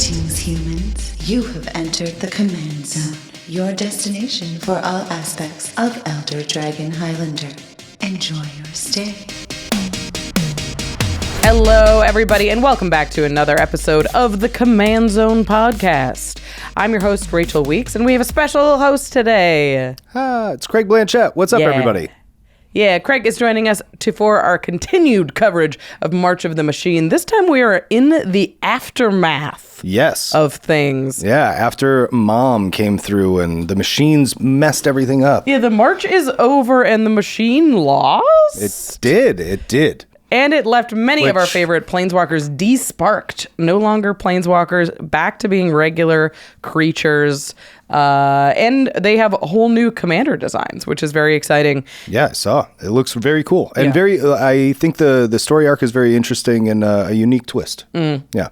Greetings, humans. You have entered the Command Zone, your destination for all aspects of Elder Dragon Highlander. Enjoy your stay. Hello, everybody, and welcome back to another episode of the Command Zone podcast. I'm your host, Rachel Weeks, and we have a special host today. It's Craig Blanchette. What's up, everybody? Yeah, Craig is joining us for our continued coverage of March of the Machine. This time we are in the aftermath of things. Yeah, after Mom came through and the machines messed everything up. Yeah, the March is over and the machine lost? It did. And it left many of our favorite planeswalkers desparked. No longer planeswalkers, back to being regular creatures. And they have whole new commander designs, which is very exciting. Yeah, I saw. It looks very cool. And I think the story arc is very interesting and a unique twist. Yeah.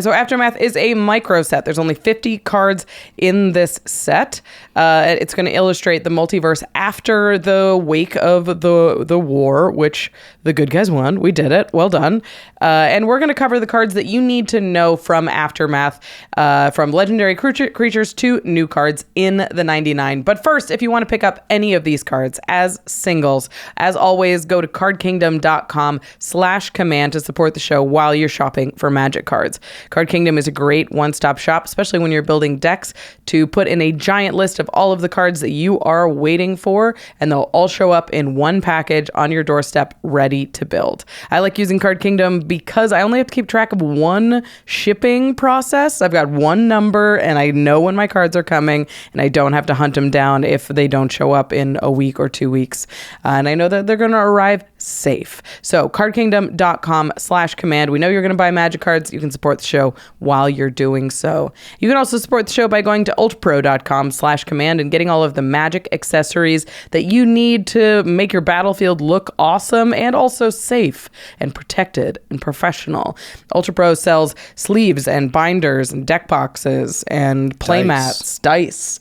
So Aftermath is a micro set. There's only 50 cards in this set. It's going to illustrate the multiverse after the wake of the war, which the good guys won. We did it. Well done. And we're going to cover the cards that you need to know from Aftermath, from legendary creatures to new cards in the 99. But first, if you want to pick up any of these cards as singles, as always, go to cardkingdom.com/command to support the show while you're shopping for Magic cards. Card Kingdom is a great one-stop shop, especially when you're building decks, to put in a giant list of all of the cards that you are waiting for, and they'll all show up in one package on your doorstep ready to build. I like using Card Kingdom because I only have to keep track of one shipping process. I've got one number and I know when my cards are coming, and I don't have to hunt them down if they don't show up in a week or 2 weeks. And I know that they're going to arrive safe. So cardkingdom.com/command. We know you're going to buy Magic cards. You can support the show while you're doing so. You can also support the show by going to ULTRAPRO.com/command and getting all of the Magic accessories that you need to make your battlefield look awesome and also safe and protected and professional. ULTRAPRO sells sleeves and binders and deck boxes and playmats, dice,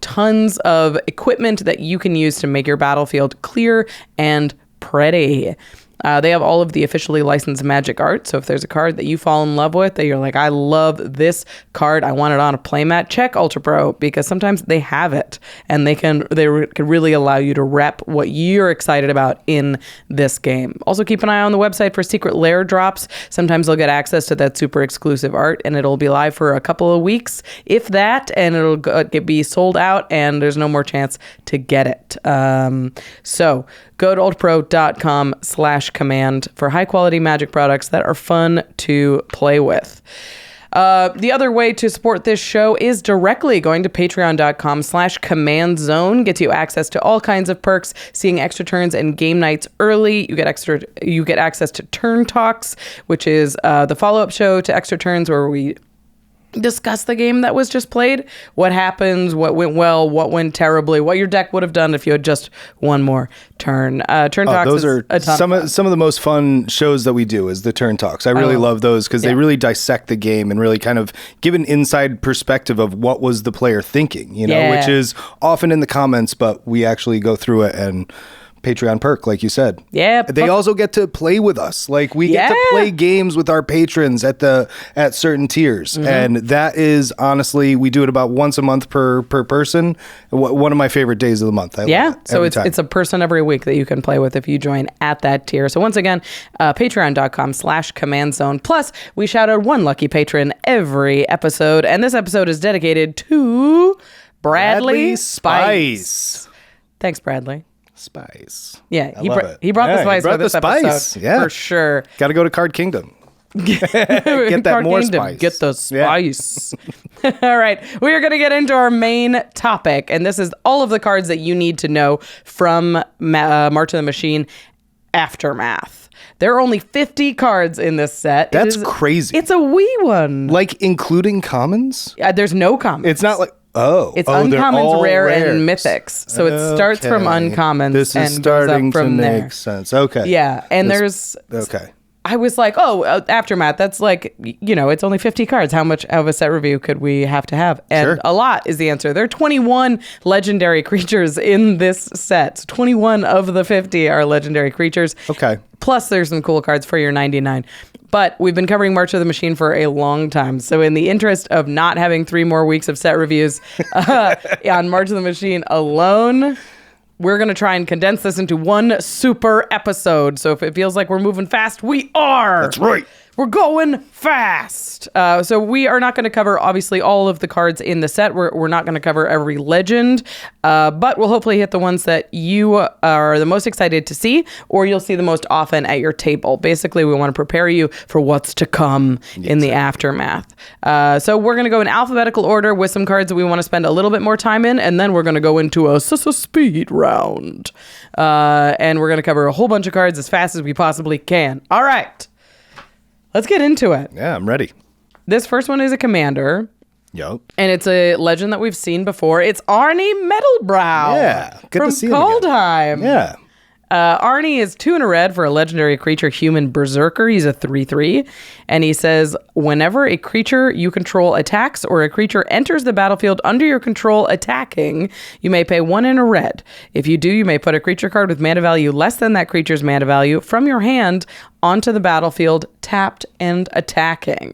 tons of equipment that you can use to make your battlefield clear and pretty. They have all of the officially licensed Magic art. So if there's a card that you fall in love with, that you're like, I love this card, I want it on a playmat, check ULTRAPRO, because sometimes they have it and they can really allow you to rep what you're excited about in this game. Also keep an eye on the website for secret lair drops. Sometimes they'll get access to that super exclusive art, and it'll be live for a couple of weeks, if that, and it'll be sold out and there's no more chance to get it. So go to ultrapro.com/command for high quality Magic products that are fun to play with. The other way to support this show is directly going to patreon.com/commandzone. Gets you access to all kinds of perks, seeing extra turns and game nights early. You get access to Turn Talks, which is the follow-up show to Extra Turns, where we discuss the game that was just played, what happens, what went well, what went terribly, what your deck would have done if you had just one more turn. Turn Talks those are some of the most fun shows that we do is the Turn Talks. I really love those because they really dissect the game and really kind of give an inside perspective of what was the player thinking, which is often in the comments, but we actually go through it and Patreon perk, like you said. Yeah. They also get to play with us. Like we get to play games with our patrons at certain tiers. Mm-hmm. And that is honestly, we do it about once a month per person. One of my favorite days of the month. I love it. So it's a person every week that you can play with if you join at that tier. So once again, patreon.com/commandzone. Plus we shout out one lucky patron every episode. And this episode is dedicated to Bradley Spice. Thanks, Bradley. Spice. Yeah, he brought the spice for this episode. Yeah. For sure. Got to go to Card Kingdom. Get that Card more Kingdom. spice. Get the spice. Yeah. All right. We are going to get into our main topic, and this is all of the cards that you need to know from March of the Machine Aftermath. There are only 50 cards in this set. That's crazy. It's a wee one. Like including commons? There's no commons. It's not like... It's uncommons, rare, and mythics. So it starts from uncommons and goes up from there. This is starting to make sense. Okay. Yeah, and there's... Okay. I was like, Aftermath, that's like, it's only 50 cards. How much of a set review could we have to have? And a lot is the answer. There are 21 legendary creatures in this set. So 21 of the 50 are legendary creatures. Okay. Plus, there's some cool cards for your 99. But we've been covering March of the Machine for a long time. So in the interest of not having 3 more weeks of set reviews on March of the Machine alone, we're going to try and condense this into one super episode. So if it feels like we're moving fast, we are. That's right. We're going fast. So we are not going to cover, obviously, all of the cards in the set. We're not going to cover every legend, but we'll hopefully hit the ones that you are the most excited to see, or you'll see the most often at your table. Basically, we want to prepare you for what's to come in the aftermath. So we're going to go in alphabetical order with some cards that we want to spend a little bit more time in, and then we're going to go into a speed round. And we're going to cover a whole bunch of cards as fast as we possibly can. All right. Let's get into it. Yeah, I'm ready. This first one is a commander. Yep. And it's a legend that we've seen before. It's Arni Metalbrow. Yeah. Good from to see him again. Kaldheim. Yeah. Arni is 2 and a red for a legendary creature, human berserker. He's a 3/3. And he says, whenever a creature you control attacks or a creature enters the battlefield under your control attacking, you may pay 1 and a red. If you do, you may put a creature card with mana value less than that creature's mana value from your hand onto the battlefield, tapped and attacking.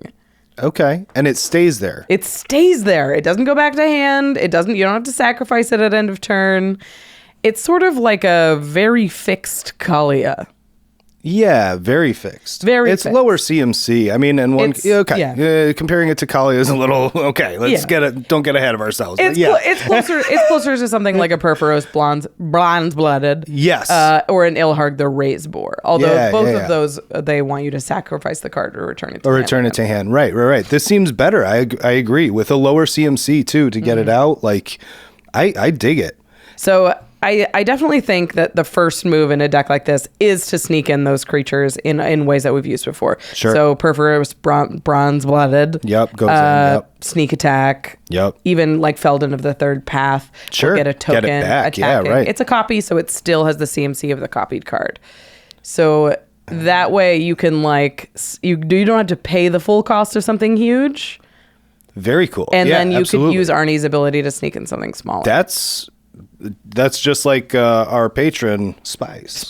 Okay. And it stays there. It stays there. It doesn't go back to hand. You don't have to sacrifice it at end of turn. It's sort of like a very fixed Kalia. Yeah, very fixed. It's fixed. Lower CMC. I mean, and one. Comparing it to Kalia is a little okay. Let's don't get ahead of ourselves. It's closer. It's closer to something like a Purphoros bronze blooded. Yes. Or an Ilharg the Raise Boar. Although both of those, they want you to sacrifice the card or return it to hand. Return it to hand. Right. This seems better. I agree with a lower CMC too to get it out. Like, I dig it. So. I definitely think that the first move in a deck like this is to sneak in those creatures in ways that we've used before. Sure. So Purphoros bronze-blooded. Yep, goes in, yep. Sneak attack. Yep. Even like Felden of the Third Path. Sure. Get a token. Get it back. Attacking. Yeah, right. It's a copy, so it still has the CMC of the copied card. So that way you can you don't have to pay the full cost of something huge. Very cool. And then you absolutely. could use Arni's ability to sneak in something smaller. That's just like our patron Spice.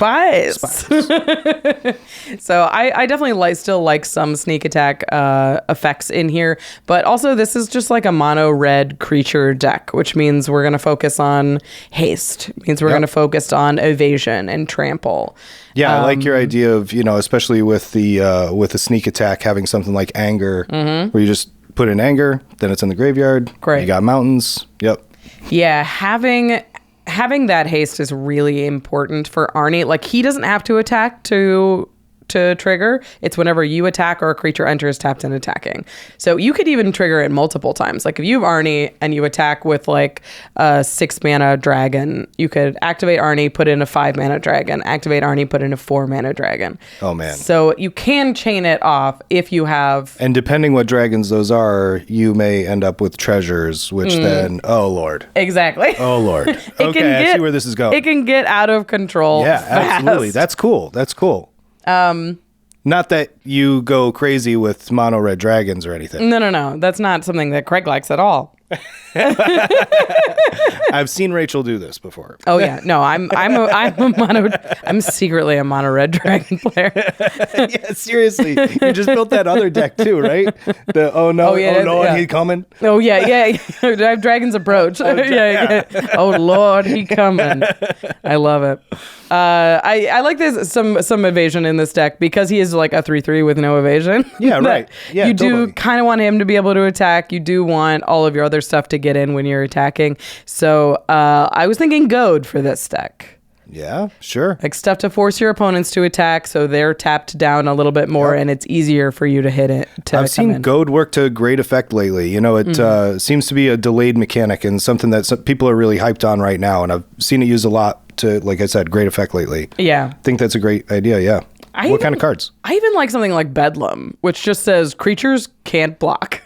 So I definitely still like some sneak attack effects in here, but also this is just like a mono red creature deck, which means we're going to focus on haste. It means we're going to focus on evasion and trample. Yeah, I like your idea of, especially with the sneak attack, having something like anger, where you just put in anger, then it's in the graveyard. Great. You got mountains. Yep. Yeah, having that haste is really important for Arni. Like, he doesn't have to attack to trigger. It's whenever you attack or a creature enters tapped and attacking. So you could even trigger it multiple times. Like, if you have Arni and you attack with like a 6 mana dragon, you could activate Arni, put in a 5 mana dragon, activate Arni, put in a 4 mana dragon. Oh man. So you can chain it off if you have. And depending what dragons those are, you may end up with treasures, which then, oh Lord. Exactly. Oh Lord. Okay, I see where this is going. It can get out of control. Yeah, fast. absolutely. That's cool. Not that you go crazy with mono red dragons or anything. No. That's not something that Craig likes at all. I've seen Rachel do this before. Oh yeah, no, I'm secretly a mono red dragon player. Yeah, seriously, you just built that other deck too, right? And he coming. Oh yeah. I have Dragon's Approach. Yeah. Oh Lord, he coming. I love it. I like this some evasion in this deck because he is like a 3/3 with no evasion. Yeah, right. Yeah, you totally. do kind of want him to be able to attack. You do want all of your other stuff to get in when you're attacking. So I was thinking Goad for this deck. Yeah, sure. Like stuff to force your opponents to attack, so they're tapped down a little bit more, and it's easier for you to hit it. I've seen Goad work to great effect lately. It seems to be a delayed mechanic and something that some people are really hyped on right now, and I've seen it used a lot to, like I said, great effect lately. Yeah. I think that's a great idea, yeah. What kind of cards? I even like something like Bedlam, which just says creatures can't block.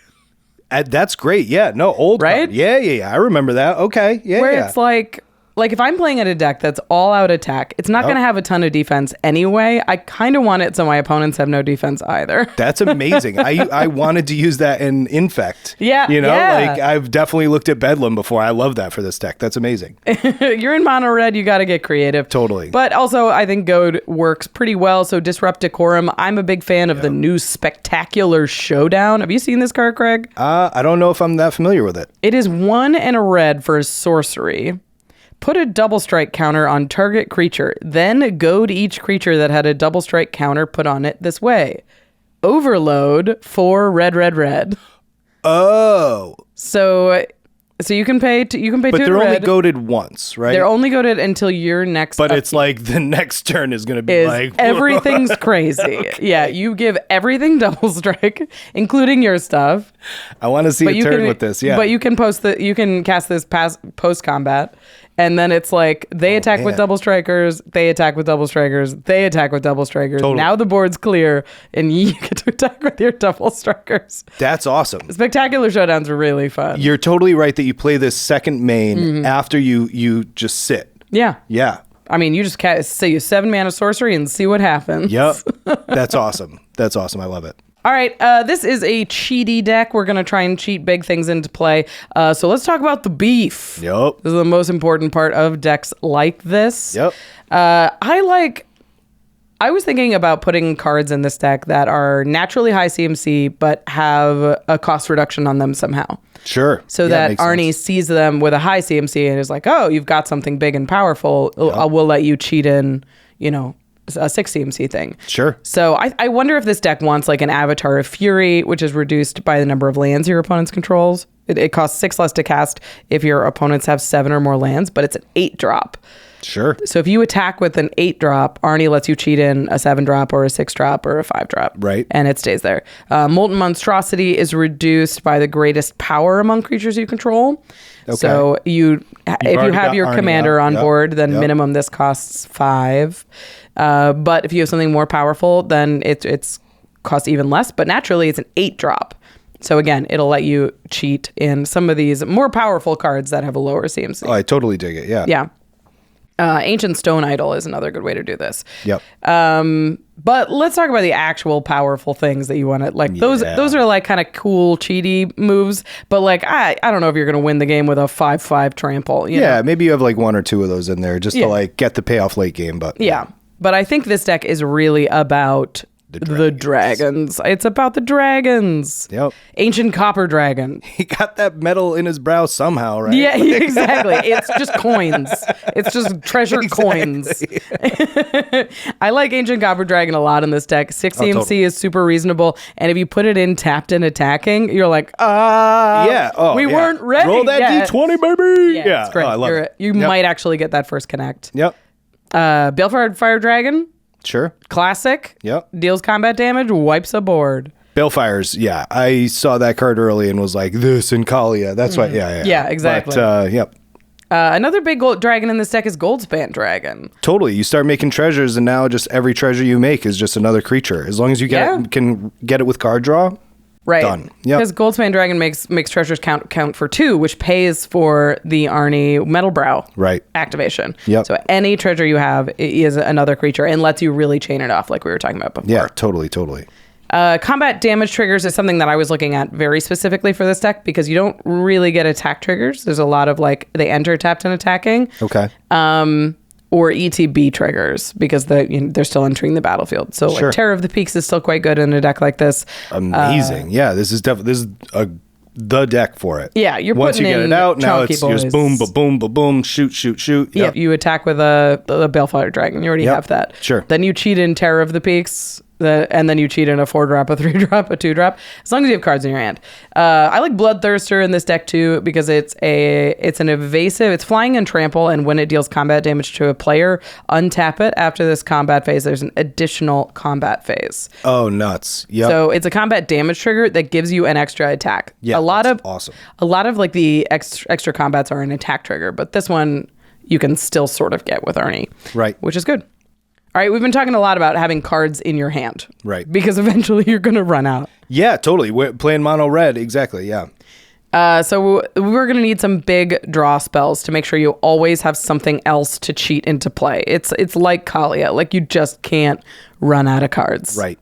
That's great, yeah. No, old right? card. Yeah. I remember that. Okay, yeah. Where it's like like if I'm playing at a deck that's all out attack, it's not going to have a ton of defense anyway. I kind of want it so my opponents have no defense either. That's amazing. I wanted to use that in Infect. Yeah. Like I've definitely looked at Bedlam before. I love that for this deck. That's amazing. You're in mono red, you got to get creative. Totally. But also I think Goad works pretty well. So Disrupt Decorum, I'm a big fan of the new Spectacular Showdown. Have you seen this card, Craig? I don't know if I'm that familiar with it. It is 1 and a red for a sorcery. Put a double strike counter on target creature, then goad each creature that had a double strike counter put on it this way. Overload for red. Oh. So you can pay but 2 to red. But they're only goaded once, right? They're only goaded until your next But upkeep. it's like the next turn is going to be like... Everything's crazy. Okay. Yeah, you give everything double strike, including your stuff. I want to see a turn with this, yeah. But you can cast this post combat, and then it's like they attack with double strikers, they attack with double strikers, they attack with double strikers. Totally. Now the board's clear, and you get to attack with your double strikers. That's awesome. Spectacular Showdowns are really fun. You're totally right that you play this second main after you just sit. Yeah. Yeah. I mean, you just say you 7 mana sorcery and see what happens. Yep. That's awesome. That's awesome. I love it. All right, this is a cheaty deck. We're going to try and cheat big things into play. So let's talk about the beef. Yep. This is the most important part of decks like this. Yep. I was thinking about putting cards in this deck that are naturally high CMC, but have a cost reduction on them somehow. Sure. So that Arni sees them with a high CMC and is like, oh, you've got something big and powerful. Yep. We'll let you cheat in, a 6 CMC thing. Sure. So I wonder if this deck wants like an Avatar of Fury, which is reduced by the number of lands your opponents controls. It costs 6 less to cast if your opponents have 7 or more lands, but it's an 8-drop. Sure. So if you attack with an 8-drop, Arni lets you cheat in a 7-drop or a 6-drop or a 5-drop. Right. And it stays there. Molten Monstrosity is reduced by the greatest power among creatures you control. Okay. So if you have your Arni commander on board, then minimum this costs 5. But if you have something more powerful, then it's costs even less. But naturally, it's an 8-drop. So again, it'll let you cheat in some of these more powerful cards that have a lower CMC. Oh, I totally dig it. Yeah. Yeah. Ancient Stone Idol is another good way to do this. Yep. But let's talk about the actual powerful things that you want to like. Those are like kind of cool, cheaty moves. But like, I don't know if you're going to win the game with a 5/5 trample. You know? Maybe you have like 1 or 2 of those in there just to like get the payoff late game. But but I think this deck is really about the dragons. It's about the dragons. Yep. Ancient Copper Dragon. He got that metal in his brow somehow, right? Yeah, exactly. It's just coins. It's just treasure coins. I like Ancient Copper Dragon a lot in this deck. 6 CMC totally. Is super reasonable. And if you put it in tapped and attacking, you're like, we weren't ready. Roll that yet. D20, baby. Yeah, it's great. I love it. You might actually get that first connect. Yep. Balefire Fire Dragon. Sure. Classic. Yep. Deals combat damage, wipes a board. Balefires, I saw that card early and was like, this and Kalia. That's why, Yeah, exactly. But, yep. Another big gold dragon in this deck is Goldspan Dragon. Totally. You start making treasures, and now just every treasure you make is just another creature. As long as you can get it with card draw, right. Done. Because Goldspan Dragon makes treasures count for 2, which pays for the Arni Metalbrow activation. Yep. So any treasure you have is another creature and lets you really chain it off like we were talking about before. Yeah, totally. Combat damage triggers is something that I was looking at very specifically for this deck because you don't really get attack triggers. There's a lot of like they enter tapped and attacking. Okay. Or ETB triggers because they're still entering the battlefield. So like Terror of the Peaks is still quite good in a deck like this. Amazing. This is the deck for it. Yeah, you're once you putting get in it out, now it's boys. just boom, boom, boom, boom, shoot. Yep. Yeah, you attack with a Balefire Dragon. You already have that. Sure. Then you cheat in Terror of the Peaks. And then you cheat in a 4-drop, a 3-drop, a 2-drop, as long as you have cards in your hand. I like Bloodthirster in this deck too because it's an evasive. It's flying and trample, and when it deals combat damage to a player, untap it. After this combat phase, there's an additional combat phase. Oh, nuts! Yeah. So it's a combat damage trigger that gives you an extra attack. Yeah, awesome. A lot of like the extra combats are an attack trigger, but this one you can still sort of get with Arni, right? Which is good. All right, we've been talking a lot about having cards in your hand. Right. Because eventually you're going to run out. Yeah, totally. We're playing mono red, exactly, yeah. So we're going to need some big draw spells to make sure you always have something else to cheat into play. It's like Kalia. Like, you just can't run out of cards. Right.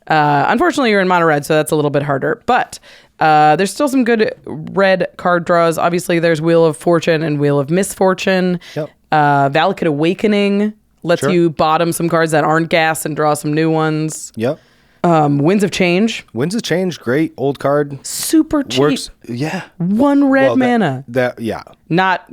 Unfortunately, you're in mono red, so that's a little bit harder. But there's still some good red card draws. Obviously, there's Wheel of Fortune and Wheel of Misfortune. Yep. Valakut Awakening lets you bottom some cards that aren't gas and draw some new ones. Yep. Winds of Change. Winds of Change, great old card. Super cheap. Works. Yeah. 1 red mana. Yeah. Not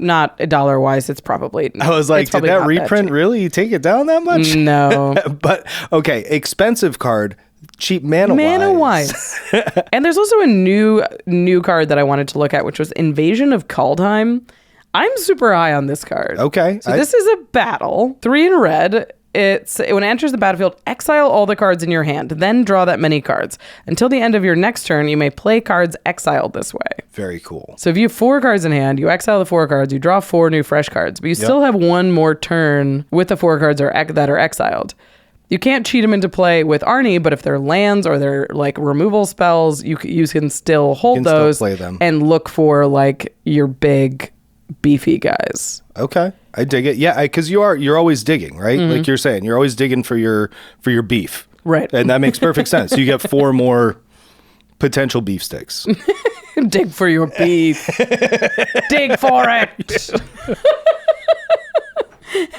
dollar wise. It's probably. I was like, did that reprint really take it down that much? No. But okay, expensive card, cheap mana wise. And there's also a new card that I wanted to look at, which was Invasion of Kaldheim. I'm super high on this card. Okay. So this is a battle. 3 in red. When it enters the battlefield, exile all the cards in your hand, then draw that many cards. Until the end of your next turn, you may play cards exiled this way. Very cool. So if you have 4 cards in hand, you exile the 4 cards, you draw 4 new fresh cards, but you still have 1 more turn with the 4 cards that are exiled. You can't cheat them into play with Arni, but if they're lands or they're like removal spells, you can still hold those still play them. And look for like your big beefy guys. Okay. I dig it. Yeah, because you're always digging, right? Like you're saying, you're always digging for your beef. Right. And that makes perfect sense. You get 4 more potential beef sticks. Dig for your beef. Dig for it.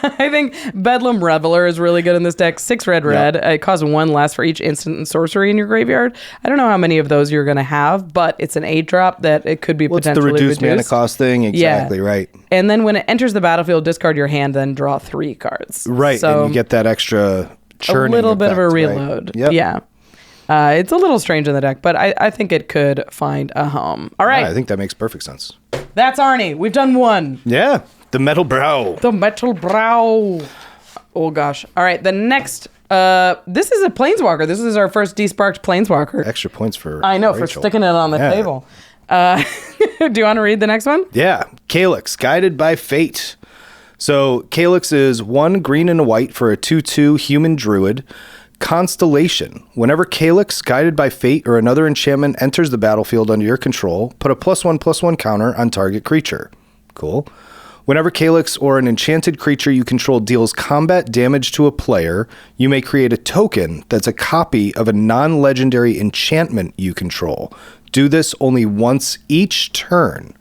I think Bedlam Reveler is really good in this deck. 6 red. It costs 1 less for each instant and sorcery in your graveyard. I don't know how many of those you're going to have, but it's an 8-drop that it could be potentially it's the reduced mana cost thing. Exactly, right. And then when it enters the battlefield, discard your hand, then draw 3 cards. Right, so and you get that extra churning a little bit of a effect, reload. Right? Yep. Yeah. It's a little strange in the deck, but I think it could find a home. All right. Yeah, I think that makes perfect sense. That's Arni. We've done 1. Yeah. The Metalbrow. The Metalbrow. Oh, gosh. All right. The next. This is a Planeswalker. This is our first desparked Planeswalker. Extra points for I know, Rachel. for sticking it on the table. Do you want to read the next one? Yeah. Calix, Guided by Fate. So Calix is 1 green and a white for a 2/2 human druid. Constellation. Whenever Calix, Guided by Fate, or another enchantment enters the battlefield under your control, put a +1/+1 counter on target creature. Cool. Whenever Calix or an enchanted creature you control deals combat damage to a player, you may create a token that's a copy of a non-legendary enchantment you control. Do this only once each turn.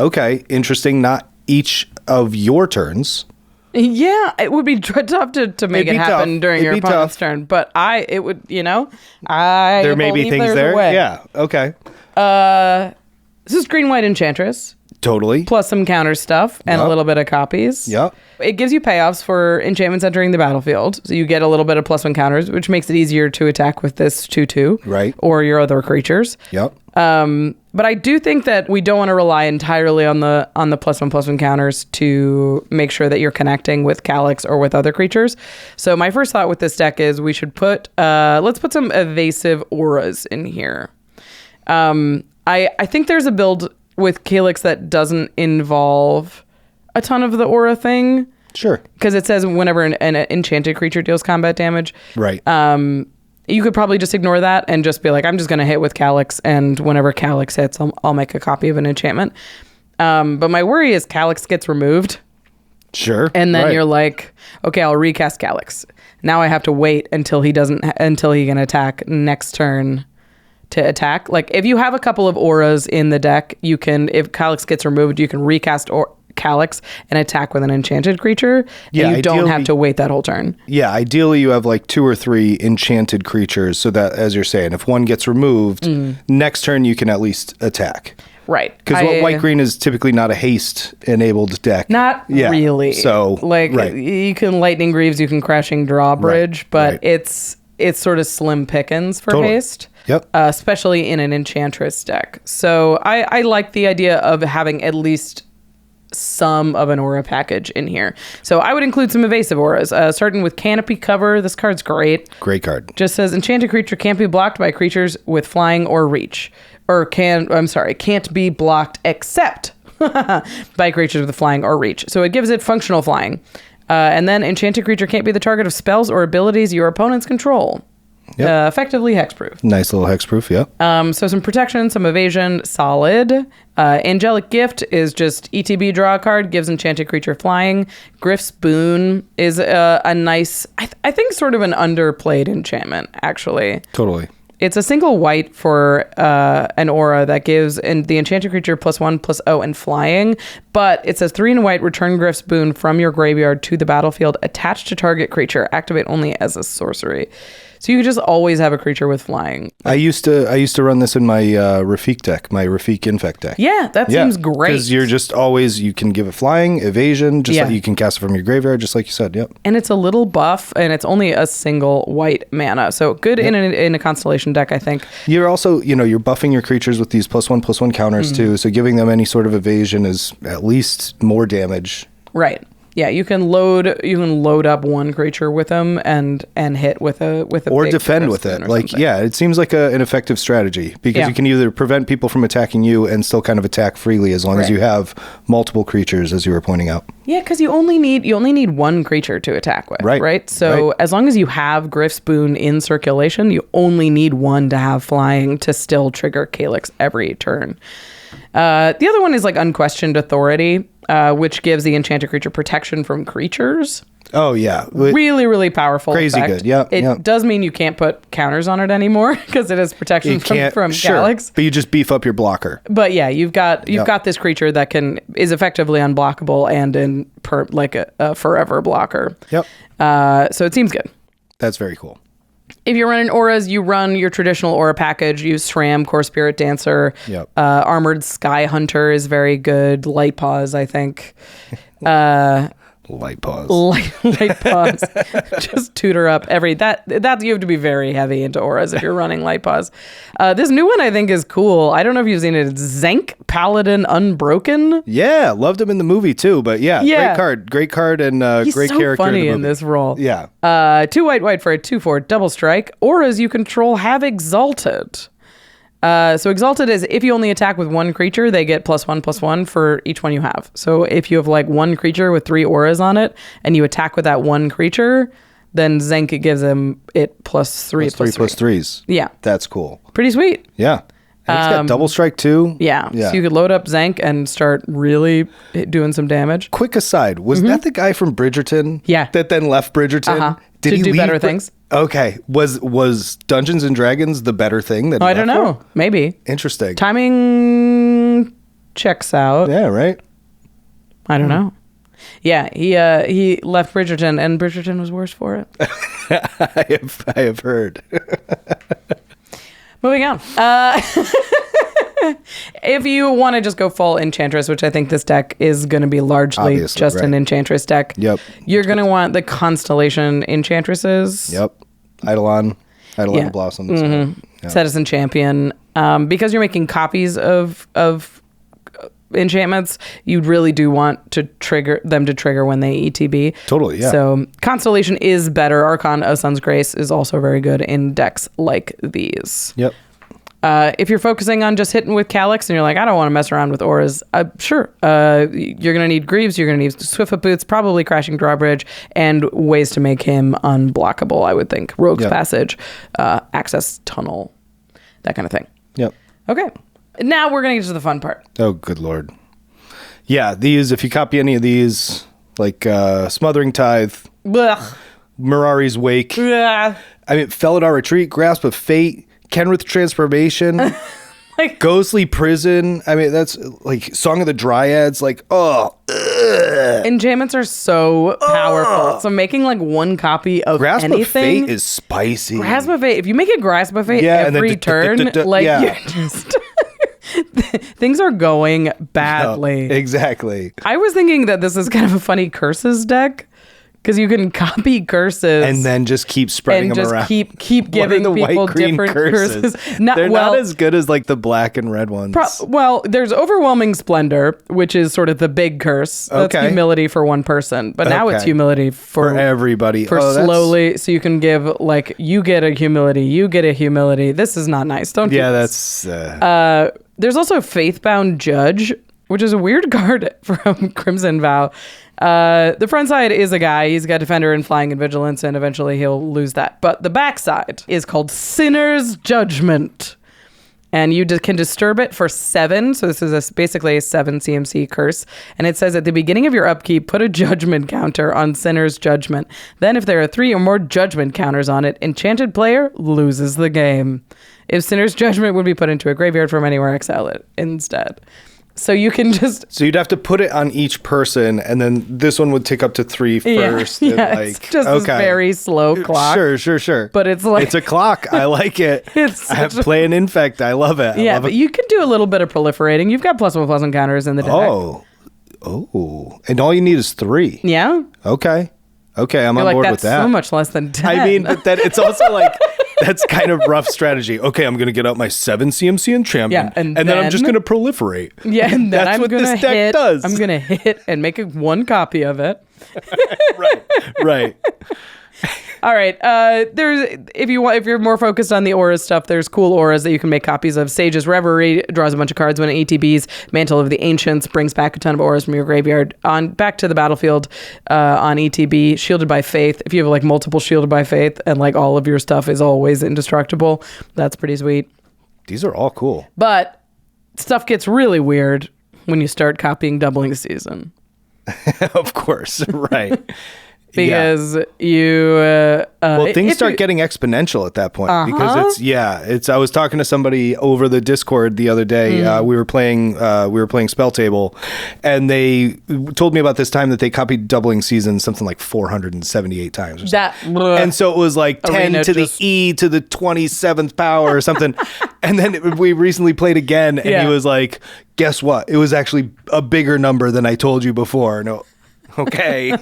Okay, interesting. Not each of your turns. Yeah, it would be tough to make it happen during your opponent's turn, but there may be things there. Yeah, okay. This is green-white enchantress. Totally. Plus some counter stuff and a little bit of copies. Yep. It gives you payoffs for enchantments entering the battlefield. So you get a little bit of +1 counters, which makes it easier to attack with this 2/2. Right. Or your other creatures. Yep. But I do think that we don't want to rely entirely on the +1/+1 counters to make sure that you're connecting with Calix or with other creatures. So my first thought with this deck is we should let's put some evasive auras in here. I think there's a build with Calix that doesn't involve a ton of the aura thing. Sure. Because it says whenever an enchanted creature deals combat damage. Right. You could probably just ignore that and just be like, I'm just going to hit with Calix, and whenever Calix hits, I'll make a copy of an enchantment. But my worry is Calix gets removed. Sure. And then you're like, okay, I'll recast Calix. Now I have to wait until he can attack next turn to attack. Like, if you have a couple of auras in the deck, you can, if Calix gets removed, you can recast Calix and attack with an enchanted creature. Yeah, and you don't have to wait that whole turn. Yeah, ideally you have like 2 or 3 enchanted creatures so that, as you're saying, if one gets removed, next turn you can at least attack. Right. Because white-green is typically not a haste-enabled deck. Not really. So, you can Lightning Greaves, you can Crashing Drawbridge, but it's sort of slim pickings for haste. Yep. Especially in an Enchantress deck. So I like the idea of having at least some of an aura package in here. So I would include some evasive auras, starting with Canopy Cover. This card's great. Great card. Just says enchanted creature can't be blocked by creatures with flying or reach. Or can't be blocked except by creatures with flying or reach. So it gives it functional flying. And then enchanted creature can't be the target of spells or abilities your opponents control. Yep. Effectively hexproof. Nice little hexproof, yeah. So some protection, some evasion, solid. Angelic Gift is just ETB, draw a card, gives enchanted creature flying. Griff's Boon is a nice, I think sort of an underplayed enchantment, actually. Totally. It's a single white for an aura that gives the enchanted creature +1/+0 and flying, but it says 3 and white, return Griff's Boon from your graveyard to the battlefield, attached to target creature, activate only as a sorcery. So you could just always have a creature with flying. I used to run this in my Rafik deck, my Rafik Infect deck. Yeah, that seems great. Because you're just always, you can give it flying, evasion, just like you can cast it from your graveyard, just like you said, yep. And it's a little buff, and it's only a single white mana. So good in a Constellation deck, I think. You're also, you're buffing your creatures with these +1/+1 counters too, so giving them any sort of evasion is at least more damage. Right. Yeah, you can load up one creature with them and hit with a or defend with it. Like it seems like an effective strategy because you can either prevent people from attacking you and still kind of attack freely as long as you have multiple creatures, as you were pointing out. Yeah, because you only need one creature to attack with, right? So as long as you have Griff's Boon in circulation, you only need one to have flying to still trigger Calix every turn. The other one is like Unquestioned Authority, which gives the enchanted creature protection from creatures. Oh, yeah. Really, really powerful Crazy effect. good, yeah. It does mean you can't put counters on it anymore because it has protection from Calix. But you just beef up your blocker. But yeah, you've got this creature that is effectively unblockable and a forever blocker. Yep. So it seems good. That's very cool. If you're running auras, you run your traditional aura package. Use SRAM, Core Spirit Dancer. Yep. Armored Sky Hunter is very good. Light Paws, I think. Light Paws. Light Paws. Just tutor up that you have to be very heavy into auras if you're running Light Paws. This new one I think is cool. I don't know if you've seen it. It's Zenk Paladin Unbroken. Yeah, loved him in the movie too. But great card and He's great so character funny in this role. Yeah. 2 white for a 2/4 double strike. Auras you control have Exalted. So Exalted is if you only attack with one creature, they get +1/+1 for each one you have. So if you have like one creature with 3 auras on it and you attack with that one creature, then Zenk gives them it +3/+3. Yeah. That's cool. Pretty sweet. Yeah. And he's got double strike too. Yeah. So you could load up Zenk and start really doing some damage. Quick aside, was that the guy from Bridgerton? Yeah. That then left Bridgerton? Did he do better things? Okay. Was Dungeons and Dragons the better thing that he I don't know. For? Maybe. Interesting. Timing checks out. Yeah, right? I don't know. Yeah, he left Bridgerton and Bridgerton was worse for it. I have heard. Moving on. If you want to just go full Enchantress, which I think this deck is going to be largely just an Enchantress deck. Yep. You're going to want the Constellation Enchantresses. Yep. Eidolon Blossom. Mm-hmm. Yep. Citizen Champion. Because you're making copies of enchantments, you really do want to trigger when they ETB. Totally, yeah. So Constellation is better. Archon of Sun's Grace is also very good in decks like these. Yep. If you're focusing on just hitting with Calix and you're like, I don't want to mess around with auras, sure. You're going to need Greaves, you're going to need Swiftfoot Boots, probably Crashing Drawbridge, and ways to make him unblockable, I would think. Rogue's Passage, Access Tunnel, that kind of thing. Yep. Okay. Now we're going to get to the fun part. Oh, good Lord. Yeah, these, if you copy any of these, like Smothering Tithe, Blech. Mirari's Wake, Blech. I mean, Felidar Retreat, Grasp of Fate, Kenrith Transformation, Ghostly Prison. I mean, that's like Song of the Dryads. Like, enchantments are so powerful. So making like one copy of Grasp anything. of Fate is spicy. Grasp of Fate. If you make a Grasp of Fate every turn, you're just things are going badly. No, exactly. I was thinking that this is kind of a funny curses deck. Because you can copy curses and then just keep spreading them around. Keep giving the people white, green different curses. They're not as good as like the black and red ones. There's Overwhelming Splendor, which is sort of the big curse. That's humility for one person, but now it's humility for everybody. Slowly, so you can give like you get a humility. This is not nice. Don't. Yeah, do that's. There's also Faithbound Judge, which is a weird card from Crimson Vow. The front side is a guy. He's got Defender and Flying and Vigilance, and eventually he'll lose that. But the back side is called Sinner's Judgment. And you can disturb it for 7. So this is basically a 7 CMC curse. And it says at the beginning of your upkeep, put a judgment counter on Sinner's Judgment. Then if there are 3 or more judgment counters on it, enchanted player loses the game. If Sinner's Judgment would be put into a graveyard from anywhere, exile it instead. So you can just... So you'd have to put it on each person, and then this one would tick up to 3 first. Yeah, it's just this very slow clock. Sure. But it's like... It's a clock. I like it. I play an Infect. I love it. But you can do a little bit of proliferating. You've got +1/+1 counters in the deck. Oh. And all you need is 3. Yeah. Okay, I'm on board with that. That's so much less than 10. I mean, but then it's also like... That's kind of rough strategy. Okay, I'm going to get out my 7 CMC enchantment, and then I'm just going to proliferate. Yeah, and then that's what this deck does. I'm going to hit and make 1 copy of it. Right. All right. There's if you're more focused on the aura stuff, there's cool auras that you can make copies of. Sage's Reverie draws a bunch of cards when it ATBs. Mantle of the Ancients brings back a ton of auras from your graveyard back to the battlefield on ETB. Shielded by Faith. If you have like multiple Shielded by Faith and like all of your stuff is always indestructible, that's pretty sweet. These are all cool. But stuff gets really weird when you start copying Doubling Season. Of course, right. Because you things start getting exponential at that point because it's I was talking to somebody over the Discord the other day. We were playing Spell Table, and they told me about this time that they copied Doubling Season something like 478 times or something. And so it was like 10 to the E to the 27th power or something. And then we recently played again, and he was like, guess what, it was actually a bigger number than I told you before. No. Okay.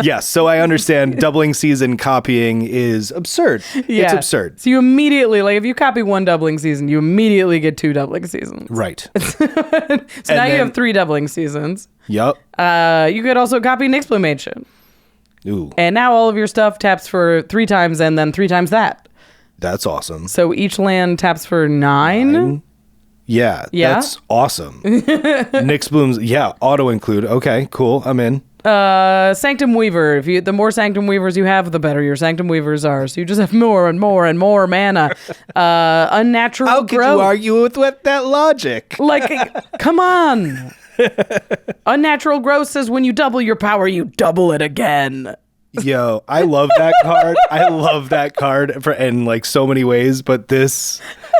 Yes. So I understand Doubling Season copying is absurd. Yeah. It's absurd. So you immediately, like, if you copy 1 Doubling Season, you immediately get 2 Doubling Seasons. Right. So now you have 3 Doubling Seasons. Yep. You could also copy Nixplumation. Ooh. And now all of your stuff taps for 3 times and then 3 times that. That's awesome. So each land taps for 9. Yeah. That's awesome. Nixblooms. Yeah. Auto include. Okay. Cool. I'm in. Sanctum Weaver. The more Sanctum Weavers you have, the better your Sanctum Weavers are. So you just have more and more and more mana. Unnatural How growth. could you argue with that logic? Like, come on. Unnatural growth says when you double your power, you double it again. Yo, I love that card. I love that card in like so many ways, but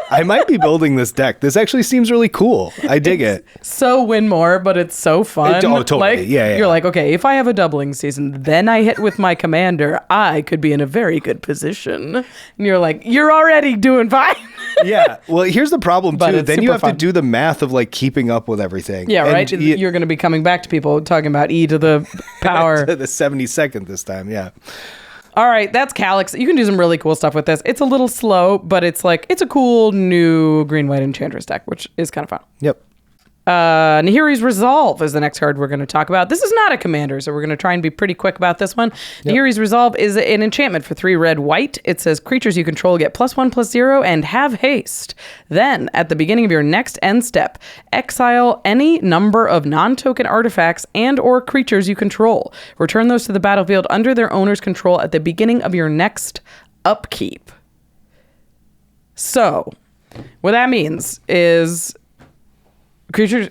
I might be building this deck. This actually seems really cool. I dig it. So win more, but it's so fun. Totally. Like, yeah. You're like, okay, if I have a Doubling Season, then I hit with my commander, I could be in a very good position. And you're like, you're already doing fine. Yeah. Well, here's the problem too. Then you have fun to do the math of like keeping up with everything. Yeah, and right. You're going to be coming back to people talking about E to the power. To the 72nd this time. Yeah. All right, that's Calix. You can do some really cool stuff with this. It's a little slow, but it's a cool new green-white Enchantress deck, which is kind of fun. Yep. Nahiri's Resolve is the next card we're going to talk about. This is not a commander, so we're going to try and be pretty quick about this one. Yep. Nahiri's Resolve is an enchantment for 3 red white. It says creatures you control get +1/+0 and have haste. Then, at the beginning of your next end step, exile any number of non-token artifacts and or creatures you control. Return those to the battlefield under their owner's control at the beginning of your next upkeep. So, what that means is...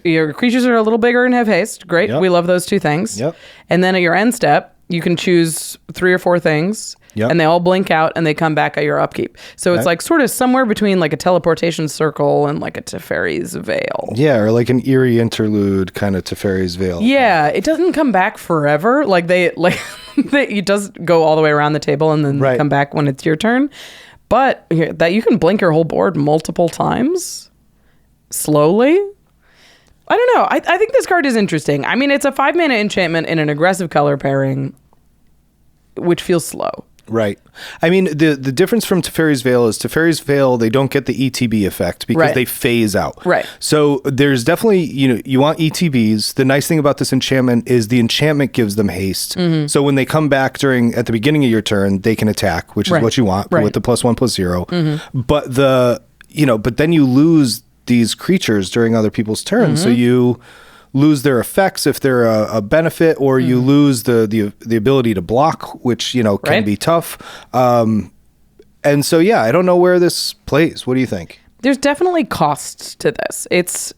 Your creatures are a little bigger and have haste. Great. Yep. We love those 2 things. Yep. And then at your end step, you can choose 3 or 4 things. Yep. And they all blink out and they come back at your upkeep. So it's like sort of somewhere between like a teleportation circle and like a Teferi's Veil. Yeah, or like an eerie interlude kind of Teferi's Veil. Yeah, it doesn't come back forever. Like it does go all the way around the table and then come back when it's your turn. But that you can blink your whole board multiple times slowly. I don't know. I think this card is interesting. I mean, it's a 5-mana enchantment in an aggressive color pairing, which feels slow. Right. I mean, the difference from Teferi's Veil is Teferi's Veil, they don't get the ETB effect because they phase out. Right. So there's definitely, you want ETBs. The nice thing about this enchantment is the enchantment gives them haste. Mm-hmm. So when they come back at the beginning of your turn, they can attack, which is what you want with the +1/+0. Mm-hmm. But but then you lose these creatures during other people's turns. Mm-hmm. So lose their effects if they're a benefit, or you lose the ability to block, which, you know, can be tough. And so, yeah, I don't know where this plays. What do you think? There's definitely costs to this.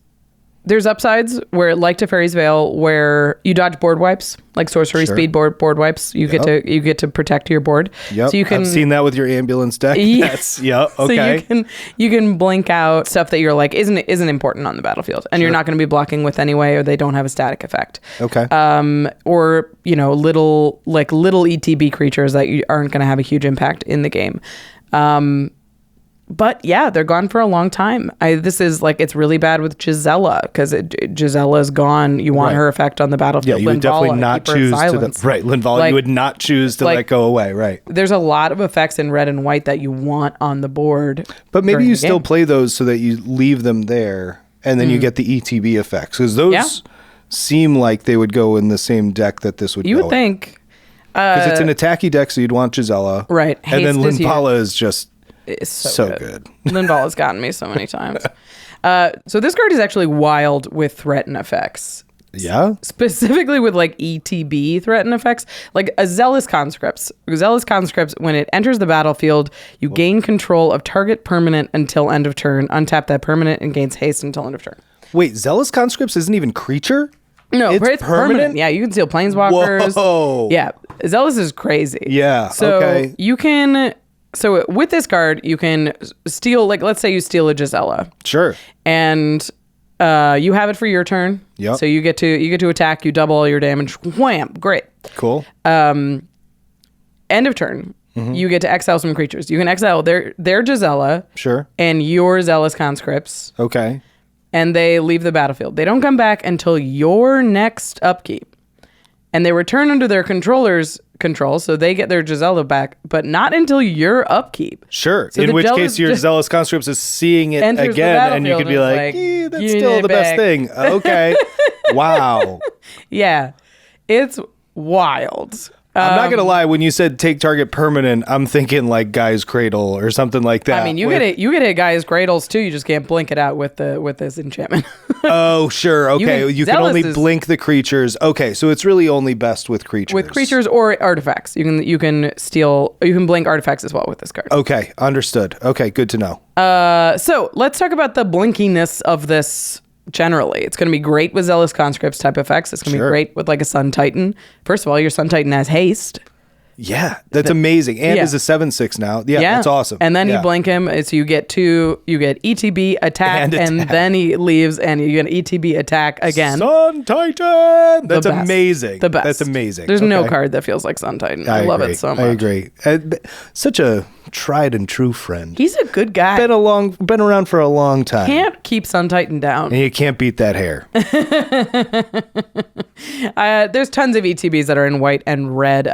There's upsides where, like Teferi's Veil, where you dodge board wipes, like sorcery speed board wipes. You get to protect your board. Yep. So you can, I've seen that with your ambulance deck. Yes. Okay. So you can blink out stuff that you're like isn't important on the battlefield, and you're not going to be blocking with anyway, or they don't have a static effect. Okay. Or, you know, little ETB creatures that aren't going to have a huge impact in the game. But yeah, they're gone for a long time. This is like, it's really bad with Gisela, because Gisela's gone. You want her effect on the battlefield. Yeah, you would definitely not choose to Linvala, you would not choose to let go away, right? There's a lot of effects in red and white that you want on the board. But maybe you still play those so that you leave them there, and then you get the ETB effects, because those seem like they would go in the same deck that this would go in. You would think. Because it's an attacky deck, so you'd want Gisela. Right. And then Linvala is just... It's so good. Linvala's gotten me so many times. So this card is actually wild with threaten effects. Yeah? Specifically with like ETB threaten effects. Like a Zealous Conscripts. Zealous Conscripts, when it enters the battlefield, you gain control of target permanent until end of turn. Untap that permanent and gains haste until end of turn. Wait, Zealous Conscripts isn't even creature? No, it's permanent. Yeah, you can steal planeswalkers. Whoa. Yeah, Zealous is crazy. Yeah, so okay. You can... So with this card, you can steal, like, let's say you steal a Gisela. Sure. And you have it for your turn. Yep. So you get to attack, you double all your damage. Wham! Great. Cool. End of turn. You get to exile some creatures. You can exile their Gisela. Sure. And your Zealous Conscripts. Okay. And they leave the battlefield. They don't come back until your next upkeep. And they return under their controller's control, so they get their Gisela back, but not until your upkeep. Sure. So in which case your Zealous Conscripts is seeing it again, and you could be like, that's still the best thing. Okay. Wow. Yeah. It's wild. I'm not gonna lie. When you said take target permanent, I'm thinking like Guy's Cradle or something like that. I mean, you get it, Guy's Cradles too. You just can't blink it out with this enchantment. Oh, sure. Okay, you can only blink the creatures. Okay, so it's really only best with creatures. With creatures or artifacts, you can blink artifacts as well with this card. Okay, understood. Okay, good to know. So let's talk about the blinkiness of this. Generally, it's going to be great with Zealous Conscripts type effects. It's going to be great with like a Sun Titan. First of all, your Sun Titan has haste. Yeah, that's amazing. And is a 7/6 now. Yeah, that's awesome. And then you blink him, so you get ETB attack, and then he leaves, and you get an ETB attack again. Sun Titan! That's amazing. The best. That's amazing. There's no card that feels like Sun Titan. I love it so much. I agree. Such a tried and true friend. He's a good guy. Been around for a long time. Can't keep Sun Titan down. And you can't beat that hair. There's tons of ETBs that are in white and red.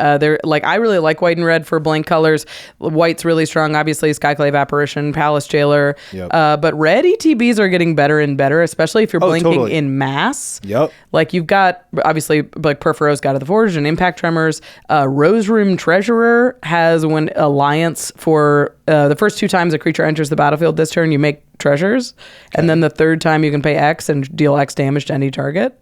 I really like white and red for blank colors. White's really strong, obviously. Skyclave Apparition, Palace Jailer. Yep. But red ETBs are getting better and better, especially if you're blinking in mass. Yep. Like you've got, obviously, like Perforos, God of the Forge, and Impact Tremors. Rose Room Treasurer has when Alliance for the first 2 times a creature enters the battlefield this turn, you make treasures. Okay. And then the 3rd time you can pay X and deal X damage to any target.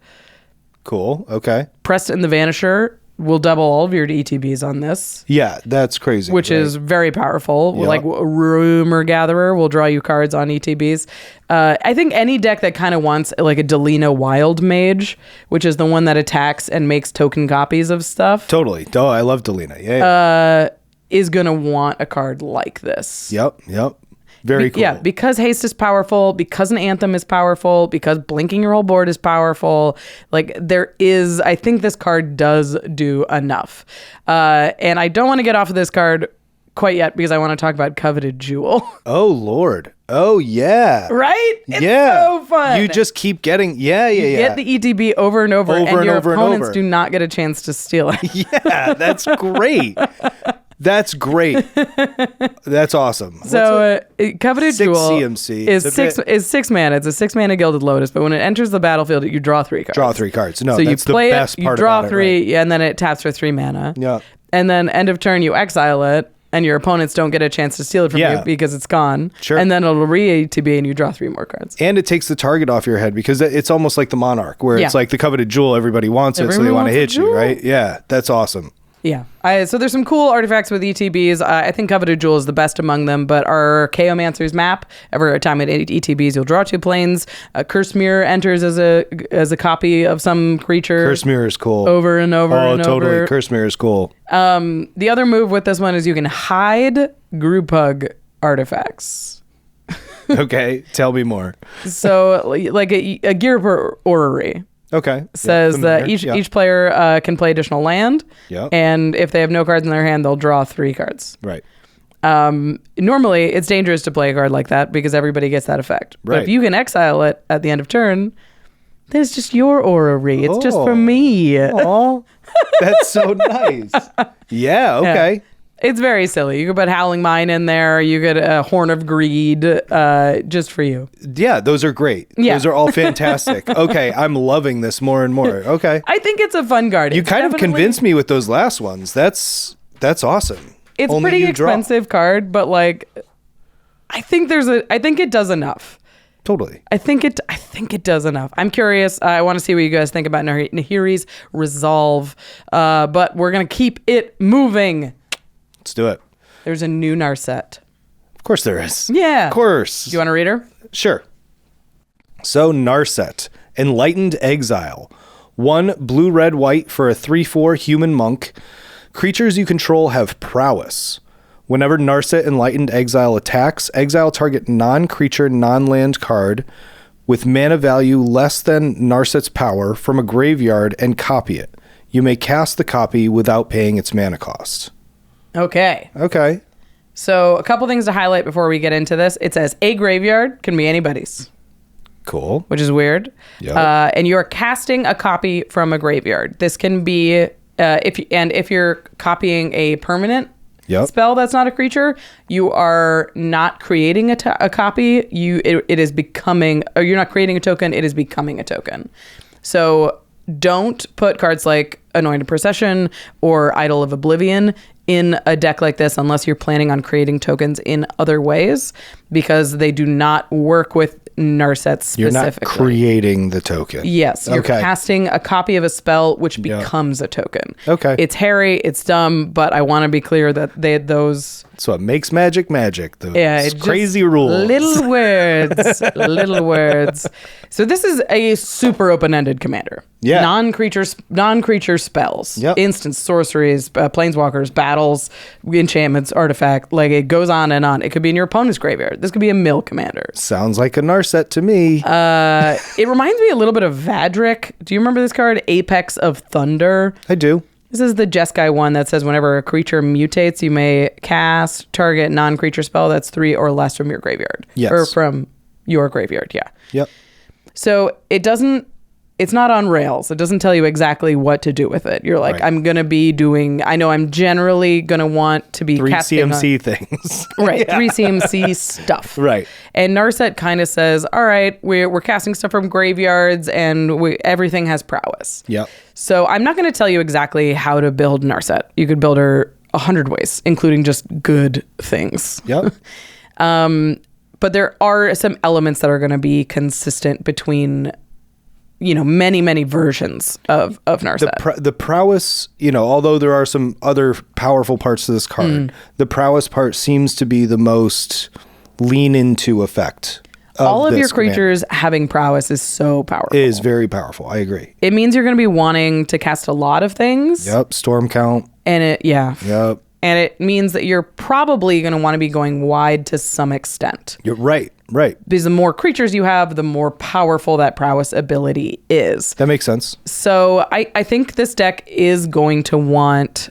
Cool. Okay. Preston the Vanisher will double all of your ETBs on this. Yeah, that's crazy. Which is very powerful. Yep. Like Rumor Gatherer will draw you cards on ETBs. I think any deck that kind of wants like a Delina Wild Mage, which is the one that attacks and makes token copies of stuff. Totally. Oh, I love Delina. Yeah. Is going to want a card like this. Yep. Very cool. Yeah, because haste is powerful, because an anthem is powerful, because blinking your whole board is powerful. Like I think this card does do enough. And I don't want to get off of this card quite yet because I want to talk about Coveted Jewel. Oh, Lord. Oh, yeah. Right? It's so fun. You just keep getting, you get the ETB over and over, and your opponents do not get a chance to steal it. Yeah, that's great. That's great. That's awesome. So Coveted Jewel CMC is 6 mana. It's a 6 mana Gilded Lotus, but when it enters the battlefield, you draw 3 cards. Draw 3 cards. No, so that's you play the best part you draw about 3, it, right? and then it taps for 3 mana. Yeah. And then end of turn, you exile it, and your opponents don't get a chance to steal it from you because it's gone. Sure. And then it'll re-ATB and you draw 3 more cards. And it takes the target off your head because it's almost like the Monarch, where it's like the coveted jewel, everybody wants it, so they want to hit you, right? Yeah, that's awesome. Yeah. So there's some cool artifacts with ETBs. I think Coveted Jewel is the best among them, but our Chaomancer's map, every time it ETBs, you'll draw 2 planes. Curse Mirror enters as a copy of some creature. Curse Mirror is cool. Over and over and over. Oh, totally. Curse Mirror is cool. The other move with this one is you can hide group hug artifacts. Okay, tell me more. So like a Gear Orrery. Okay. Says that each player can play additional land. Yeah. And if they have no cards in their hand, they'll draw 3 cards. Right. Normally, it's dangerous to play a card like that because everybody gets that effect. Right. But if you can exile it at the end of turn, then it's just your orrery. It's just for me. Oh, that's so nice. Yeah, okay. Yeah. It's very silly. You could put Howling Mine in there. You could Horn of Greed just for you. Yeah, those are great. Yeah. Those are all fantastic. Okay, I'm loving this more and more. Okay. I think it's a fun card. You kind of convinced me with those last ones. That's awesome. It's a pretty expensive card, but like I think it does enough. Totally. I think it does enough. I'm curious. I want to see what you guys think about Nahiri's Resolve, but we're going to keep it moving. Let's do it. There's a new Narset. Of course there is. Yeah. Of course. Do you want to read her? Sure. So Narset, Enlightened Exile. 1 blue, red, white for a 3/4 human monk. Creatures you control have prowess. Whenever Narset Enlightened Exile attacks, exile target non-creature, non-land card with mana value less than Narset's power from a graveyard and copy it. You may cast the copy without paying its mana cost. Okay. Okay. So a couple things to highlight before we get into this. It says a graveyard can be anybody's. Cool. Which is weird. Yeah. And you're casting a copy from a graveyard. This can be if you're copying a permanent spell that's not a creature, you are not creating a copy. It is becoming, or you're not creating a token. It is becoming a token. So don't put cards like Anointed Procession or Idol of Oblivion in a deck like this unless you're planning on creating tokens in other ways, because they do not work with Narset specifically. You're not creating the token. Yes, you're casting a copy of a spell which becomes a token. Okay. It's hairy, it's dumb, but I want to be clear that those... So it makes magic. Those crazy just rules. Little words. Little words. So this is a super open-ended commander. Yeah. Non-creature spells. Yep. Instants, sorceries, planeswalkers, battles, enchantments, artifact. Like, it goes on and on. It could be in your opponent's graveyard. This could be a mill commander. Sounds like a Narset to me. It reminds me a little bit of Vadrik. Do you remember this card? Apex of Thunder. I do. This is the Jeskai one that says whenever a creature mutates, you may cast target non-creature spell that's 3 or less from your graveyard. Yes. Or from your graveyard, yeah. Yep. So it's not on rails. It doesn't tell you exactly what to do with it. You're like, I'm going to be doing, I know I'm generally going to want to be 3 casting CMC things. Right, yeah. 3 CMC stuff. Right. And Narset kind of says, all right, we're casting stuff from graveyards and everything has prowess. Yep. So I'm not going to tell you exactly how to build Narset. You could build her 100 ways, including just good things. Yep. But there are some elements that are going to be consistent between, many versions of Narset. The prowess, although there are some other powerful parts to this card, the prowess part seems to be the most lean into effect. All of your creatures having prowess is so powerful. It is very powerful. I agree. It means you're going to be wanting to cast a lot of things. Yep. Storm count. And Yep. And it means that you're probably going to want to be going wide to some extent. You're right. Because the more creatures you have, the more powerful that prowess ability is. That makes sense. So I think this deck is going to want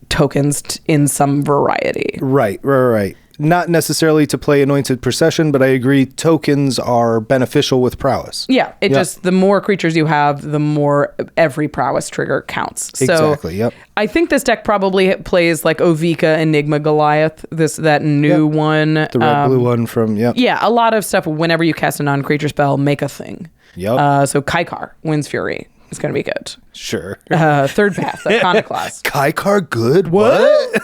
tokens in some variety. Right. Not necessarily to play Anointed Procession, but I agree tokens are beneficial with prowess. Yeah, just the more creatures you have, the more every prowess trigger counts. Exactly, yep. I think this deck probably plays like Ovika, Enigma, Goliath, that new one. The red-blue one from, Yeah, a lot of stuff, whenever you cast a non-creature spell, make a thing. Yep. So Kaikar, Wind's Fury. It's going to be good. Sure. Third path, Iconoclast. Kaikar good? What?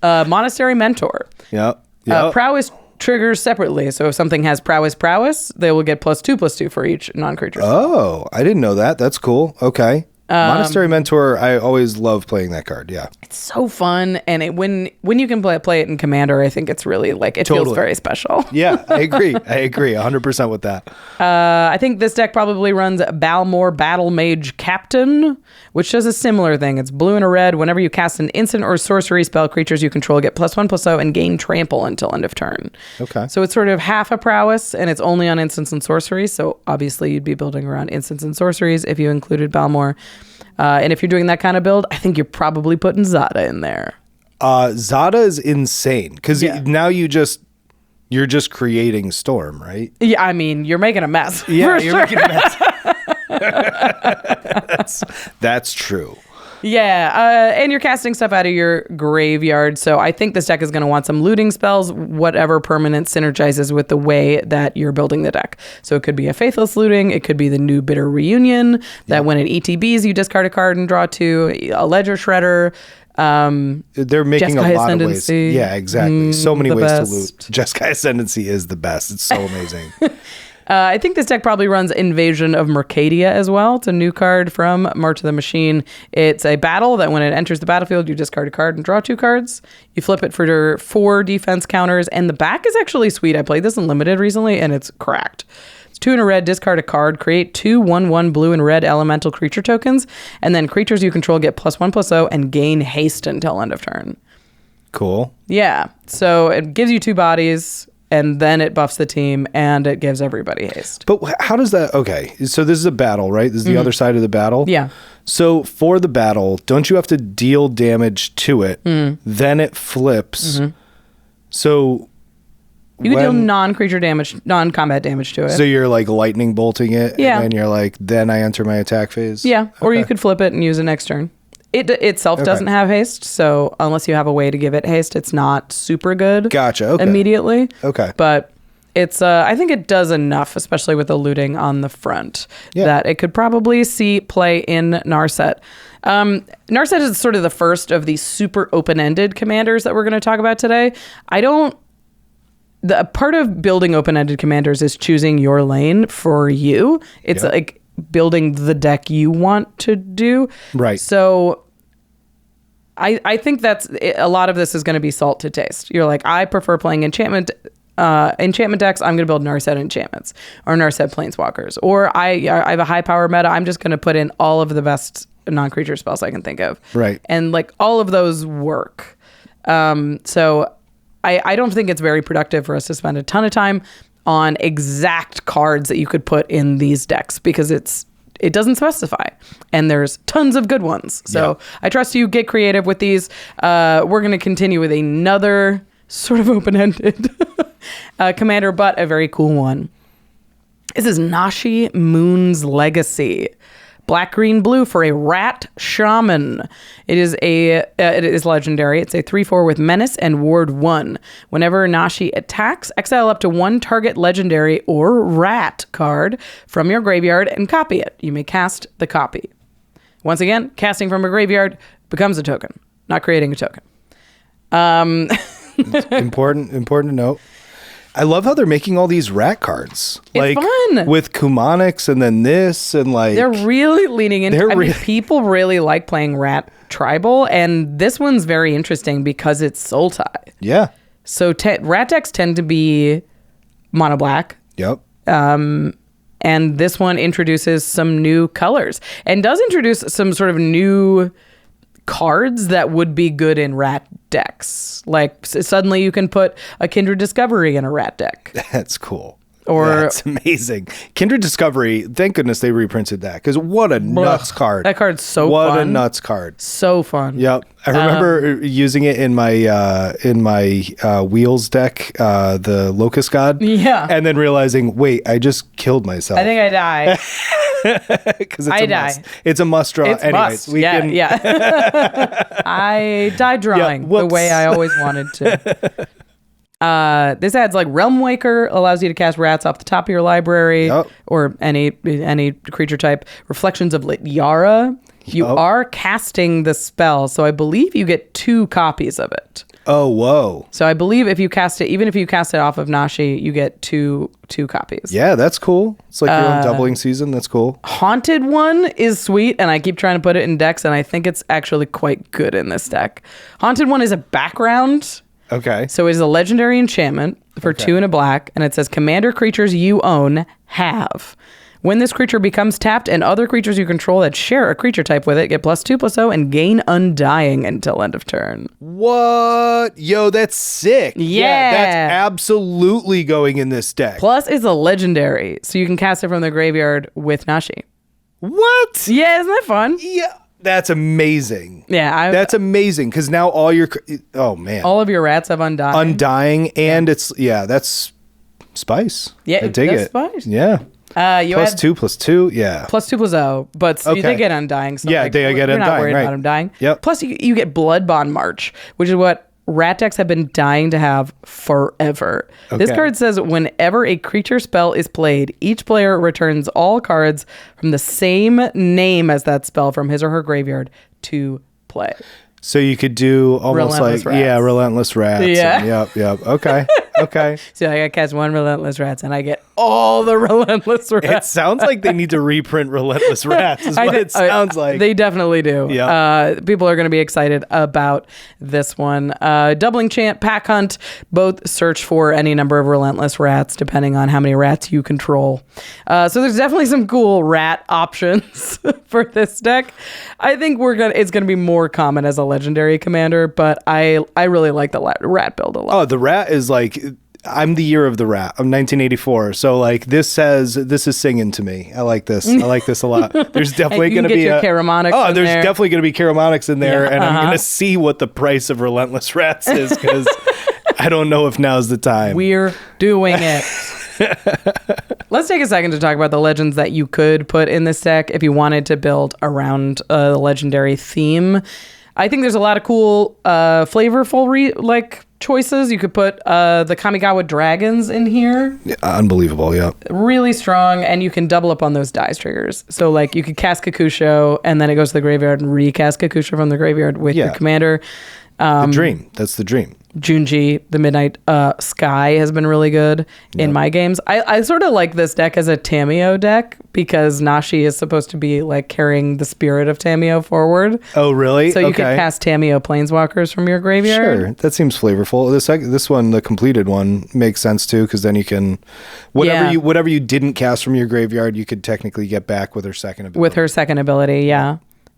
Monastery Mentor. Yep. Prowess triggers separately. So if something has prowess, they will get +2/+2 for each non-creature. Oh, I didn't know that. That's cool. Okay. Monastery Mentor, I always love playing that card. Yeah. It's so fun. And when you can play it in Commander, I think it's really like, it feels very special. Yeah, I agree. 100% with that. I think this deck probably runs Balmor Battle Mage Captain, which does a similar thing. It's blue and a red. Whenever you cast an instant or sorcery spell, creatures you control get +1/+0 and gain trample until end of turn. Okay. So it's sort of half a prowess, and it's only on instants and sorceries. So obviously you'd be building around instants and sorceries if you included Balmor. And if you're doing that kind of build, I think you're probably putting Zada in there. Zada is insane because now you're just creating Storm, right? Yeah, I mean, you're making a mess. Yeah, you're making a mess. That's true. Yeah, and you're casting stuff out of your graveyard. So I think this deck is going to want some looting spells, whatever permanent synergizes with the way that you're building the deck. So it could be a Faithless Looting. It could be the New Bitter Reunion that when it ETBs, you discard a card and draw 2. A Ledger Shredder. They're making Jeskai a lot of ways. Ascendancy. Yeah, exactly. So many ways best. to loot. Jeskai Ascendancy is the best. It's so amazing. I think this deck probably runs Invasion of Mercadia as well. It's a new card from March of the Machine. It's a battle that when it enters the battlefield, you discard a card and draw 2 cards. You flip it for 4 defense counters, and the back is actually sweet. I played this in Limited recently, and it's cracked. It's 2 and a red, discard a card, create 2 1/1 blue and red elemental creature tokens, and then creatures you control get +1/+0 and gain haste until end of turn. Cool. Yeah, so it gives you 2 bodies, and then it buffs the team, and it gives everybody haste. But how does that... Okay, so this is a battle, right? This is the other side of the battle? Yeah. So for the battle, don't you have to deal damage to it? Then it flips. So... You can deal non-creature damage, non-combat damage to it. So you're like lightning bolting it, Yeah. and then you're like, then I enter my attack phase? Yeah, or you could flip it and use it next turn. It itself doesn't have haste, so unless you have a way to give it haste, it's not super good. Gotcha. Okay. Immediately. Okay. But it's I think it does enough, especially with the looting on the front, that it could probably see play in Narset. Narset is sort of the first of these super open-ended commanders that we're going to talk about today. The part of building open-ended commanders is choosing your lane for you. It's like building the deck you want to do. Right. So I think that's a lot of this is going to be salt to taste. You're like, I prefer playing enchantment decks. I'm going to build Narset enchantments or Narset planeswalkers. Or I have a high power meta. I'm just going to put in all of the best non-creature spells I can think of. Right. And like all of those work. So I don't think it's very productive for us to spend a ton of time on exact cards that you could put in these decks because it doesn't specify, and there's tons of good ones. So I trust you get creative with these. We're going to continue with another sort of open-ended commander, but a very cool one. This is Nashi Moon's Legacy. Black, green, blue for a rat shaman. It is legendary. It's a 3/4 with menace and ward 1. Whenever Nashi attacks, exile up to 1 target legendary or rat card from your graveyard and copy it. You may cast the copy. Once again, casting from a graveyard becomes a token, not creating a token. Important to note. I love how they're making all these rat cards. It's fun. With Kumanics and then this and like... They're really leaning into... people really like playing rat tribal, and this one's very interesting because it's Sultai. Yeah. So rat decks tend to be mono black. Yep. And this one introduces some new colors and does introduce some sort of new cards that would be good in rat decks. Like suddenly you can put a Kindred Discovery in a rat deck. That's cool. Or that's amazing. Kindred Discovery, thank goodness they reprinted that because what a nuts card. That card's so fun. What a nuts card. So fun. Yep. I remember using it in my wheels deck, the Locust God. Yeah. And then realizing, wait, I just killed myself. I think I died. Because it's a must draw. Anyways, I died drawing the way I always wanted to. This adds like Realm Waker, allows you to cast rats off the top of your library or any creature type. Reflections of Lityara You are casting the spell, so I believe you get 2 copies of it. Oh, whoa. So I believe if you cast it, even if you cast it off of Nashi, you get two copies. Yeah, that's cool. It's like your own doubling season. That's cool. Haunted one is sweet, and I keep trying to put it in decks, and I think it's actually quite good in this deck. Haunted one is a background. Okay. So it is a legendary enchantment for 2 and a black, and it says commander creatures you own have. When this creature becomes tapped and other creatures you control that share a creature type with it get +2/+0 and gain Undying until end of turn. What? Yo, that's sick. Yeah. That's absolutely going in this deck. Plus, it's a legendary, so you can cast it from the graveyard with Nashi. What? Yeah, isn't that fun? Yeah. That's amazing. Yeah. That's amazing because now all your... Oh, man. All of your rats have Undying. Undying, and that's spice. Yeah, I dig that's it. Spice. Yeah. You +2/+2, yeah. +2/+0, but they get Undying. So yeah, they get Undying. You're not worried right. about Undying. Yep. Plus, you get Blood Bond March, which is what rat decks have been dying to have forever. This card says whenever a creature spell is played, each player returns all cards from the same name as that spell from his or her graveyard to play. So you could do almost Relentless like, Rats. Relentless Rats. Yeah. Yep. Okay. Okay. So I cast 1 Relentless Rats and I get all the Relentless Rats. It sounds like they need to reprint Relentless Rats is what it sounds like. They definitely do. Yeah. People are going to be excited about this one. Doubling Chant, Pack Hunt, both search for any number of Relentless Rats depending on how many rats you control. So there's definitely some cool rat options for this deck. I think it's going to be more common as a legendary commander, but I really like the rat build a lot. Oh, the rat is like... I'm the year of the rat. I'm 1984. So like this is singing to me. I like this. I like this a lot. There's definitely going to be your Caramonics. Oh, there's definitely going to be Caramonics in there, and I'm going to Uh-huh. see what the price of Relentless Rats is because I don't know if now's the time. We're doing it. Let's take a second to talk about the legends that you could put in this deck if you wanted to build around a legendary theme. I think there's a lot of cool, flavorful choices. You could put the Kamigawa dragons in here. Yeah, unbelievable, yeah. Really strong, and you can double up on those dice triggers. So, like, you could cast Kakusho, and then it goes to the graveyard and recast Kakusho from the graveyard with your commander. The dream. That's the dream. Junji, the Midnight Sky, has been really good in my games. I sort of like this deck as a Tamiyo deck because Nashi is supposed to be like carrying the spirit of Tamiyo forward. Oh, really? So you could cast Tamiyo planeswalkers from your graveyard. Sure, that seems flavorful. This one, the completed one, makes sense too because then you can whatever you didn't cast from your graveyard, you could technically get back with her second ability. With her second ability, yeah.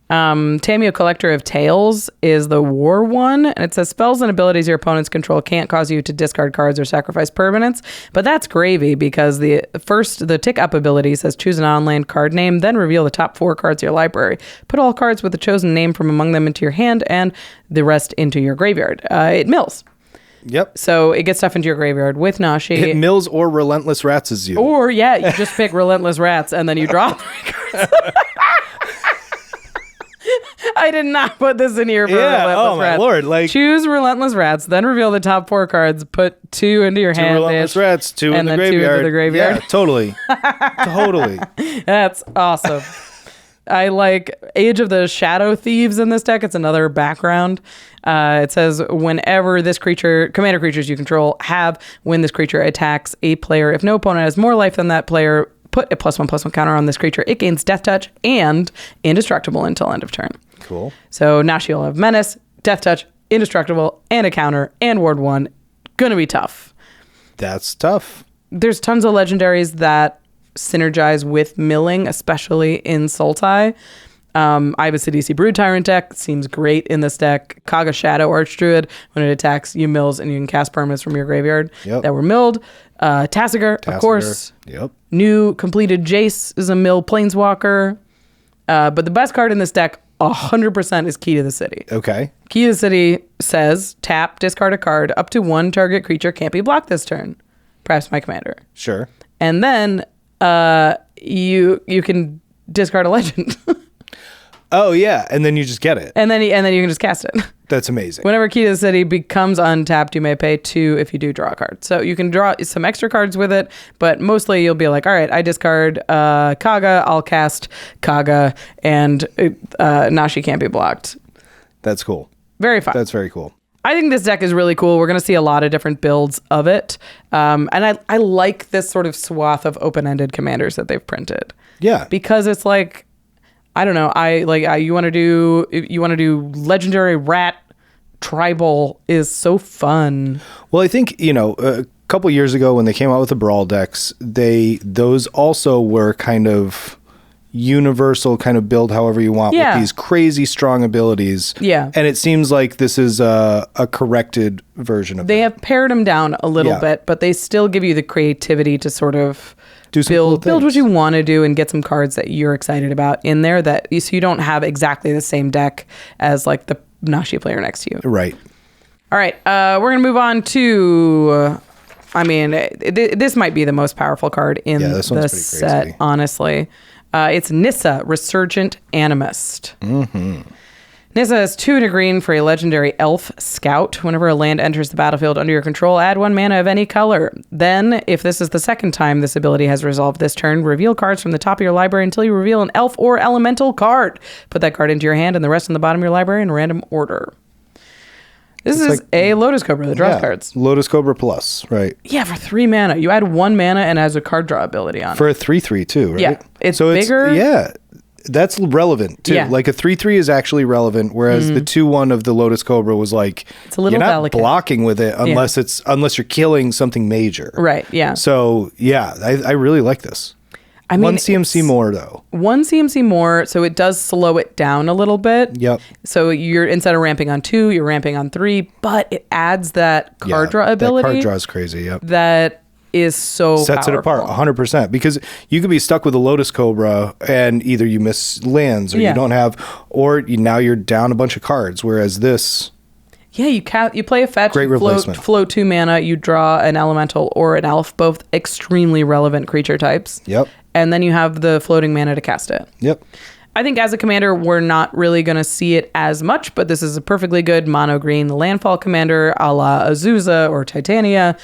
Tamiyo Collector of Tales is the war one, and it says spells and abilities your opponents control can't cause you to discard cards or sacrifice permanents, but that's gravy because the tick up ability says choose an on-land card name, then reveal the top 4 cards of your library. Put all cards with the chosen name from among them into your hand and the rest into your graveyard. It mills. Yep. So it gets stuff into your graveyard with Nashi. It mills or Relentless Rats is you. Or, you just pick Relentless Rats and then you draw 3 cards. I did not put this in here for Relentless Rats. My lord! Like, choose Relentless Rats, then reveal the top 4 cards. Put 2 into your hand. 2 Relentless Rats, 2 in and the then graveyard. 2 into the graveyard. Yeah, totally, totally. That's awesome. I like Age of the Shadow Thieves in this deck. It's another background. It says whenever commander creatures you control when this creature attacks a player, if no opponent has more life than that player, put a +1/+1 counter on this creature. It gains Death Touch and Indestructible until end of turn. Cool. So Nashi will have Menace, Death Touch, Indestructible, and a counter, and Ward 1. Gonna be tough. That's tough. There's tons of legendaries that synergize with milling, especially in Sultai. I have a Sidisi Brood Tyrant deck. Seems great in this deck. Kaga Shadow Archdruid. When it attacks, you mills and you can cast permanents from your graveyard that were milled. Tasigur, of course. Yep. New completed Jace is a mill planeswalker. But the best card in this deck, 100%, is Key to the City. Okay. Key to the City says, tap, discard a card. Up to 1 target creature can't be blocked this turn. Perhaps my commander. Sure. And then you can discard a legend. Oh, yeah. And then you just get it. And then you can just cast it. That's amazing. Whenever Key to the City becomes untapped, you may pay 2 if you do draw a card. So you can draw some extra cards with it, but mostly you'll be like, all right, I discard Kaga, I'll cast Kaga, and Nashi can't be blocked. That's cool. Very fun. That's very cool. I think this deck is really cool. We're going to see a lot of different builds of it. And I like this sort of swath of open-ended commanders that they've printed. Yeah. Because it's like, I don't know. You want to do legendary rat tribal is so fun. Well, I think, a couple years ago when they came out with the Brawl decks, those also were kind of universal, kind of build however you want with these crazy strong abilities. Yeah. And it seems like this is a corrected version of They have pared them down a little bit, but they still give you the creativity to sort of build what you want to do and get some cards that you're excited about in there, so you don't have exactly the same deck as like the Nashi player next to you. Right. All right. We're going to move on to, this might be the most powerful card in the set, crazy. Honestly. It's Nissa, Resurgent Animist. Mm-hmm. Nissa has 2 and a green for a legendary elf scout. Whenever a land enters the battlefield under your control, add 1 mana of any color. Then, if this is the second time this ability has resolved this turn, reveal cards from the top of your library until you reveal an elf or elemental card. Put that card into your hand and the rest in the bottom of your library in random order. This is like a Lotus Cobra that draws cards. Lotus Cobra Plus, right. Yeah, for 3 mana. You add 1 mana and has a card draw ability on it. For a 3/3 too, right? Yeah. It's bigger. That's relevant too. Yeah. Like a 3/3 is actually relevant, whereas the 2/1 of the Lotus Cobra was like, it's a little you're not delicate. blocking with it unless you're killing something major. Right, yeah. So I really like this. 1 CMC more though. 1 CMC more, so it does slow it down a little bit. Yep. So you're, instead of ramping on 2, you're ramping on 3, but it adds that card draw ability. That card draw is crazy, yep. That is so sets powerful. It apart 100%, because you could be stuck with a Lotus Cobra and either you miss lands or you don't have, or now you're down a bunch of cards, whereas this... Yeah, you play a fetch, great replacement. Float 2 mana, you draw an elemental or an elf, both extremely relevant creature types. Yep. And then you have the floating mana to cast it. Yep. I think as a commander, we're not really going to see it as much, but this is a perfectly good mono green landfall commander a la Azusa or Titania.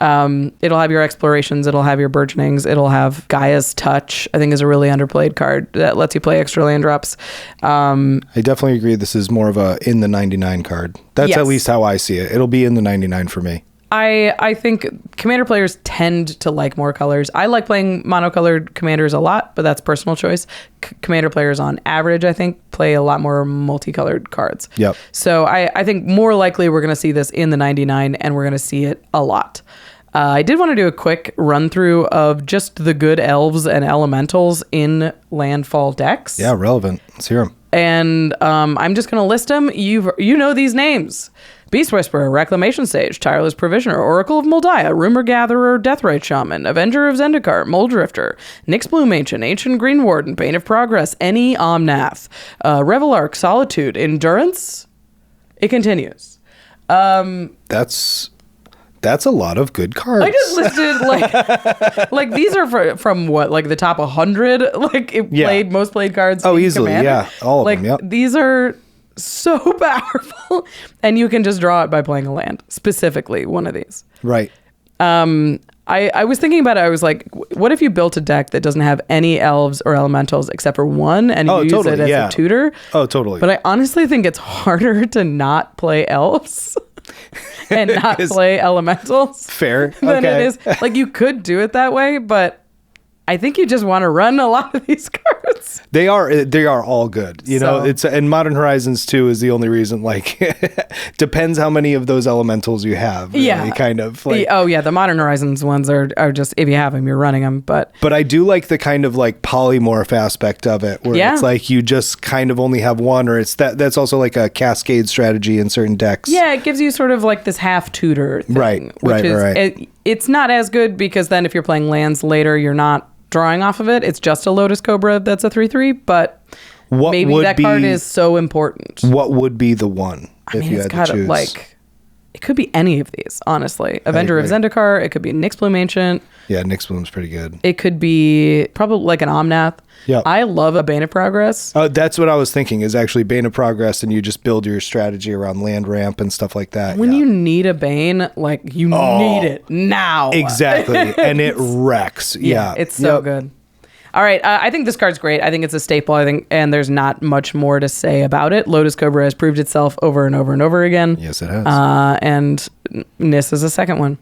It'll have your explorations, it'll have your burgeonings, it'll have Gaia's Touch, I think is a really underplayed card that lets you play extra land drops. I definitely agree. This is more of a in the 99 card. That's at least how I see it. It'll be in the 99 for me. I think commander players tend to like more colors. I like playing monocolored commanders a lot, but that's personal choice. Commander players on average, I think, play a lot more multicolored cards. Yep. So I think more likely we're going to see this in the 99, and we're going to see it a lot. I did want to do a quick run through of just the good elves and elementals in landfall decks. Yeah, relevant. Let's hear them. And I'm just going to list them. You know these names. Beast Whisperer, Reclamation Sage, Tireless Provisioner, Oracle of Moldiah, Rumor Gatherer, Deathrite Shaman, Avenger of Zendikar, Moldrifter, Nyxbloom Ancient Green Warden, Bane of Progress, Any Omnath, Revelark, Solitude, Endurance. It continues. That's a lot of good cards. I just listed like these are from what, like the top 100 most played cards. Oh, easily, Commander. yeah, all of them. Yep. These are so powerful, and you can just draw it by playing a land, specifically one of these. Right. I was thinking about it. I was like, what if you built a deck that doesn't have any elves or elementals except for one, and you use it as a tutor? Oh, totally. But I honestly think it's harder to not play elves and not play elementals. Fair. Than it is. Like, you could do it that way, but I think you just want to run a lot of these cards. They are all good. You know, it's, and Modern Horizons 2 is the only reason, like, depends how many of those elementals you have. Really, yeah. Kind of. Like, the Modern Horizons ones are just, if you have them, you're running them. But I do like the kind of like polymorph aspect of it, where it's like you just kind of only have one, or it's that's also like a cascade strategy in certain decks. Yeah, it gives you sort of like this half tutor thing. Right. It's not as good, because then if you're playing lands later, you're not drawing off of it. It's just a Lotus Cobra that's a 3/3, but maybe that card is so important. What would be the one if you had to choose? It could be any of these, honestly. Avenger of Zendikar, it could be Nyxbloom Ancient, Yeah, Nyx Bloom's pretty good. It could be probably like an Omnath. Yeah. I love a Bane of Progress. That's what I was thinking, is actually Bane of Progress, and you just build your strategy around land ramp and stuff like that. When you need a Bane, like you need it now. Exactly. And it wrecks. Yeah. It's so good. All right, I think this card's great. I think it's a staple. And there's not much more to say about it. Lotus Cobra has proved itself over and over and over again. Yes, it has. And Nissa is a second one.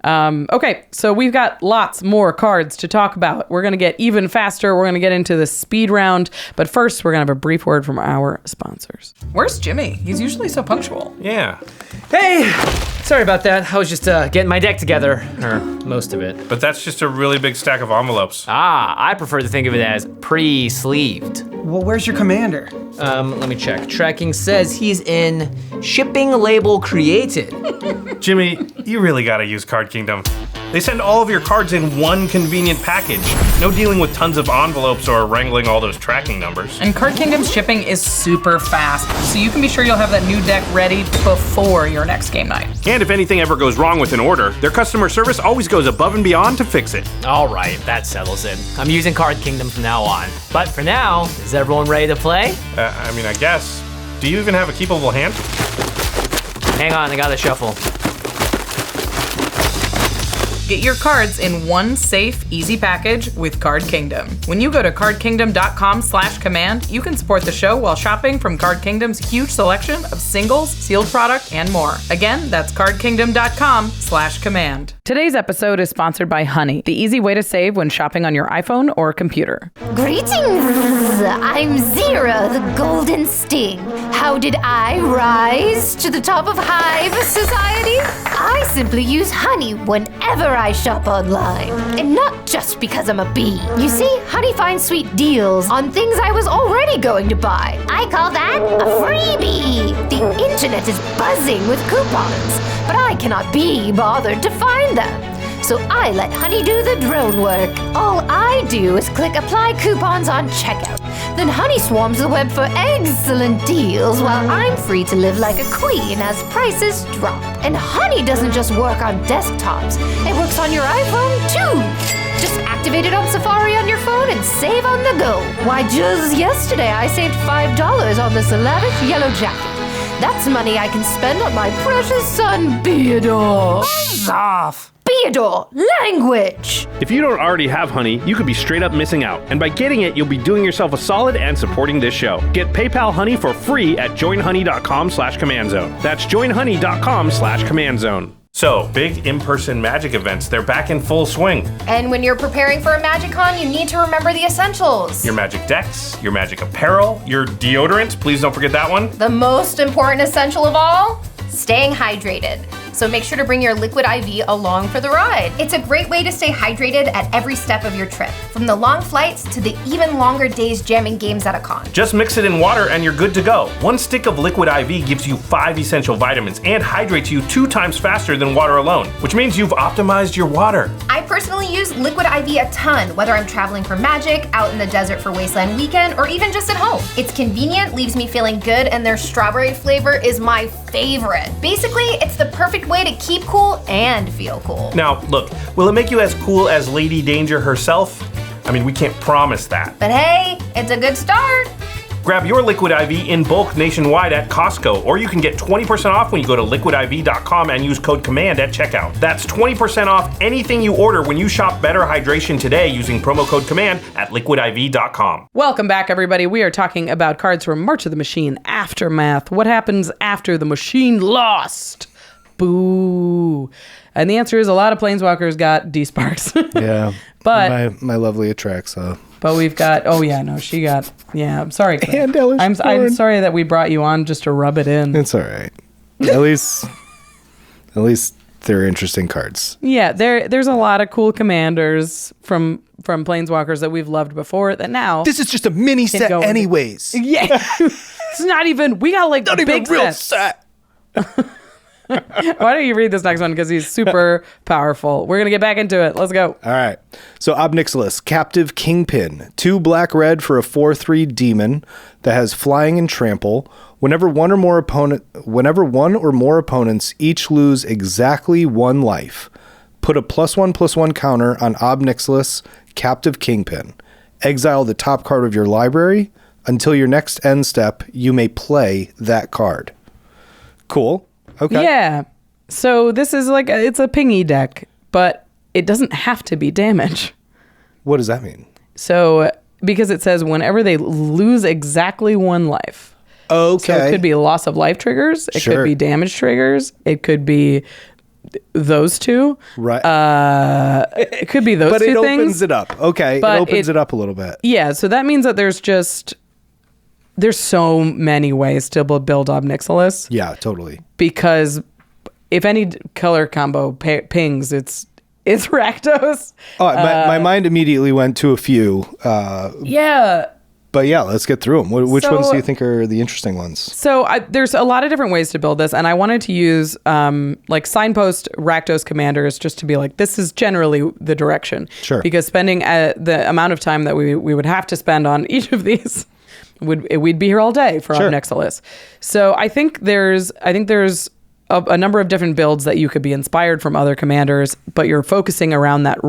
Okay, so we've got lots more cards to talk about. We're going to get even faster. We're going to get into the speed round. But first, we're going to have a brief word from our sponsors. Where's Jimmy? He's usually so punctual. Yeah. Hey! Sorry about that. I was just getting my deck together, or most of it. But that's just a really big stack of envelopes. I prefer to think of it as pre-sleeved. Well, where's your commander? Let me check. Tracking says he's in shipping label created. Jimmy, you really gotta use Card Kingdom. They send all of your cards in one convenient package. No dealing with tons of envelopes or wrangling all those tracking numbers. And Card Kingdom's shipping is super fast, so you can be sure you'll have that new deck ready before your next game night. And if anything ever goes wrong with an order, their customer service always goes above and beyond to fix it. All right, that settles it. I'm using Card Kingdom from now on. But for now, is everyone ready to play? I guess. Do you even have a keepable hand? Hang on, I gotta shuffle. Get your cards in one safe, easy package with Card Kingdom. When you go to cardkingdom.com/command, you can support the show while shopping from Card Kingdom's huge selection of singles, sealed product, and more. Again, that's cardkingdom.com/command. Today's episode is sponsored by Honey, the easy way to save when shopping on your iPhone or computer. Greetings! I'm Zira, the Golden Sting. How did I rise to the top of Hive Society? I simply use Honey whenever I shop online. And not just because I'm a bee. You see, Honey finds sweet deals on things I was already going to buy. I call that a freebie. The internet is buzzing with coupons, but I cannot be bothered to find them. So I let Honey do the drone work. All I do is click apply coupons on checkout. Then Honey swarms the web for excellent deals while I'm free to live like a queen as prices drop. And Honey doesn't just work on desktops. It works on your iPhone too. Just activate it on Safari on your phone and save on the go. Why, just yesterday I saved $5 on this lavish yellow jacket. That's money I can spend on my precious son, Beador. Hands off! Beador, language! If you don't already have Honey, you could be straight up missing out. And by getting it, you'll be doing yourself a solid and supporting this show. Get PayPal Honey for free at joinhoney.com/commandzone. That's joinhoney.com/commandzone. So, big in-person Magic events, they're back in full swing. And when you're preparing for a MagicCon, you need to remember the essentials. Your Magic decks, your Magic apparel, your deodorants, please don't forget that one. The most important essential of all, staying hydrated. So make sure to bring your liquid IV along for the ride. It's a great way to stay hydrated at every step of your trip, from the long flights to the even longer days jamming games at a con. Just mix it in water and you're good to go. One stick of liquid IV gives you 5 essential vitamins and hydrates you 2 times faster than water alone, which means you've optimized your water. I personally use liquid IV a ton, whether I'm traveling for Magic, out in the desert for Wasteland Weekend, or even just at home. It's convenient, leaves me feeling good, and their strawberry flavor is my favorite. Basically, it's the perfect way to keep cool and feel cool. Now, look, will it make you as cool as Lady Danger herself? I mean, we can't promise that. But hey, it's a good start. Grab your Liquid IV in bulk nationwide at Costco, or you can get 20% off when you go to liquidiv.com and use code COMMAND at checkout. That's 20% off anything you order when you shop Better Hydration today using promo code COMMAND at liquidiv.com. Welcome back, everybody. We are talking about cards from March of the Machine Aftermath. What happens after the machine lost? Boo. And the answer is a lot of planeswalkers got desparks. Yeah. But my lovely Atraxa. But we've got, she got, I'm sorry, Claire. And Eller's I'm sorry that we brought you on just to rub it in. It's all right. At least they're interesting cards. Yeah, there's a lot of cool commanders from planeswalkers that we've loved before that now. This is just a mini set anyways. Yeah. It's not even, we got like not big even real sets. set. Why don't you read this next one? Because he's super powerful. We're going to get back into it. Let's go. All right. So Nixilis, Captive Kingpin. 2 black-red for a 4/3 demon that has flying and trample. Whenever one or more opponents each lose exactly 1 life, Put a +1/+1 counter on Ob Nixilis, Captive Kingpin. Exile the top card of your library. Until your next end step, you may play that card. Cool. Okay. Yeah. So this is like, it's a pingy deck, but it doesn't have to be damage. What does that mean? So, because it says whenever they lose exactly 1 life. Okay. So it could be loss of life triggers. It could be damage triggers. It could be those two. Right. It could be those two things. But it opens it up. Okay. It opens it up a little bit. Yeah. So that means that there's so many ways to build up Nixilis. Yeah, totally. Because if any color combo pings, it's Rakdos. Oh, my mind immediately went to a few. Yeah. But yeah, let's get through them. Which ones do you think are the interesting ones? So there's a lot of different ways to build this, and I wanted to use like signpost Rakdos commanders just to be like, this is generally the direction. Sure. Because spending the amount of time that we would have to spend on each of these, we'd be here all day for our Nixilis. So I think there's a number of different builds that you could be inspired from other commanders, but you're focusing around that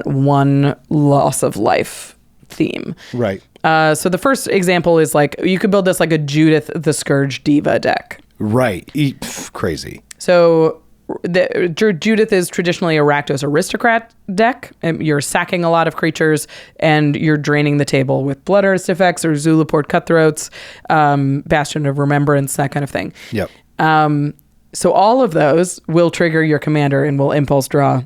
one loss of life theme. Right. So the first example is like, you could build this like a Judith the Scourge Diva deck. Right. Crazy. So Judith is traditionally a Rakdos aristocrat deck. You're sacking a lot of creatures and you're draining the table with Blood Artifacts or Zulaport Cutthroats, Bastion of Remembrance, that kind of thing. Yep. So all of those will trigger your commander and will impulse draw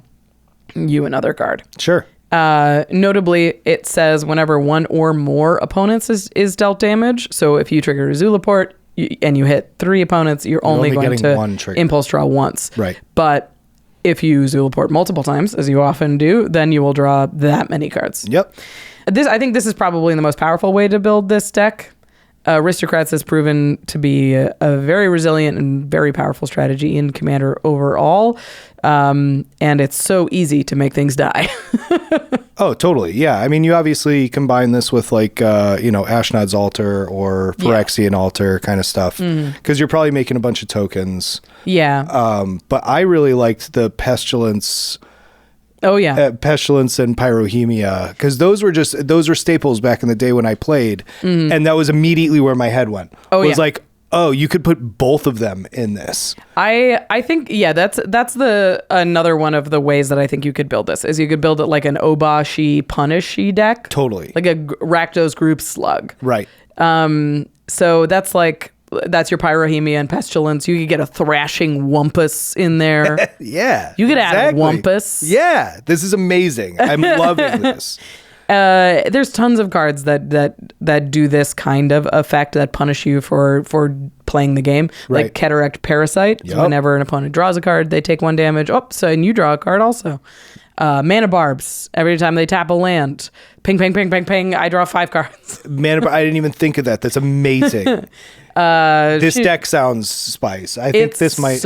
you another card. Sure. Notably, it says whenever 1 or more opponents is dealt damage. So if you trigger Zulaport and you hit 3 opponents, you're only going to impulse draw once. Right. But if you Zulaport multiple times, as you often do, then you will draw that many cards. Yep. I think this is probably the most powerful way to build this deck. Aristocrats has proven to be a very resilient and very powerful strategy in Commander overall. And it's so easy to make things die. Oh, totally. Yeah. I mean, you obviously combine this with like, Ashnod's Altar or Phyrexian Altar kind of stuff, because you're probably making a bunch of tokens. Yeah. But I really liked the Pestilence. Oh yeah, Pestilence and Pyrohemia, because those were staples back in the day when I played, and that was immediately where my head went. Oh, it was like, oh, you could put both of them in this. I think that's another one of the ways that I think you could build this is you could build it like an Obashi Punishy deck, totally like a Rakdos group slug, right? So that's your Pyrohemia and Pestilence. You could get a Thrashing Wumpus in there. Yeah. You could add Wumpus. Yeah. This is amazing. I'm loving this. There's tons of cards that do this kind of effect that punish you for playing the game. Right. Like Cataract Parasite. Yep. So whenever an opponent draws a card, they take 1 damage. Oh, so and you draw a card also. Mana Barbs. Every time they tap a land. Ping, ping, ping, ping, ping. I draw 5 cards. Mana Barb. I didn't even think of that. That's amazing. This deck sounds spice. I think this might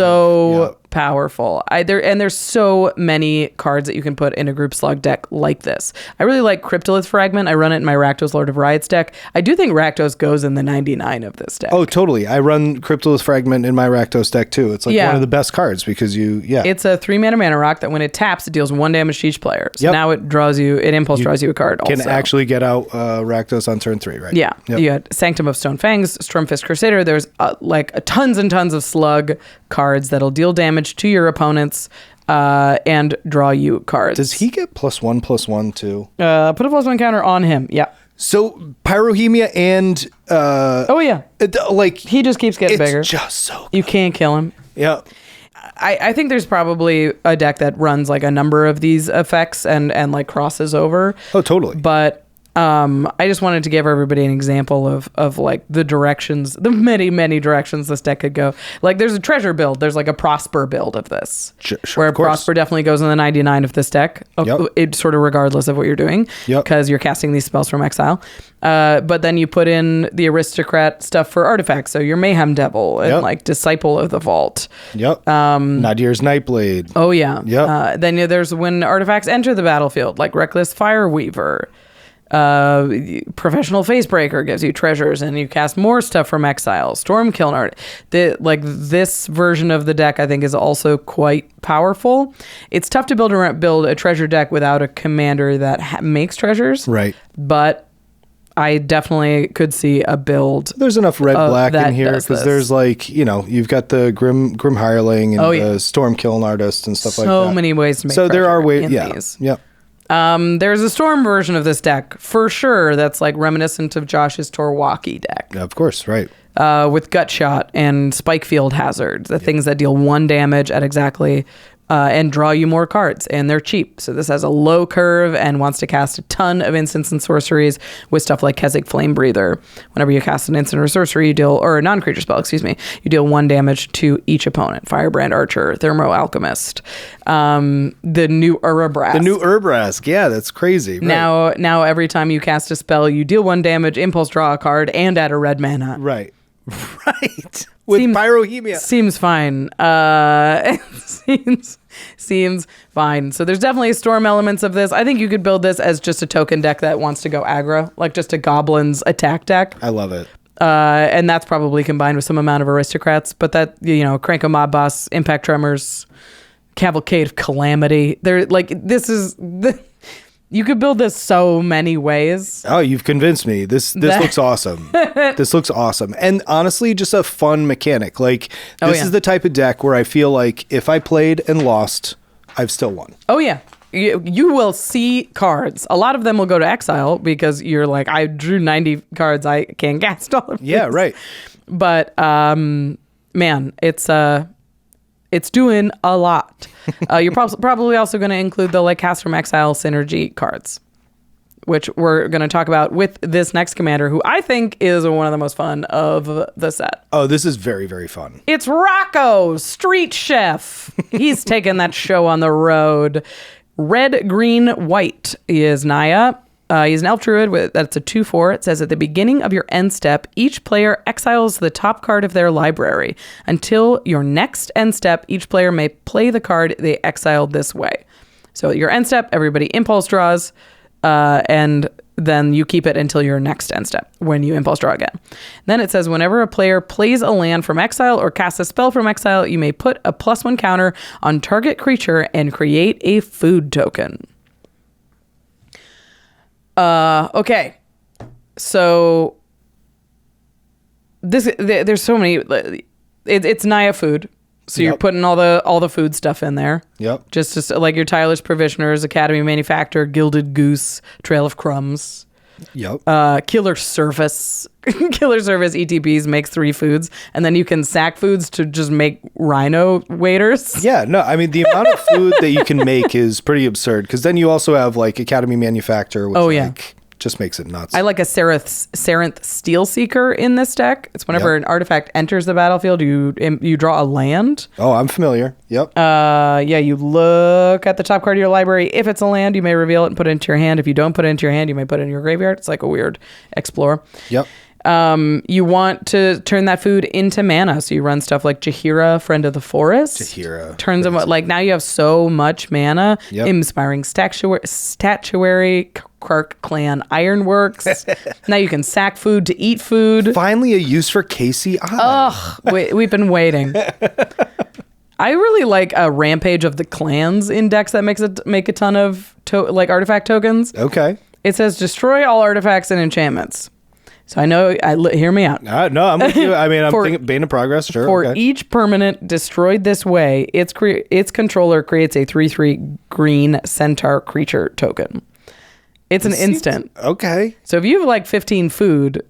powerful. There's so many cards that you can put in a group slug deck like this. I really like Cryptolith Fragment. I run it in my Rakdos Lord of Riots deck. I do think Rakdos goes in the 99 of this deck. Oh, totally. I run Cryptolith Fragment in my Rakdos deck too. It's like one of the best cards because it's a 3 mana rock that when it taps, it deals 1 damage to each player. So now it draws you a card also. Can actually get out Rakdos on turn 3, right? Yeah. Yep. You had Sanctum of Stone Fangs, Stormfist Crusader. There's tons and tons of slug cards that'll deal damage to your opponents and draw you cards. Does he get +1/+1 too? Put a +1 counter on him. Yeah. So Pyrohemia and he just keeps getting bigger. It's just so good. You can't kill him. Yeah. I think there's probably a deck that runs like a number of these effects and like crosses over. Oh, totally. But I just wanted to give everybody an example of like the directions, the many directions this deck could go. Like there's a treasure build, there's like a Prosper build of this, where Prosper definitely goes in the 99 of this deck. It's sort of regardless of what you're doing, because you're casting these spells from exile. But then you put in the aristocrat stuff for artifacts, so your Mayhem Devil and like Disciple of the Vault. Nadir's Nightblade. Oh yeah. Then there's when artifacts enter the battlefield, like Reckless Fireweaver. Professional Facebreaker gives you treasures, and you cast more stuff from Exile. Stormkiln, this version of the deck, I think, is also quite powerful. It's tough to build a treasure deck without a commander that makes treasures. Right. But I definitely could see a build. There's enough red-black in here because there's you've got the Grim Hireling and the Stormkiln Artist and stuff like that. So many ways to make. So there are ways. These. Yeah. There's a Storm version of this deck for sure that's like reminiscent of Josh's Torwaki deck. Yeah, of course, right. With Gutshot and Spikefield Hazard, the things that deal 1 damage at exactly and draw you more cards, and they're cheap. So this has a low curve and wants to cast a ton of instants and sorceries with stuff like Keswick Flame Breather. Whenever you cast an instant or sorcery, or a non-creature spell, you deal 1 damage to each opponent. Firebrand Archer, Thermo Alchemist, the new Urabrask. Yeah, that's crazy. Right. Now every time you cast a spell, you deal 1 damage, impulse draw a card, and add a red mana. Right. Right. With Pyrohemia. Seems fine. Seems fine. So there's definitely Storm elements of this. I think you could build this as just a token deck that wants to go aggro, like just a Goblins attack deck. I love it. And that's probably combined with some amount of Aristocrats, but that, Cranko Mob Boss, Impact Tremors, Cavalcade of Calamity. They're like, you could build this so many ways. Oh, you've convinced me. This looks awesome. This looks awesome. And honestly, just a fun mechanic. Like, this is the type of deck where I feel like if I played and lost, I've still won. Oh, yeah. You will see cards. A lot of them will go to Exile because you're like, I drew 90 cards. I can't cast all of these. Yeah, right. But, man, it's doing a lot. You're probably also going to include the cast from Exile synergy cards, which we're going to talk about with this next commander, who I think is one of the most fun of the set. Oh, this is very, very fun. It's Rocco, Street Chef. He's taking that show on the road. Red, green, white is Naya. He's an elf druid. That's a 2/4. It says at the beginning of your end step, each player exiles the top card of their library. Until your next end step, each player may play the card they exiled this way. So your end step, everybody impulse draws, and then you keep it until your next end step when you impulse draw again. Then it says whenever a player plays a land from exile or casts a spell from exile, you may put a +1 counter on target creature and create a food token. Okay. So there's so many. It's Naya food. So you're putting all the food stuff in there. Yep. Just like your Tireless Provisioners, Academy Manufacturer, Gilded Goose, Trail of Crumbs. Yep. Killer Service. Killer Service ETBs makes 3 foods, and then you can sack foods to just make rhino waiters. Yeah, no, I mean, the amount of food that you can make is pretty absurd, because then you also have Academy Manufacturer, which just makes it nuts. I like a Sarenth Steel Seeker in this deck. It's whenever an artifact enters the battlefield, you draw a land. Oh, I'm familiar. Yep. You look at the top card of your library. If it's a land, you may reveal it and put it into your hand. If you don't put it into your hand, you may put it in your graveyard. It's like a weird explore. Yep. You want to turn that food into mana, so you run stuff like Jaheira, Friend of the Forest. Jaheira turns them now you have so much mana. Yep. Inspiring Statuary, Kark Clan Ironworks. Now you can sack food to eat food. Finally, a use for KCI. We've been waiting. I really like a Rampage of the Clans index that make a ton of artifact tokens. Okay. It says destroy all artifacts and enchantments. So I know, hear me out. No, I'm with you. I mean, I'm thinking Bane of Progress, sure. For each permanent destroyed this way, its controller creates a 3/3 green centaur creature token. It's an instant. Okay. So if you have 15 food,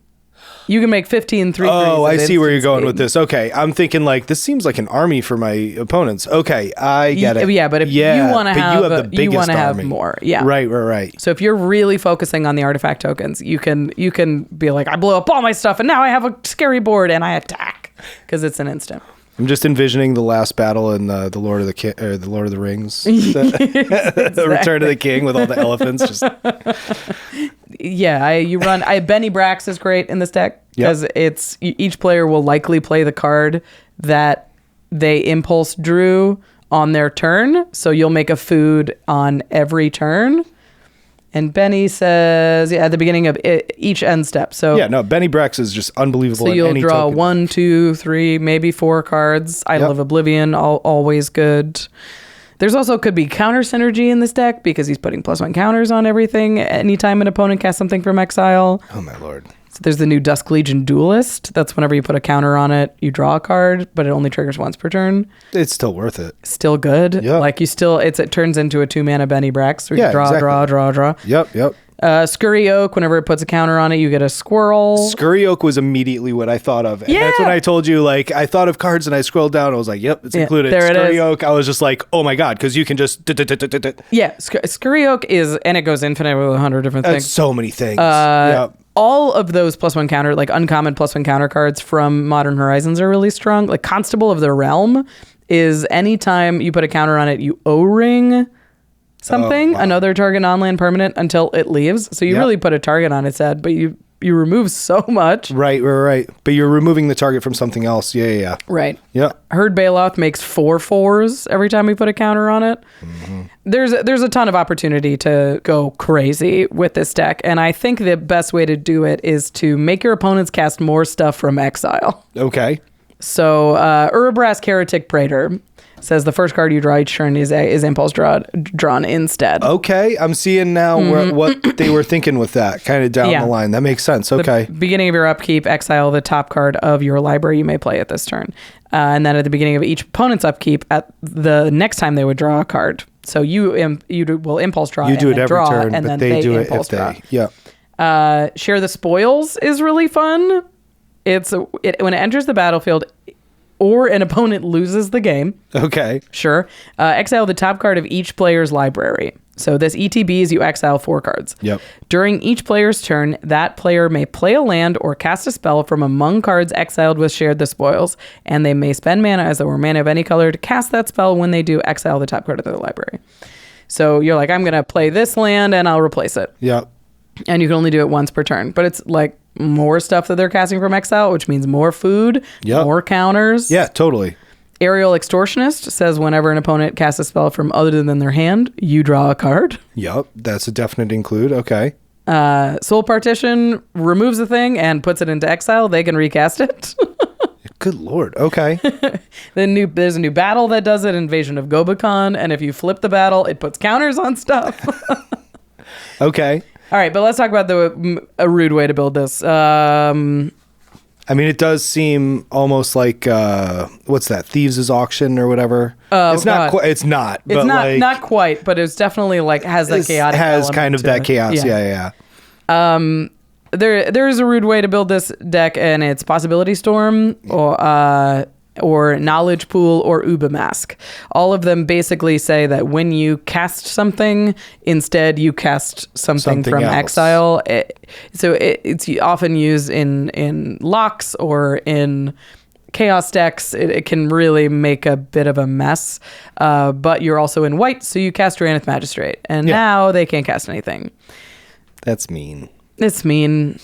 you can make 15 3/3. Oh, I see where you're going with this. Okay. I'm thinking this seems like an army for my opponents. Okay. I get it. Yeah, but if you want to have the biggest army. more. Yeah. Right. So if you're really focusing on the artifact tokens, you can be like, I blew up all my stuff and now I have a scary board and I attack because it's an instant. I'm just envisioning the last battle in the Lord of the Rings, the Return of the King with all the elephants. Just Benny Brax is great in this deck because each player will likely play the card that they impulse drew on their turn. So you'll make a food on every turn. And Benny says, at the beginning of each end step. So yeah, no, Benny Brex is just unbelievable. So you'll draw token. 1, 2, 3, maybe 4 cards. Idol of Oblivion, always good. There's also could be counter synergy in this deck because he's putting +1 counters on everything anytime an opponent casts something from Exile. Oh my lord. So there's the new Dusk Legion Duelist. That's whenever you put a counter on it, you draw a card, but it only triggers once per turn. It's still worth it. Still good. Yeah. Like it turns into a 2-mana Benny Brex. Where you draw, exactly. draw. Yep. Scurry Oak, whenever it puts a counter on it, you get a squirrel. Scurry Oak was immediately what I thought of. And that's when I told you, like, I thought of cards and I scrolled down. I was like, yep, it's included. There Scurry it is. Oak, I was just like, oh my God, because you can just... Yeah, Scurry Oak is, and it goes infinite with 100 different things. So many things. Yep. All of those +1 counter, like uncommon +1 counter cards from Modern Horizons are really strong. Like Constable of the Realm is anytime you put a counter on it, you O-ring something, another target non-land permanent until it leaves. So you really put a target on its head, but you remove so much. Right. But you're removing the target from something else. Yeah. Right. Yeah. Herd Bailoff makes 4 4s every time we put a counter on it. Mm-hmm. There's a ton of opportunity to go crazy with this deck, and I think the best way to do it is to make your opponents cast more stuff from Exile. Okay. So Urabras Keratic Praetor says the first card you draw each turn is impulse drawn instead. Okay, I'm seeing now what they were thinking with that kind of down the line. That makes sense. Okay. The beginning of your upkeep, exile the top card of your library you may play at this turn. And then at the beginning of each opponent's upkeep, at the next time they would draw a card. So you will impulse draw. You do it every draw, turn, and but then they do it if draw. they. Yeah. Share the Spoils is really fun. When it enters the battlefield, or an opponent loses the game. Okay. Sure. Exile the top card of each player's library. So this ETB is you exile 4 cards. Yep. During each player's turn, that player may play a land or cast a spell from among cards exiled with Shared the Spoils, and they may spend mana as though were mana of any color to cast that spell. When they do, exile the top card of their library. So you're like, I'm going to play this land and I'll replace it. Yep. And you can only do it once per turn. But it's like more stuff that they're casting from Exile, which means more food, more counters. Yeah, totally. Aerial Extortionist says whenever an opponent casts a spell from other than their hand, you draw a card. Yep, that's a definite include. Okay. Soul Partition removes a thing and puts it into Exile. They can recast it. Good Lord. Okay. There's a new battle that does it, Invasion of Gobekon, and if you flip the battle, it puts counters on stuff. Okay. All right, but let's talk about a rude way to build this. I mean, it does seem almost like what's that? Thieves' auction or whatever. It's not. It's not. It's but not. Like, not quite, but it's definitely like has that chaotic. Has kind of that it. chaos. Yeah. There is a rude way to build this deck, and it's Possibility Storm or Knowledge Pool or Uba Mask. All of them basically say that when you cast something, instead you cast something from else. Exile. It's often used in locks or in chaos decks. It can really make a bit of a mess. But you're also in white, so you cast Drannith Magistrate. And now they can't cast anything. That's mean. It's mean.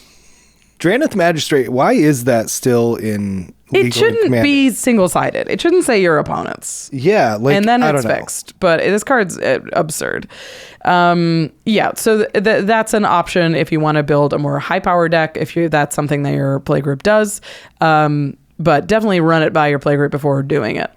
Drannith Magistrate, why is that still in... It shouldn't be single-sided. It shouldn't say your opponents. Yeah, like, and then I it's don't know. fixed. But this card's absurd. So that's an option if you want to build a more high-power deck, that's something that your playgroup does. But definitely run it by your playgroup before doing it.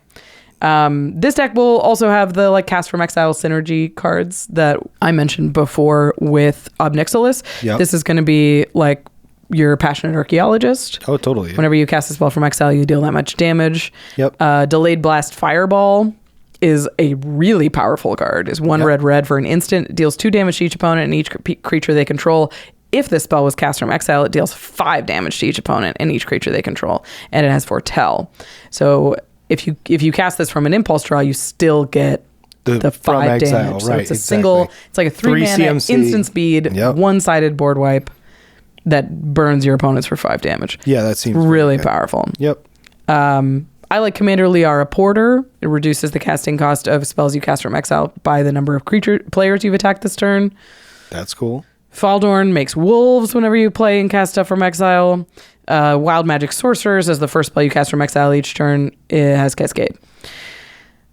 This deck will also have the cast from Exile synergy cards that I mentioned before with Nixilis. Yep. This is going to be like your Passionate Archaeologist. Oh, totally. Whenever you cast a spell from Exile, you deal that much damage. Yep. Delayed Blast Fireball is a really powerful card. It's 1 red for an instant. It deals 2 damage to each opponent and each creature they control. If this spell was cast from Exile, it deals 5 damage to each opponent and each creature they control. And it has Foretell. So if you cast this from an impulse draw, you still get the 5 damage. So it's a single, it's like a 3 mana CMC. instant speed, one-sided board wipe that burns your opponents for 5 damage. Yeah, that seems really powerful. Yep. I like Commander Liara Porter. It reduces the casting cost of spells you cast from Exile by the number of players you've attacked this turn. That's cool. Faldorn makes wolves whenever you play and cast stuff from Exile. Wild Magic Sorcerers as the first spell you cast from Exile each turn. It has Cascade.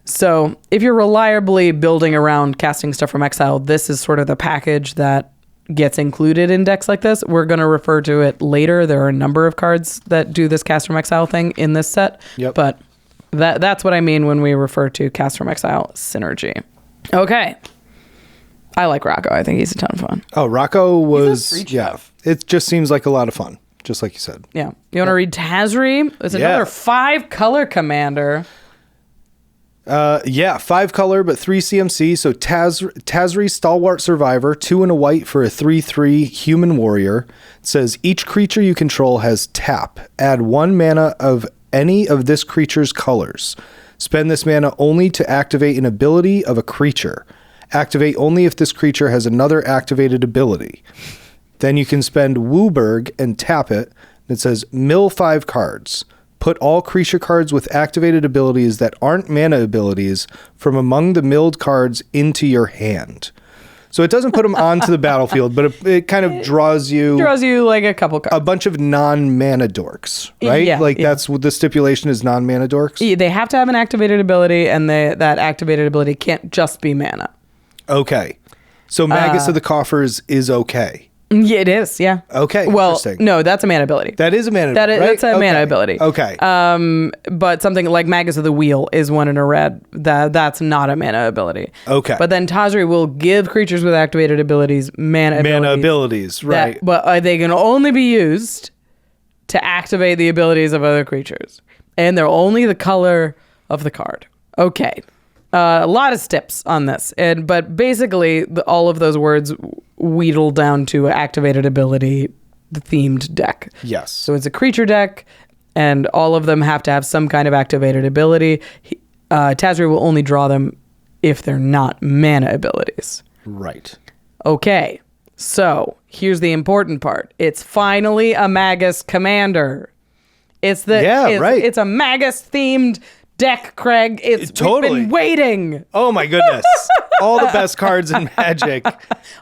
So if you're reliably building around casting stuff from Exile, this is sort of the package that gets included in decks like this. We're going to refer to it later. There are a number of cards that do this cast from Exile thing in this set. Yep. But that's what I mean when we refer to cast from Exile synergy. Okay. I like Rocco. I think he's a ton of fun. Oh, Rocco was, yeah. It just seems like a lot of fun, just like you said. Yeah. You want to read Tazri? It's another 5-color commander. 5 color, but 3 CMC. So Tazri, Stalwart Survivor, 2 and a white for a 3/3 human warrior. It says each creature you control has tap. Add 1 mana of any of this creature's colors. Spend this mana only to activate an ability of a creature. Activate only if this creature has another activated ability. Then you can spend Wooburg and tap it. It says mill 5 cards. Put all creature cards with activated abilities that aren't mana abilities from among the milled cards into your hand. So it doesn't put them onto the battlefield, but it kind of draws you like a couple cards. A bunch of non-mana dorks, right? Yeah, that's what the stipulation is, non-mana dorks? Yeah, they have to have an activated ability, and that activated ability can't just be mana. Okay. So Magus of the Coffers is okay. Yeah, it is, yeah. Okay, well, interesting. No, that's a mana ability. That is a mana ability, right? That's a mana ability. Okay. But something like Magus of the Wheel is 1 in a red. That's not a mana ability. Okay. But then Tazri will give creatures with activated abilities mana abilities, right. But they can only be used to activate the abilities of other creatures. And they're only the color of the card. Okay. A lot of steps on this. But basically, all of those words wheedle down to activated ability themed deck. Yes. So it's a creature deck, and all of them have to have some kind of activated ability. Tazri will only draw them if they're not mana abilities. Right. Okay. So here's the important part. It's finally a Magus commander. It's a Magus themed deck, Craig. We've been waiting. Oh my goodness. All the best cards in Magic.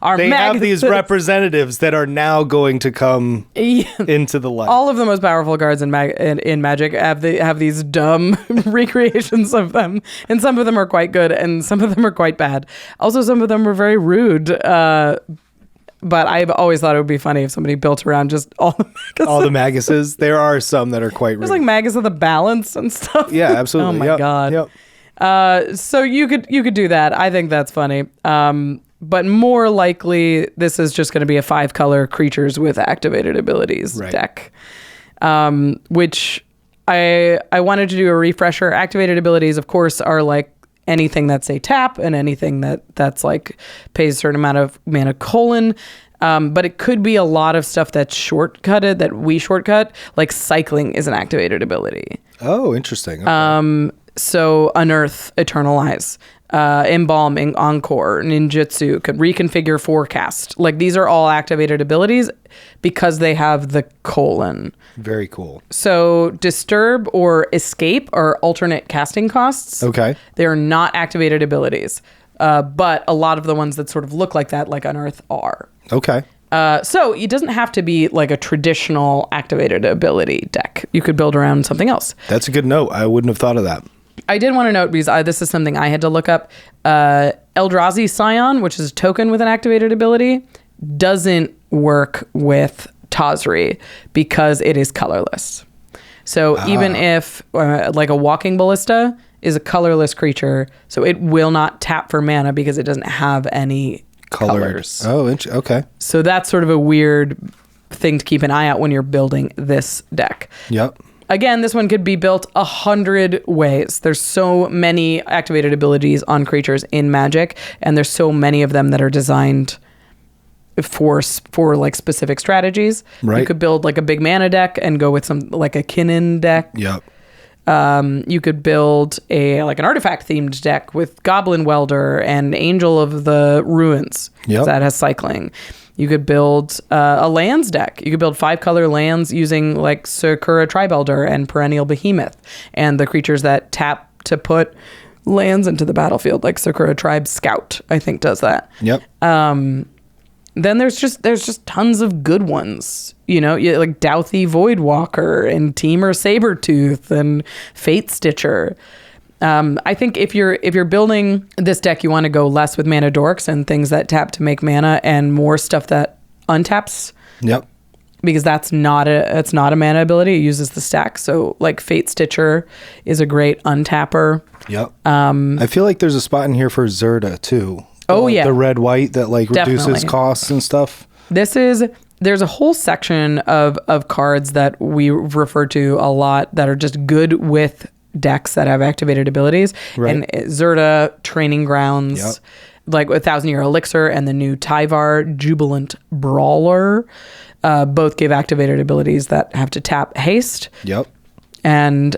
They have these representatives that are now going to come into the light. All of the most powerful cards in Magic have these dumb recreations of them. And some of them are quite good and some of them are quite bad. Also, some of them are very rude. But I've always thought it would be funny if somebody built around just all the Maguses. All the Maguses. There are some that are quite rude. There's like Magus of the Balance and stuff. Yeah, absolutely. Oh my God. Yep. So you could do that. I think that's funny. But more likely, this is just going to be a 5-color creatures with activated abilities deck. Which I wanted to do a refresher. Activated abilities, of course, are like anything that's a tap and anything that's like pays a certain amount of mana : but it could be a lot of stuff that's shortcutted, that we shortcut, like cycling is an activated ability. Oh, interesting. Okay. So Unearth, Eternalize, Embalm, Encore, Ninjutsu, could reconfigure, Forecast. Like these are all activated abilities because they have the : Very cool. So Disturb or Escape are alternate casting costs. Okay. They are not activated abilities. But a lot of the ones that sort of look like that, like Unearth, are. Okay. So it doesn't have to be like a traditional activated ability deck. You could build around something else. That's a good note. I wouldn't have thought of that. I did want to note, because this is something I had to look up. Eldrazi Scion, which is a token with an activated ability, doesn't work with Tazri because it is colorless. So even if like a Walking Ballista is a colorless creature, so it will not tap for mana because it doesn't have any colors. Oh, okay. So that's sort of a weird thing to keep an eye out when you're building this deck. Yep. Again, this one could be built 100 ways. There's so many activated abilities on creatures in Magic, and there's so many of them that are designed for like specific strategies. Right. You could build like a big mana deck and go with some like a Kinnan deck. Yep. You could build like an artifact themed deck with Goblin Welder and Angel of the Ruins. Yep. That has cycling. You could build a lands deck. You could build 5-color lands using like Sakura Tribelder and Perennial Behemoth, and the creatures that tap to put lands into the battlefield, like Sakura Tribe Scout, I think does that. Yep. Then there's just tons of good ones, like Douthie Voidwalker and Teamer Sabertooth and Fate Stitcher. I think if you're building this deck, you want to go less with mana dorks and things that tap to make mana, and more stuff that untaps. Yep. Because it's not a mana ability. It uses the stack. So like Fate Stitcher is a great untapper. Yep. I feel like there's a spot in here for Zerda too. Yeah. The red white that like reduces Definitely. costs and stuff. There's a whole section of cards that we refer to a lot that are just good with decks that have activated abilities. Right. And Zerda, Training Grounds, like 1,000-Year Elixir, and the new Tyvar Jubilant Brawler, both give activated abilities that have to tap haste. Yep. And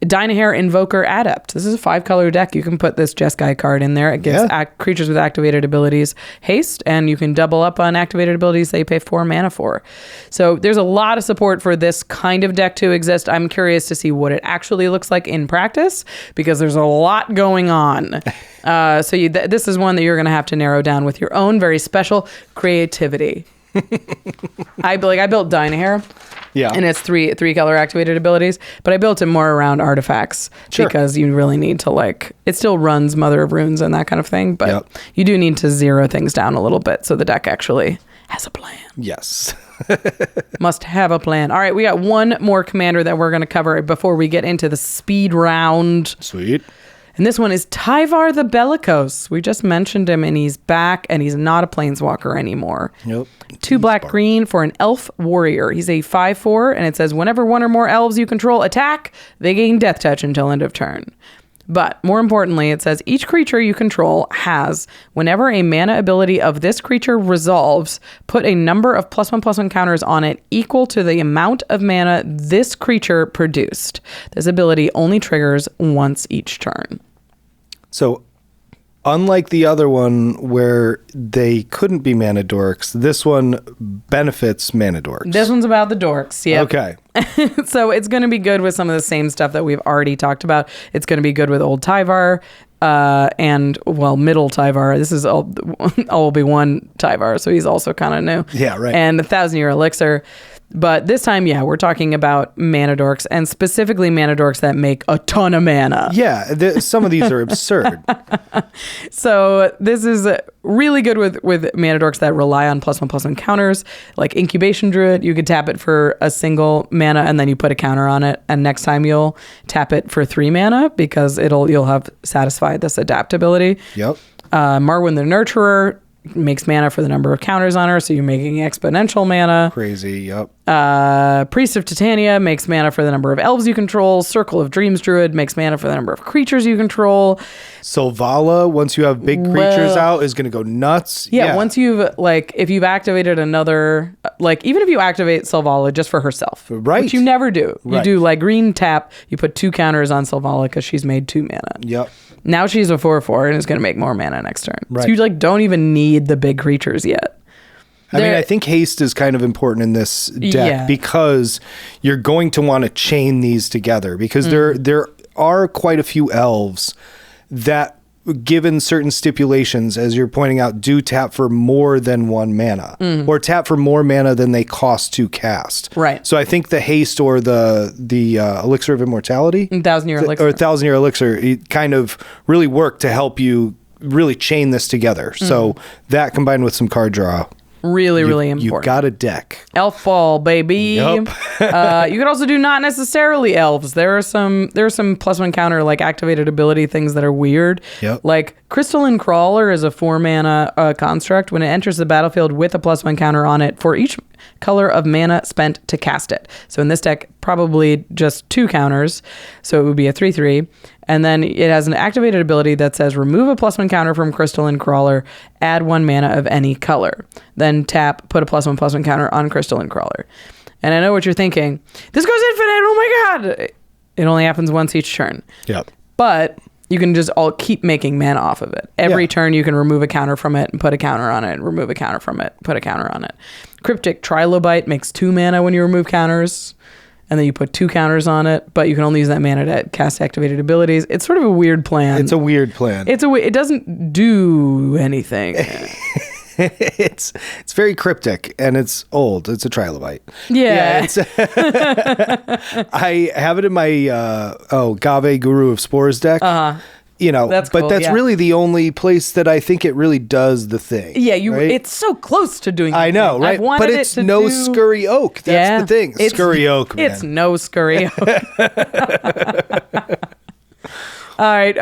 Dynahair Invoker Adept. This is a 5-color deck. You can put this Jeskai card in there. It gives creatures with activated abilities haste, and you can double up on activated abilities that you pay 4 mana for. So there's a lot of support for this kind of deck to exist. I'm curious to see what it actually looks like in practice, because there's a lot going on. This is one that you're going to have to narrow down with your own very special creativity. I built Dynahair. Yeah. And it's three color activated abilities, but I built it more around artifacts because you really need to it still runs Mother of Runes and that kind of thing, but you do need to zero things down a little bit so the deck actually has a plan. Yes. Must have a plan. All right, we got one more commander that we're going to cover before we get into the speed round. Sweet. And this one is Tyvar the Bellicose. We just mentioned him, and he's back, and he's not a planeswalker anymore. Yep. 2 black-green for an elf warrior. He's a 5/4, and it says whenever one or more elves you control attack, they gain death touch until end of turn. But more importantly, it says each creature you control has, whenever a mana ability of this creature resolves, put a number of +1/+1 counters on it equal to the amount of mana this creature produced. This ability only triggers once each turn. So, unlike the other one where they couldn't be mana dorks, this one benefits mana dorks. This one's about the dorks, yeah. Okay. So it's going to be good with some of the same stuff that we've already talked about. It's going to be good with old Tyvar and, middle Tyvar. This is all will be one Tyvar, so he's also kind of new. Yeah, right. And the 1,000-Year Elixir. But this time, we're talking about mana dorks, and specifically mana dorks that make a ton of mana. Yeah, some of these are absurd. So this is really good with mana dorks that rely on +1/+1 counters, like Incubation Druid. You could tap it for a single mana, and then you put a counter on it, and next time you'll tap it for 3 mana because you'll have satisfied this adaptability. Yep. Marwyn the Nurturer makes mana for the number of counters on her, so you're making exponential mana. Crazy, yep. Priest of Titania makes mana for the number of elves you control. Circle of Dreams Druid makes mana for the number of creatures you control. Sylvala, once you have big creatures out, is going to go nuts. Yeah, once you've, if you've activated another, even if you activate Sylvala just for herself, right? Which you never do. Right. You do, green tap, you put 2 counters on Sylvala because she's made 2 mana. Yep. Now she's a 4/4 and is going to make more mana next turn. Right. So you, don't even need the big creatures yet. I think haste is kind of important in this deck because you're going to want to chain these together because there are quite a few elves that, given certain stipulations, as you're pointing out, do tap for more than 1 mana or tap for more mana than they cost to cast. Right. So I think the haste or the Elixir of Immortality, 1,000-Year Elixir, or 1,000-Year Elixir, it kind of really work to help you really chain this together. So that combined with some card draw. Really important. You got a deck. Elf ball, baby. Yep. You could also do not necessarily elves. There are some +1 counter activated ability things that are weird. Yep. Like Crystalline Crawler is a 4 mana construct. When it enters the battlefield with a +1 counter on it for each color of mana spent to cast it. So in this deck, probably just 2 counters. So it would be a 3/3. And then it has an activated ability that says remove a +1 counter from Crystalline Crawler, add 1 mana of any color. Then tap, put a +1/+1 counter on Crystalline Crawler. And I know what you're thinking. This goes infinite. Oh my God. It only happens once each turn. Yep. But you can just all keep making mana off of it. Every turn you can remove a counter from it and put a counter on it, remove a counter from it, put a counter on it. Cryptic Trilobite makes 2 mana when you remove counters. And then you put 2 counters on it, but you can only use that mana to cast activated abilities. It's sort of a weird plan. It's a weird plan. It doesn't do anything. It's very cryptic and it's old. It's a trilobite. Yeah. I have it in my Gave Guru of Spores deck. That's but cool, that's really the only place that I think it really does the thing. Yeah, right? It's so close to doing the I know, thing. right? I've wanted But it it's to no do... scurry oak. That's the thing. Scurry oak, man. It's no scurry oak. All right,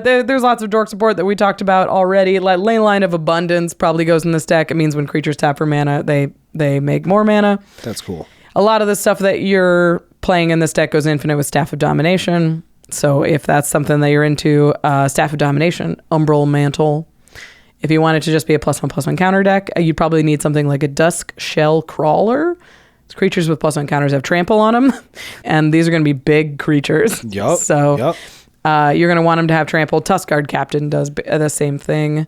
there's lots of dork support that we talked about already. Ley Line of Abundance probably goes in this deck. It means when creatures tap for mana, they make more mana. That's cool. A lot of the stuff that you're playing in this deck goes infinite with Staff of Domination. So if that's something that you're into, Staff of Domination, Umbral Mantle. If you want it to just be a +1/+1 counter deck, you'd probably need something like a Dusk Shell Crawler. Creatures with +1 counters have trample on them, and these are going to be big creatures. Yup. So you're going to want them to have trample. Tuskguard Captain does the same thing.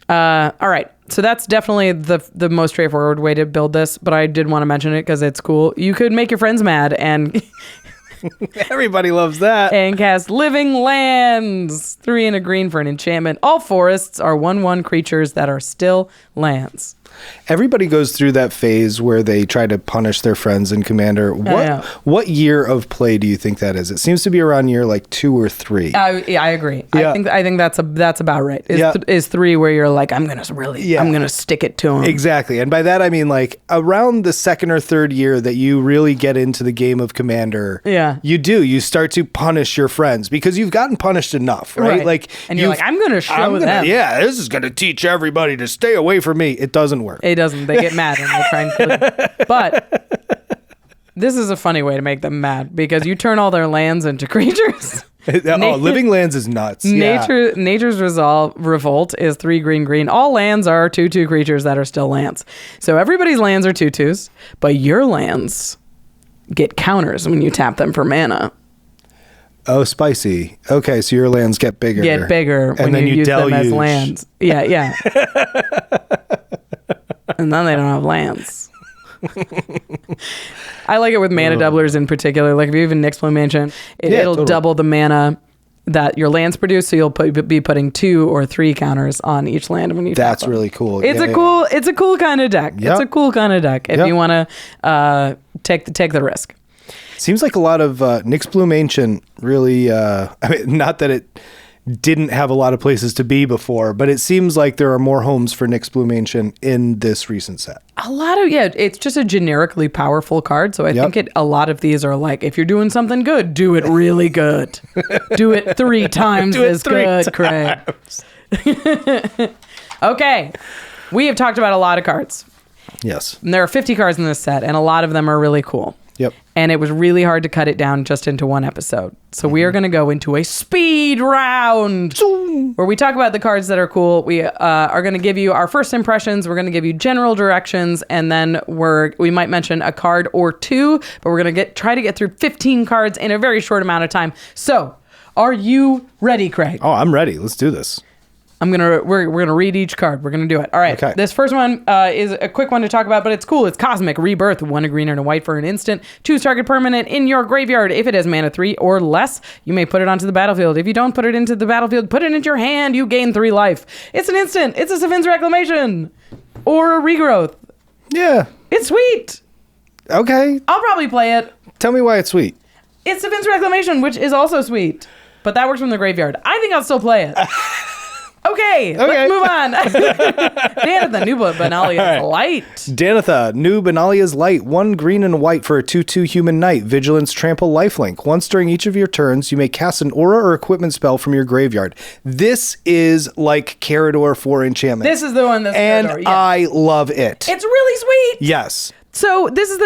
All right. So that's definitely the most straightforward way to build this, but I did want to mention it because it's cool. You could make your friends mad and... Everybody loves that. And cast Living Lands. 3 and a green for an enchantment. All forests are 1/1 creatures that are still lands. Everybody goes through that phase where they try to punish their friends in Commander. What year of play do you think that is? It seems to be around year like 2 or 3. I agree. Yeah. I think that's about right. Is 3 where you're like, I'm gonna stick it to him. Exactly. And by that I mean like around the 2nd or 3rd year that you really get into the game of Commander. Yeah. You start to punish your friends because you've gotten punished enough, right? Like, and you're like, I'm gonna show them. Yeah, this is gonna teach everybody to stay away from me. It doesn't work. It doesn't. They get mad and they try and kill you. But this is a funny way to make them mad because you turn all their lands into creatures. Living Lands is nuts. Nature's Revolt is 3 green. All lands are 2/2 creatures that are still lands. So everybody's lands are 2/2s, but your lands get counters when you tap them for mana. Oh, spicy. Okay, so your lands get bigger. When you use them as lands. Yeah. And then they don't have lands. I like it with mana doublers in particular. Like if you even Nyx Mansion, it'll double the mana that your lands produce. So you'll be putting 2 or 3 counters on each land when you. That's really cool. It's a cool kind of deck. Yep. It's a cool kind of deck if you want to take the risk. Seems like a lot of Nyx Ancient really. I mean, not that it didn't have a lot of places to be before, but it seems like there are more homes for Nyx Ancient in this recent set. A lot of, it's just a generically powerful card. So I think a lot of these are like, if you're doing something good, do it really good. Do it 3 times as good, Craig. Okay. We have talked about a lot of cards. Yes. And there are 50 cards in this set, and a lot of them are really cool. Yep. And it was really hard to cut it down just into one episode. So we are going to go into a speed round where we talk about the cards that are cool. We are going to give you our first impressions. We're going to give you general directions, and then we might mention a card or 2, but we're going to try to get through 15 cards in a very short amount of time. So, are you ready, Craig? Oh, I'm ready. Let's do this. We're gonna read each card. We're gonna do it. All right. Okay. This first one is a quick one to talk about, but it's cool. It's Cosmic Rebirth. 1 a green and a white for an instant. Choose target permanent in your graveyard. If it has mana 3 or less, you may put it onto the battlefield. If you don't put it into the battlefield, put it into your hand. You gain 3 life. It's an instant. It's a Sevin's Reclamation or a Regrowth. Yeah. It's sweet. Okay. I'll probably play it. Tell me why it's sweet. It's Sevin's Reclamation, which is also sweet, but that works from the graveyard. I think I'll still play it. Okay, let's move on. Danitha, new Benalia's Light. Danitha, new Benalia's Light. 1 green and white for a 2/2 human knight. Vigilance, trample, lifelink. Once during each of your turns, you may cast an aura or equipment spell from your graveyard. This is like Carador for enchantment. This is the one that's and Carador, yeah. I love it. It's really sweet. Yes. So this is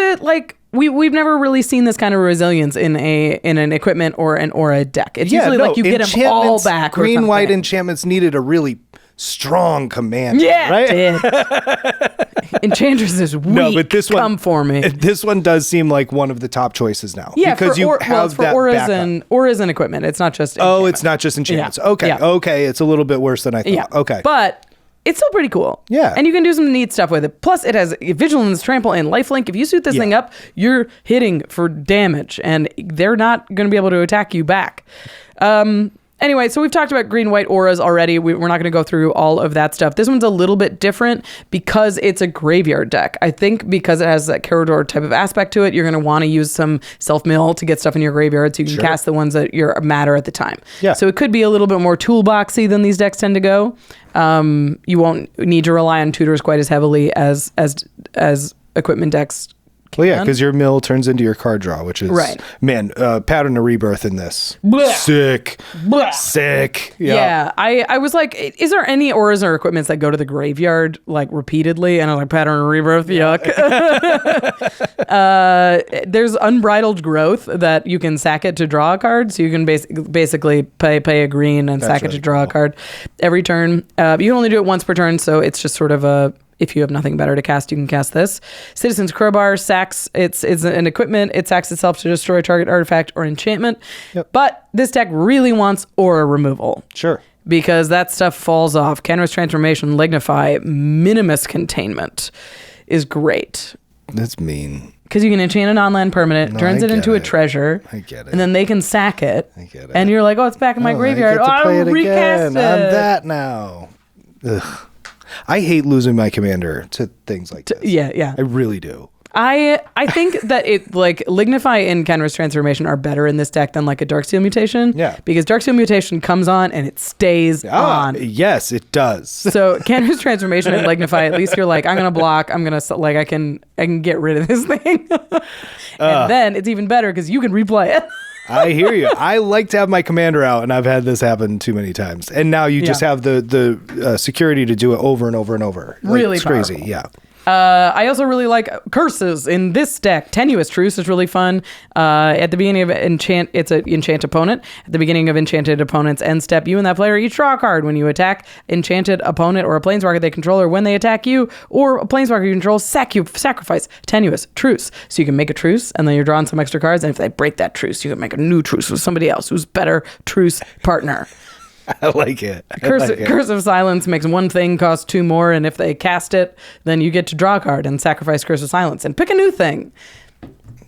we've never really seen this kind of resilience in an equipment or an aura deck. It's usually like you get them all back. Green white enchantments needed a really strong command. Yeah, right? it did. Enchantress is weak. No, but this one, come for me. This one does seem like one of the top choices now. Yeah, because you have that backup. Auras and equipment. It's not just. Oh, it's not just enchantments. Yeah. Okay, okay, it's a little bit worse than I thought. Yeah. Okay, but it's still pretty cool. Yeah. And you can do some neat stuff with it. Plus, it has Vigilance, Trample, and Lifelink. If you suit this thing up, you're hitting for damage, and they're not going to be able to attack you back. Anyway, so we've talked about green-white auras already. We're not going to go through all of that stuff. This one's a little bit different because it's a graveyard deck. I think because it has that corridor type of aspect to it, you're going to want to use some self-mill to get stuff in your graveyard so you can cast the ones that matter at the time. Yeah. So it could be a little bit more toolboxy than these decks tend to go. You won't need to rely on tutors quite as heavily as equipment decks. Well, yeah, because your mill turns into your card draw, which is, man, Pattern of Rebirth in this. Blech. Sick. Blech. Sick. Yeah. I was like, is there any auras or equipments that go to the graveyard, like, repeatedly? And I'm like, Pattern of Rebirth, yuck. There's Unbridled Growth that you can sack it to draw a card. So you can basically pay a green and sack it to draw a card every turn. You can only do it once per turn, so it's just sort of a... If you have nothing better to cast, you can cast this. Citizen's Crowbar sacks. It's an equipment. It sacks itself to destroy target artifact or enchantment. Yep. But this deck really wants aura removal. Sure. Because that stuff falls off. Canvas Transformation, Lignify, Minimus Containment is great. That's mean. Because you can enchant a non-land permanent, turns it into a treasure. I get it. And then they can sack it. I get it. And you're like, oh, it's back in my graveyard. I recast it. I'm that now. Ugh. I hate losing my commander to things like this. Yeah. I really do. I think that it like Lignify and Canvas Transformation are better in this deck than like a Darksteel Mutation. Yeah. Because Darksteel Mutation comes on and it stays on. Yes, it does. So Canvas Transformation and Lignify, at least you're like, I'm gonna block. I'm gonna like I can get rid of this thing. And then it's even better because you can replay it. I hear you. I like to have my commander out, and I've had this happen too many times. And now you just have the security to do it over and over and over. Really it's powerful. crazy. Yeah. I also really like curses in this deck. Tenuous Truce is really fun. At the beginning of it's an enchant opponent. At the beginning of enchanted opponent's end step, you and that player each draw a card. When you attack enchanted opponent or a planeswalker they control, or when they attack you or a planeswalker you control, sacrifice Tenuous Truce. So you can make a truce, and then you're drawing some extra cards. And if they break that truce, you can make a new truce with somebody else who's better truce partner. I like it. Curse of Silence makes one thing cost 2 more, and if they cast it, then you get to draw a card and sacrifice Curse of Silence and pick a new thing.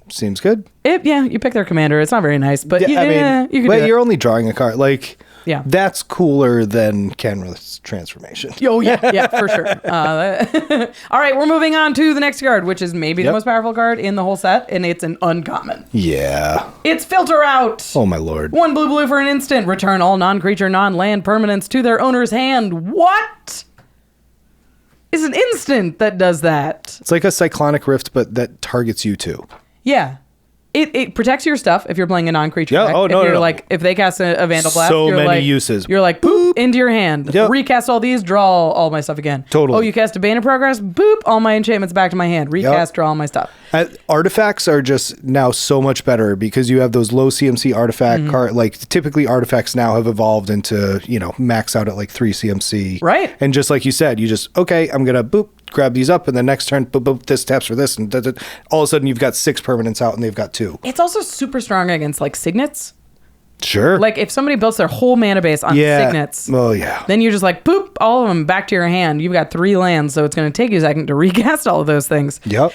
Seems good. You pick their commander. It's not very nice, but you can do it. You're only drawing a card. Like, that's cooler than Canvas Transformation. Oh, yeah, for sure. All right, we're moving on to the next card, which is maybe the most powerful card in the whole set, and it's an uncommon. Yeah. It's Filter Out. Oh, my lord. 1 blue for an instant. Return all non-creature, non-land permanents to their owner's hand. What? It's an instant that does that. It's like a Cyclonic Rift, but that targets you too. Yeah. It protects your stuff if you're playing a non-creature deck. Oh, no, Like, if they cast a Vandal Blast, so you're many like, uses. You're like, boop, into your hand. Yep. Recast all these, draw all my stuff again. Totally. Oh, you cast a Bane of Progress, boop, all my enchantments back to my hand. Recast, draw all my stuff. Artifacts are just now so much better because you have those low CMC artifact card. Like, typically artifacts now have evolved into, max out at like 3 CMC. Right. And just like you said, you just, okay, I'm going to boop, grab these up, and the next turn, boop, boop, this taps for this, and all of a sudden you've got 6 permanents out and they've got 2. It's also super strong against like signets. Sure. Like if somebody builds their whole mana base on signets, then you just like boop all of them back to your hand. You've got 3 lands, so it's going to take you a second to recast all of those things. Yep.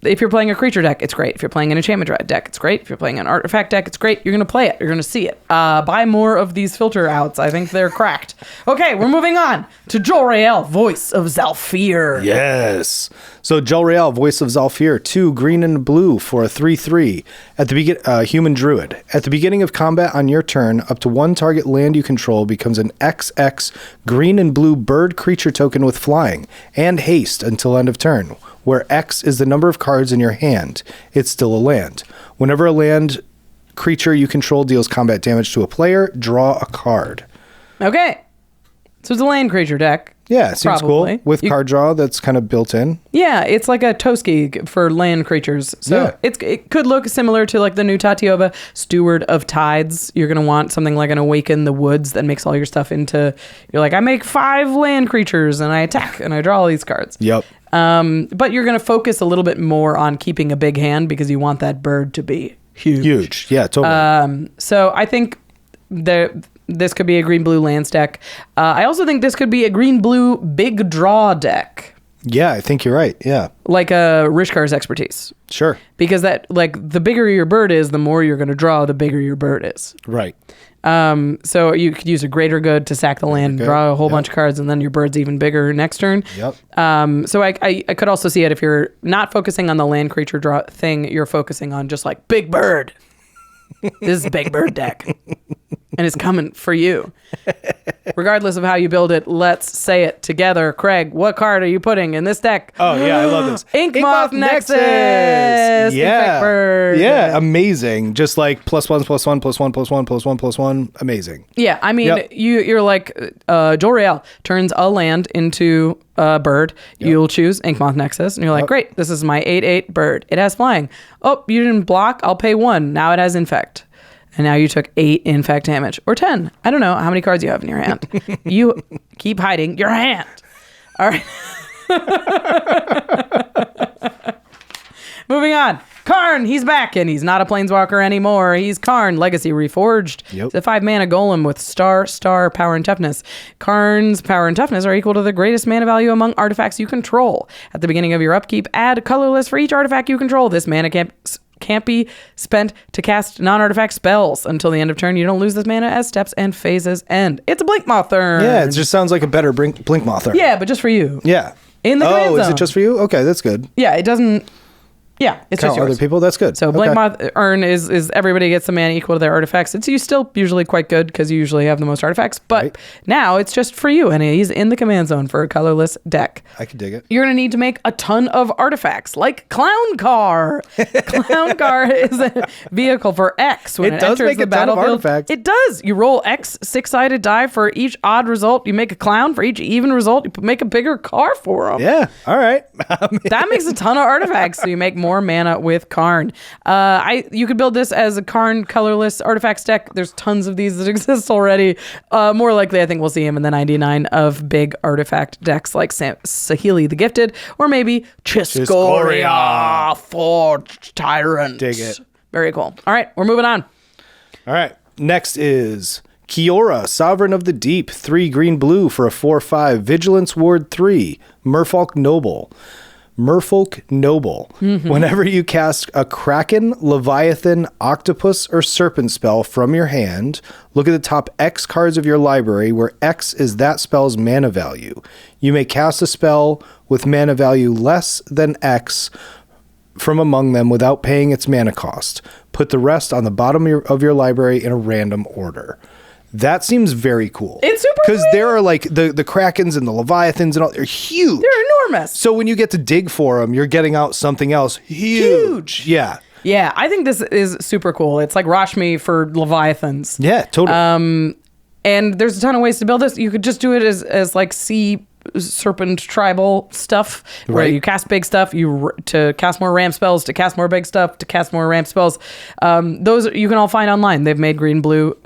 If you're playing a creature deck, it's great. If you're playing an enchantment deck, it's great. If you're playing an artifact deck, it's great. You're going to play it. You're going to see it. Buy more of these filter outs. I think they're cracked. Okay, we're moving on to Jor-El, Voice of Zhalfir. Yes. So Jor-El, Voice of Zhalfir, 2 green and blue for a 3/3 at the human druid. At the beginning of combat on your turn, up to 1 target land you control becomes an XX green and blue bird creature token with flying and haste until end of turn, where X is the number of cards in your hand. It's still a land. Whenever a land creature you control deals combat damage to a player, draw a card. Okay. So it's a land creature deck. Yeah, it seems cool. With card draw that's kind of built in. Yeah, it's like a Toski for land creatures. So it could look similar to like the new Tatiova, Steward of Tides. You're going to want something like an Awaken the Woods that makes all your stuff into... You're like, I make 5 land creatures and I attack and I draw all these cards. Yep. But you're going to focus a little bit more on keeping a big hand because you want that bird to be huge. Yeah, totally. So I think this could be a green-blue lands deck. I also think this could be a green-blue big draw deck. Yeah, I think you're right. Yeah. Like a Rishkar's Expertise. Sure. Because that, like, the bigger your bird is, the more you're going to draw, the bigger your bird is. Right. So you could use a Greater Good to sack the land, draw a whole bunch of cards, and then your bird's even bigger next turn. Yep. So I could also see it if you're not focusing on the land creature draw thing, you're focusing on just like big bird. This is big bird deck. And it's coming for you. Regardless of how you build it, let's say it together. Craig, what card are you putting in this deck? Oh, yeah, I love this. Inkmoth Nexus! Yeah. Bird. Yeah, amazing. Just like +1/+1/+1/+1/+1/+1. Amazing. Yeah, I mean, you're like, Jor-El turns a land into a bird. Yep. You'll choose Inkmoth Nexus, and you're like, great, this is my 8/8 bird. It has flying. Oh, you didn't block? I'll pay 1. Now it has Infect. And now you took 8 Infect damage. Or 10. I don't know how many cards you have in your hand. You keep hiding your hand. All right. Moving on. Karn, he's back, and he's not a planeswalker anymore. He's Karn, Legacy Reforged. Yep. It's a 5-mana golem with star, power, and toughness. Karn's power and toughness are equal to the greatest mana value among artifacts you control. At the beginning of your upkeep, add colorless for each artifact you control. This mana can't be spent to cast non-artifact spells. Until the end of turn, you don't lose this mana as steps and phases end. It's a Blinkmoth turn. Yeah, it just sounds like a better Blinkmoth turn. Yeah, but just for you. Yeah. In the command zone. Is it just for you? Okay, that's good. Yeah, it doesn't... Yeah, it's Count just yours. other people. That's good. So Blinkmoth Urn is everybody gets the mana equal to their artifacts. It's still usually quite good because you usually have the most artifacts. But now it's just for you, and he's in the command zone for a colorless deck. I can dig it. You're going to need to make a ton of artifacts, like Clown Car. Clown Car is a vehicle for X. When it does enters make the a ton of battlefield. artifacts. It does. You roll X 6-sided die for each odd result. You make a clown for each even result. You make a bigger car for them. Yeah. All right. That makes a ton of artifacts, so you make more mana with Karn. You could build this as a Karn colorless artifacts deck. There's tons of these that exist already. More likely, I think we'll see him in the 99 of big artifact decks like Saheeli the Gifted, or maybe Chiscoria Forged Tyrant. Dig it. Very cool. All right, we're moving on. All right. Next is Kiora, Sovereign of the Deep, 3 green-blue for a 4/5, Vigilance Ward 3, Merfolk Noble. Mm-hmm. Whenever you cast a Kraken, Leviathan, Octopus, or Serpent spell from your hand, look at the top X cards of your library, where X is that spell's mana value. You may cast a spell with mana value less than X from among them without paying its mana cost. Put the rest on the bottom of your library in a random order. That seems very cool. It's super because sweet. there are like the Krakens and the Leviathans and all. They're huge. They're enormous. So when you get to dig for them, you're getting out something else huge. Yeah. Yeah, I think this is super cool. It's like Rashmi for Leviathans. Yeah, totally. And there's a ton of ways to build this. You could just do it as like sea serpent tribal stuff, where you cast big stuff, to cast more ramp spells, to cast more big stuff, to cast more ramp spells. Those you can all find online. They've made green blue.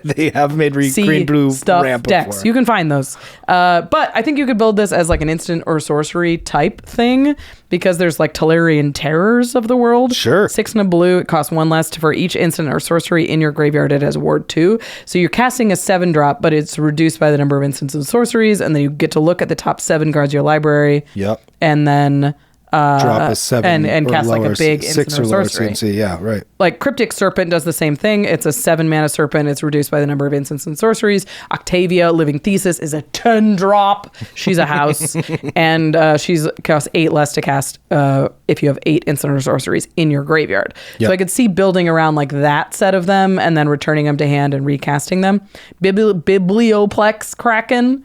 They have made green blue stuff ramp decks. before. You can find those. But I think you could build this as like an instant or sorcery type thing, because there's like Tolarian Terrors of the world. Sure. 6 and a blue. It costs 1 less for each instant or sorcery in your graveyard. It has ward 2. So you're casting a 7-drop, but it's reduced by the number of instants and sorceries, and then you get to look at the top 7 cards of your library. Yep. And then drop a 7 and or cast lower, like a big 6 instant or or lower sorcery. CMC. Yeah, right. Like Cryptic Serpent does the same thing. It's a 7-mana serpent. It's reduced by the number of instants and sorceries. Octavia, Living Thesis, is a 10-drop. She's a house. And she's costs 8 less to cast if you have 8 instant or sorceries in your graveyard. Yep. So I could see building around like that set of them and then returning them to hand and recasting them. Biblioplex Kraken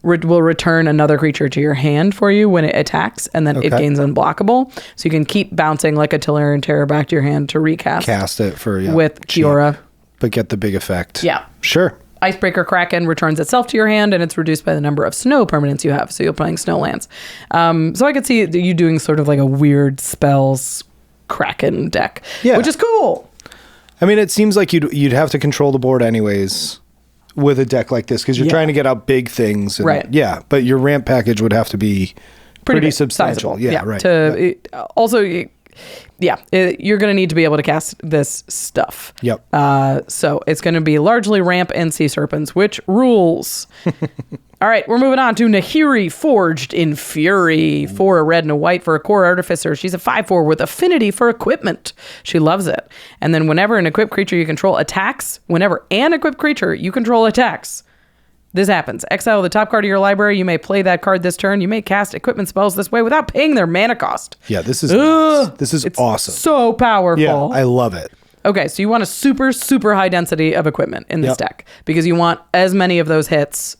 will return another creature to your hand for you when it attacks, and then it gains unblockable. So you can keep bouncing like a Tolarian Terror back to your hand to recast. Cast it for with Kiora. But get the big effect. Yeah. Sure. Icebreaker Kraken returns itself to your hand, and it's reduced by the number of snow permanents you have. So you're playing snow lands. So I could see you doing sort of like a weird spells Kraken deck, which is cool. I mean, it seems like you'd have to control the board anyways with a deck like this, because you're trying to get out big things. And, right. Yeah, but your ramp package would have to be pretty substantial. Sizable. Yeah, right. Also, you're going to need to be able to cast this stuff. Yep. So it's going to be largely ramp and sea serpents, which rules. All All right, we're moving on to Nahiri, Forged in Fury. 4 a red and a white for a core artificer. She's a 5/4 with affinity for equipment. She loves it. And then whenever an equipped creature you control attacks, whenever an equipped creature you control attacks, this happens. Exile the top card of your library. You may play that card this turn. You may cast equipment spells this way without paying their mana cost. Yeah, this is nice. This is awesome. So powerful. Yeah, I love it. Okay, so you want a super, super high density of equipment in this deck because you want as many of those hits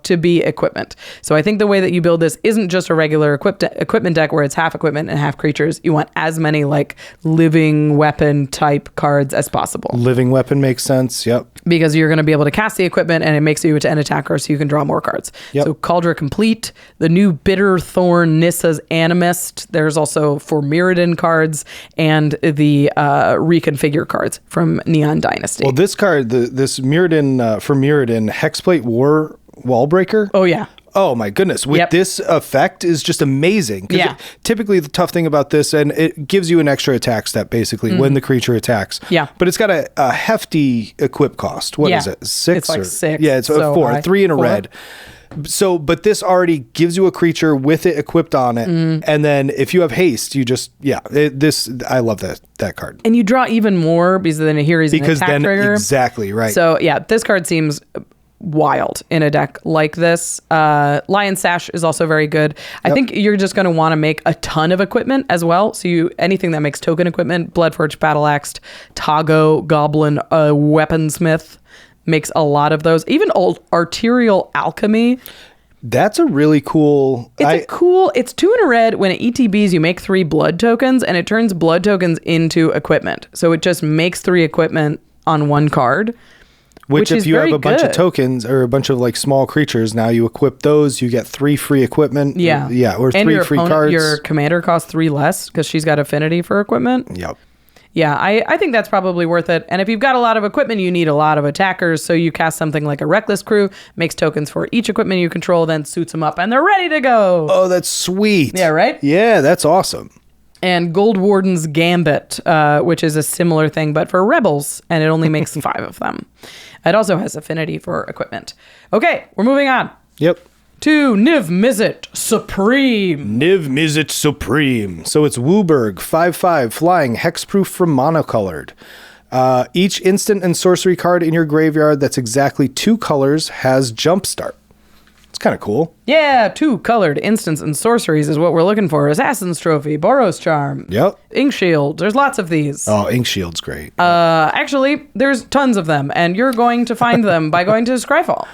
to be equipment. So I think the way that you build this isn't just a regular equipment deck where it's half equipment and half creatures. You want as many like living weapon type cards as possible. Living weapon makes sense. Yep. Because you're going to be able to cast the equipment and it makes you into an attacker so you can draw more cards. Yep. So Cauldron Complete, the new Bitter Thorn Nissa's Animist. There's also 4 Mirrodin cards and the Reconfigure cards from Neon Dynasty. Well, this card, this Mirrodin, for Mirrodin, Hexplate Wallbreaker. Oh, yeah. Oh my goodness. With this effect is just amazing. Yeah. Typically the tough thing about this, and it gives you an extra attack step basically when the creature attacks. Yeah. But it's got a hefty equip cost. What is it? 6? It's like 6. Yeah, it's so 4. High. 3 and a red. So, but this already gives you a creature with it equipped on it. And then if you have haste, you just, I love that card. And you draw even more because then Nahiri's an attack trigger. Exactly, right. So yeah, this card seems wild in a deck like this. Lion Sash is also very good. I think you're just going to want to make a ton of equipment as well. So anything that makes token equipment, Bloodforged, Battle Axed, Tago, Goblin, Weaponsmith makes a lot of those. Even old Arterial Alchemy. That's a really cool... It's 2 in a red. When it ETBs, you make 3 blood tokens, and it turns blood tokens into equipment. So it just makes 3 equipment on 1 card. Which if you have a bunch of tokens or a bunch of like small creatures, now you equip those, you get 3 free equipment. Or 3 free cards. Your commander costs 3 less because she's got affinity for equipment. Yep. Yeah, I think that's probably worth it. And if you've got a lot of equipment, you need a lot of attackers. So you cast something like a Reckless Crew, makes tokens for each equipment you control, then suits them up, and they're ready to go. Oh, that's sweet. Yeah, right? Yeah, that's awesome. And Gold Warden's Gambit, which is a similar thing, but for rebels, and it only makes 5 of them. It also has affinity for equipment. Okay, we're moving on. Yep. To Niv-Mizzet Supreme. Niv-Mizzet Supreme. So it's Wooburg, 5/5, flying, hexproof from monocolored. Each instant and sorcery card in your graveyard that's exactly 2 colors has Jumpstart. It's kind of cool. Yeah, 2 colored instants and sorceries is what we're looking for. Assassin's Trophy, Boros Charm. Yep. Ink Shield. There's lots of these. Oh, Ink Shield's great. Actually, there's tons of them, and you're going to find them by going to Scryfall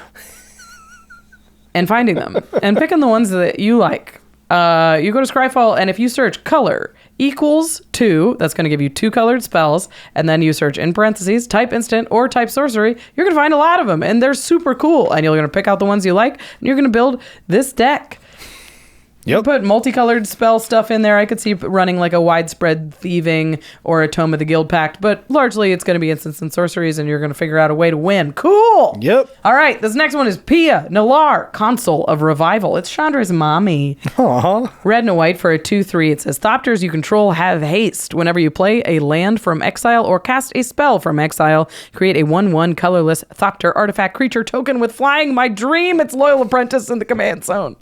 and finding them and picking the ones that you like. You go to Scryfall, and if you search color equals 2, that's going to give you 2 colored spells, and then you search in parentheses type instant or type sorcery, you're going to find a lot of them, and they're super cool, and you're going to pick out the ones you like, and you're going to build this deck. You put multicolored spell stuff in there. I could see running like a widespread thieving or a Tome of the Guild Pact, but largely it's going to be instants and sorceries, and you're going to figure out a way to win. Cool. Yep. All right. This next one is Pia Nalar, Consul of Revival. It's Chandra's mommy. Aww. Red and a white for a 2/3. It says Thopters you control have haste. Whenever you play a land from exile or cast a spell from exile, create a 1/1 colorless Thopter artifact creature token with flying. My dream. It's Loyal Apprentice in the command zone.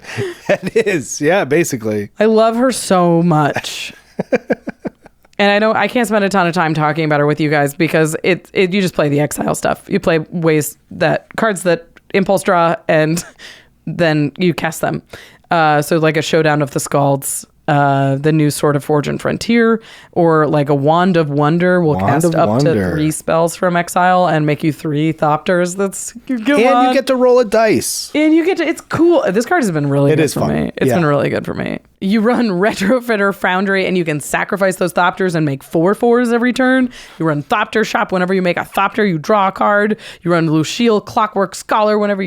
That is. Yeah, basically. I love her so much. And I know I can't spend a ton of time talking about her with you guys because you just play the exile stuff. You play cards that impulse draw and then you cast them. So like a Showdown of the Scalds, the new Sword of Forge and Frontier, or like a Wand of Wonder will cast up to 3 spells from exile and make you 3 Thopters. You get to roll a dice. And it's cool. This card has been really good for me. It's been really good for me. You run Retrofitter Foundry, and you can sacrifice those Thopters and make 4/4s every turn. You run Thopter Shop. Whenever you make a Thopter, you draw a card. You run Lucille Clockwork Scholar. Whenever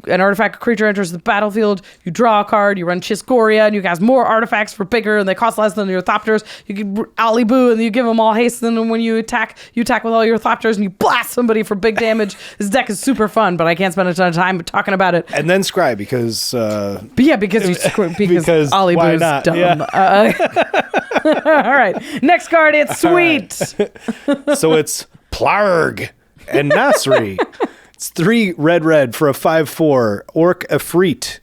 an artifact creature enters the battlefield, you draw a card. You run Chiscoria, and you cast more artifacts for bigger, and they cost less than your Thopters. You can Ali Boo, and you give them all haste. And then when you attack with all your Thopters, and you blast somebody for big damage. This deck is super fun, but I can't spend a ton of time talking about it. And then Scry because because Ali Boo's dumb. Yeah. All right, next card. It's sweet. So it's Plargg and Nassari. It's 3 red for a 5/4 Orc Efreet.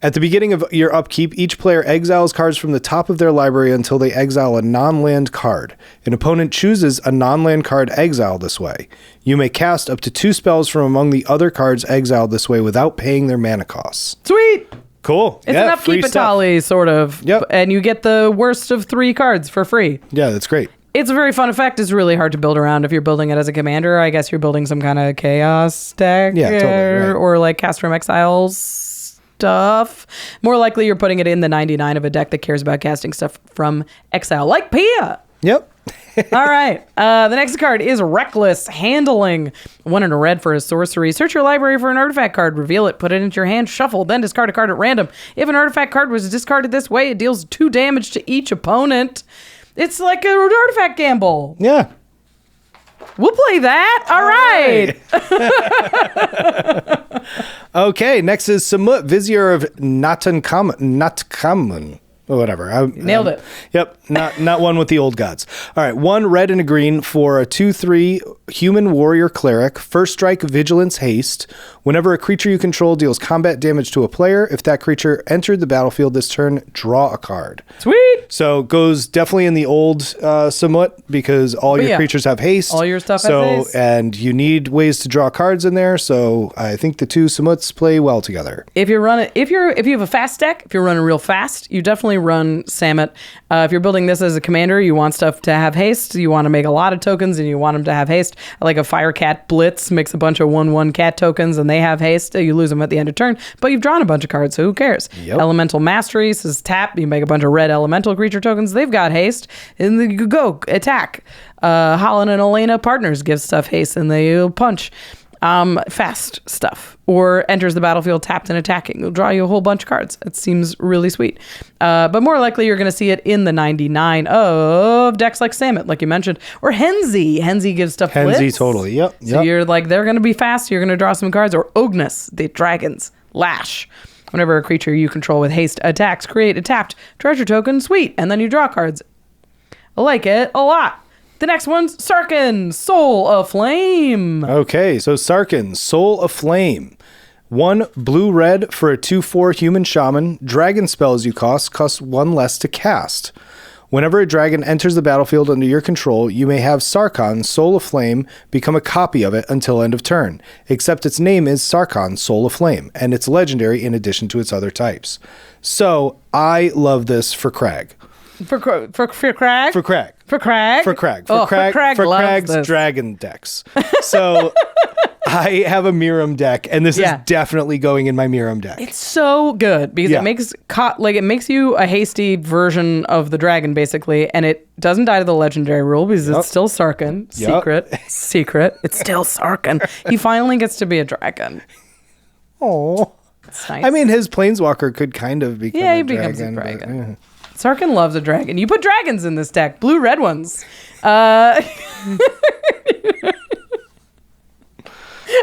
At the beginning of your upkeep, each player exiles cards from the top of their library until they exile a non-land card. An opponent chooses a non-land card exiled this way. You may cast up to 2 spells from among the other cards exiled this way without paying their mana costs. Sweet. Cool. It's an upkeep tally, sort of. Yep. And you get the worst of 3 cards for free. Yeah, that's great. It's a very fun effect. It's really hard to build around if you're building it as a commander. I guess you're building some kind of chaos deck. Yeah, totally. Right. Or like cast from exiles stuff. More likely you're putting it in the 99 of a deck that cares about casting stuff from exile, like Pia. Yep. All right. The next card is Reckless Handling. 1 and a red for a sorcery. Search your library for an artifact card. Reveal it. Put it into your hand. Shuffle. Then discard a card at random. If an artifact card was discarded this way, it deals 2 damage to each opponent. It's like an artifact gamble. Yeah. We'll play that. All right. Okay, next is Samut, Vizier of Natkamun. Whatever. Nailed it. Yep, not one with the old gods. All right, 1 red and a green for a 2/3 human warrior cleric. First strike, vigilance, haste. Whenever a creature you control deals combat damage to a player, if that creature entered the battlefield this turn, draw a card. Sweet. So goes definitely in the old Samut because all your creatures have haste. All your stuff has haste. And you need ways to draw cards in there. So I think the 2 Samuts play well together. If you have a fast deck, if you're running real fast, you definitely run Samut. If you're building this as a commander, you want stuff to have haste. You want to make a lot of tokens and you want them to have haste. Like a Fire Cat Blitz makes a bunch of 1/1 cat tokens and they have haste. You lose them at the end of turn, but you've drawn a bunch of cards, so who cares? Yep. Elemental Mastery says tap. You make a bunch of red elemental creature tokens. They've got haste, and then you go attack. Holland and Elena Partners give stuff haste, and they punch. Fast stuff, or enters the battlefield tapped and attacking. It'll draw you a whole bunch of cards. It seems really sweet. But more likely you're going to see it in the 99 of decks like Samut, like you mentioned, or Henzi. Henzi gives stuff Henzi, blitz. totally. Yep. So you're like, they're going to be fast. You're going to draw some cards. Or Ognus, the dragons. Lash. Whenever a creature you control with haste attacks, create a tapped treasure token. Sweet. And then you draw cards. I like it a lot. The next one's Sarkhan, Soul of Flame. Okay, so Sarkhan, Soul of Flame. 1 blue-red for a 2/4 human shaman. Dragon spells you cost 1 less to cast. Whenever a dragon enters the battlefield under your control, you may have Sarkhan, Soul of Flame, become a copy of it until end of turn, except its name is Sarkhan, Soul of Flame, and it's legendary in addition to its other types. So, I love this for Crag. For Crag? For Crag. For Crag? For Crag. For Crag's this. dragon decks. So I have a Miram deck, and this is definitely going in my Miram deck. It's so good because it makes you a hasty version of the dragon, basically, and it doesn't die to the legendary rule because it's still Sarkhan. Secret. It's still Sarkhan. He finally gets to be a dragon. Oh. It's nice. I mean, his planeswalker could kind of become he becomes a dragon. Sarkhan loves a dragon. You put dragons in this deck. Blue-red ones. All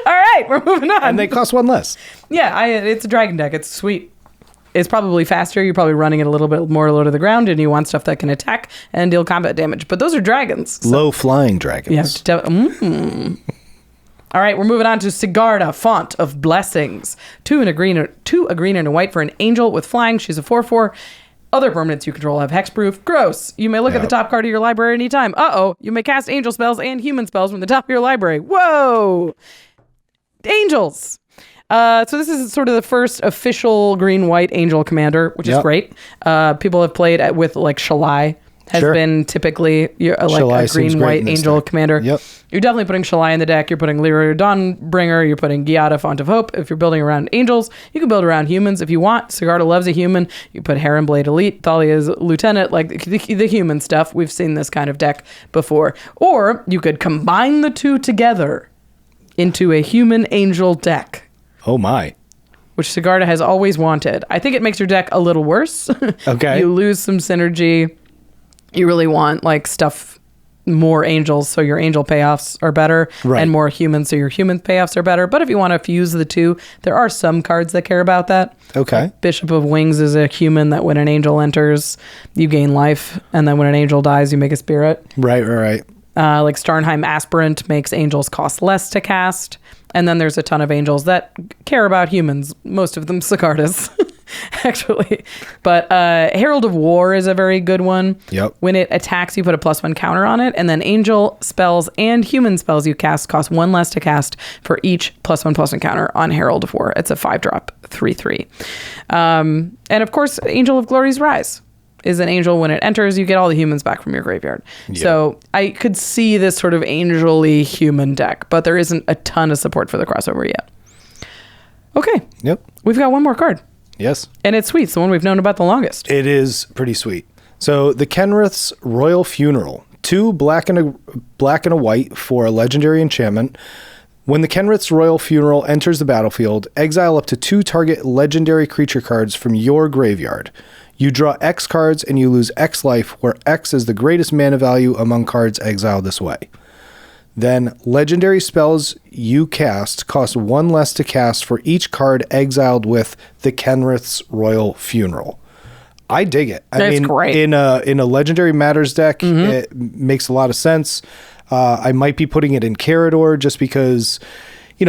right, we're moving on. And they cost 1 less. Yeah, it's a dragon deck. It's sweet. It's probably faster. You're probably running it a little bit more low to the ground, and you want stuff that can attack and deal combat damage. But those are dragons. So. Low-flying dragons. Yeah. All right, we're moving on to Sigarda, Font of Blessings. 2 and a green and a white for an angel with flying. She's a 4/4. Other permanents you control have hexproof. Gross. You may look at the top card of your library anytime. You may cast angel spells and human spells from the top of your library. Whoa! Angels. So this is sort of the first official green-white angel commander, which is great. People have played with like Shalai. Has been typically a green-white angel commander. Yep. You're definitely putting Shalai in the deck. You're putting Lyra Dawnbringer. You're putting Giada, Font of Hope. If you're building around angels, you can build around humans if you want. Sigarda loves a human. You put Heronblade Elite, Thalia's Lieutenant, like the human stuff. We've seen this kind of deck before. Or you could combine the two together into a human angel deck. Oh my. Which Sigarda has always wanted. I think it makes your deck a little worse. Okay. You lose some synergy. You really want like stuff, more angels, so your angel payoffs are better, and more humans, so your human payoffs are better. But if you want to fuse the two, there are some cards that care about that. Okay. Like Bishop of Wings is a human that when an angel enters, you gain life, and then when an angel dies, you make a spirit. Right. Like Starnheim Aspirant makes angels cost less to cast. And then there's a ton of angels that care about humans, most of them Sicardas, actually. But Herald of War is a very good one. Yep. When it attacks, you put a +1 counter on it, and then angel spells and human spells you cast cost 1 less to cast for each +1/+1 counter on Herald of War. It's a 5-drop, 3/3. And of course, Angel of Glory's Rise is an angel. When it enters, you get all the humans back from your graveyard. Yeah. So I could see this sort of angel-y human deck, but there isn't a ton of support for the crossover yet. Okay. Yep. We've got one more card. Yes. And it's sweet. It's the one we've known about the longest. It is pretty sweet. So the Kenrith's Royal Funeral. 2 black and a white for a legendary enchantment. When the Kenrith's Royal Funeral enters the battlefield, exile up to 2 target legendary creature cards from your graveyard. You draw X cards and you lose X life, where X is the greatest mana value among cards exiled this way. Then legendary spells you cast cost 1 less to cast for each card exiled with the Kenrith's Royal Funeral. I dig it. I mean, great. In a Legendary Matters deck, it makes a lot of sense. I might be putting it in Carador just because,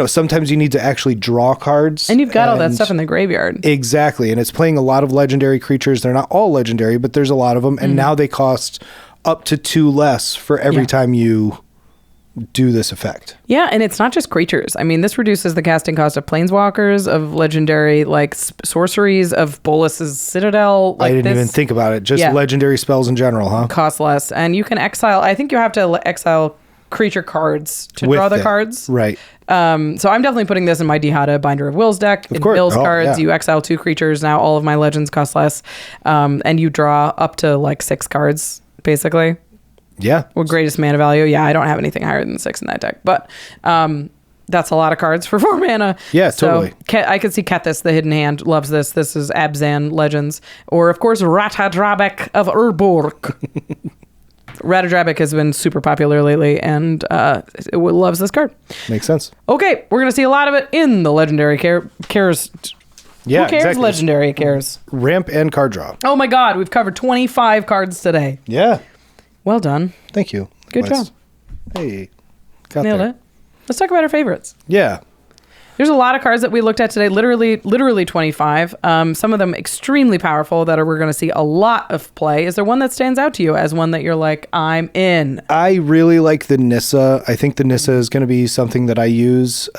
sometimes you need to actually draw cards. And you've got all that stuff in the graveyard. Exactly. And it's playing a lot of legendary creatures. They're not all legendary, but there's a lot of them. And now they cost up to 2 less for every time you do this effect. Yeah, and it's not just creatures. I mean, this reduces the casting cost of planeswalkers, of legendary sorceries, of Bolas's Citadel. I didn't even think about it. Just legendary spells in general, huh? Cost less. And you can exile. I think you have to exile creature cards to draw the cards. Right. So I'm definitely putting this in my Dihada Binder of Wills deck. It mills cards. You exile 2 creatures. Now all of my legends cost less. And you draw up to 6 cards, basically. Yeah. With greatest mana value. Yeah, I don't have anything higher than 6 in that deck. But that's a lot of cards for 4 mana. Yeah, totally. So I could see Kethis, the Hidden Hand, loves this. This is Abzan Legends. Or, of course, Ratadrabek of Urborg. Ratadrabek has been super popular lately, and it loves this card. Makes sense. Okay, we're going to see a lot of it in the Legendary Cares. Yeah, Who cares? exactly. Legendary Cares. Ramp and card draw. Oh my God, we've covered 25 cards today. Yeah. Well done. Thank you. Good job. Hey, got Nailed it. Let's talk about our favorites. Yeah. There's a lot of cards that we looked at today, literally 25. Some of them extremely powerful that we're going to see a lot of play. Is there one that stands out to you as one that you're like, I'm in? I really like the Nissa. I think the Nissa is going to be something that I use.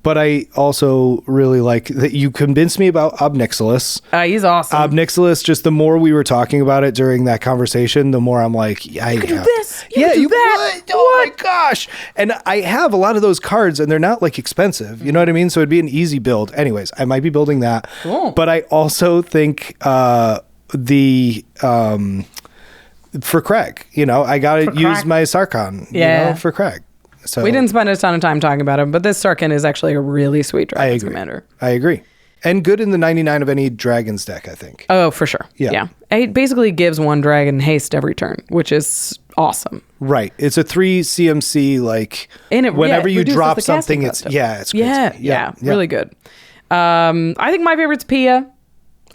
But I also really like that you convinced me about Nixilis. He's awesome. Nixilis, just the more we were talking about it during that conversation, the more I'm like, you can do this. You can do that. Oh my gosh. And I have a lot of those cards and they're not expensive. You know what I mean? So it'd be an easy build. Anyways, I might be building that. Cool. But I also think for Craig, I got to use my Sarkhan, for Craig. So we didn't spend a ton of time talking about him, but this Sarkhan is actually a really sweet Dragons commander. I agree. And good in the 99 of any Dragons deck, I think. Oh, for sure. Yeah. It basically gives 1 dragon haste every turn, which is awesome. Right. It's a 3 CMC, whenever you drop something, it's crazy. Yeah. Really good. I think my favorite's Pia.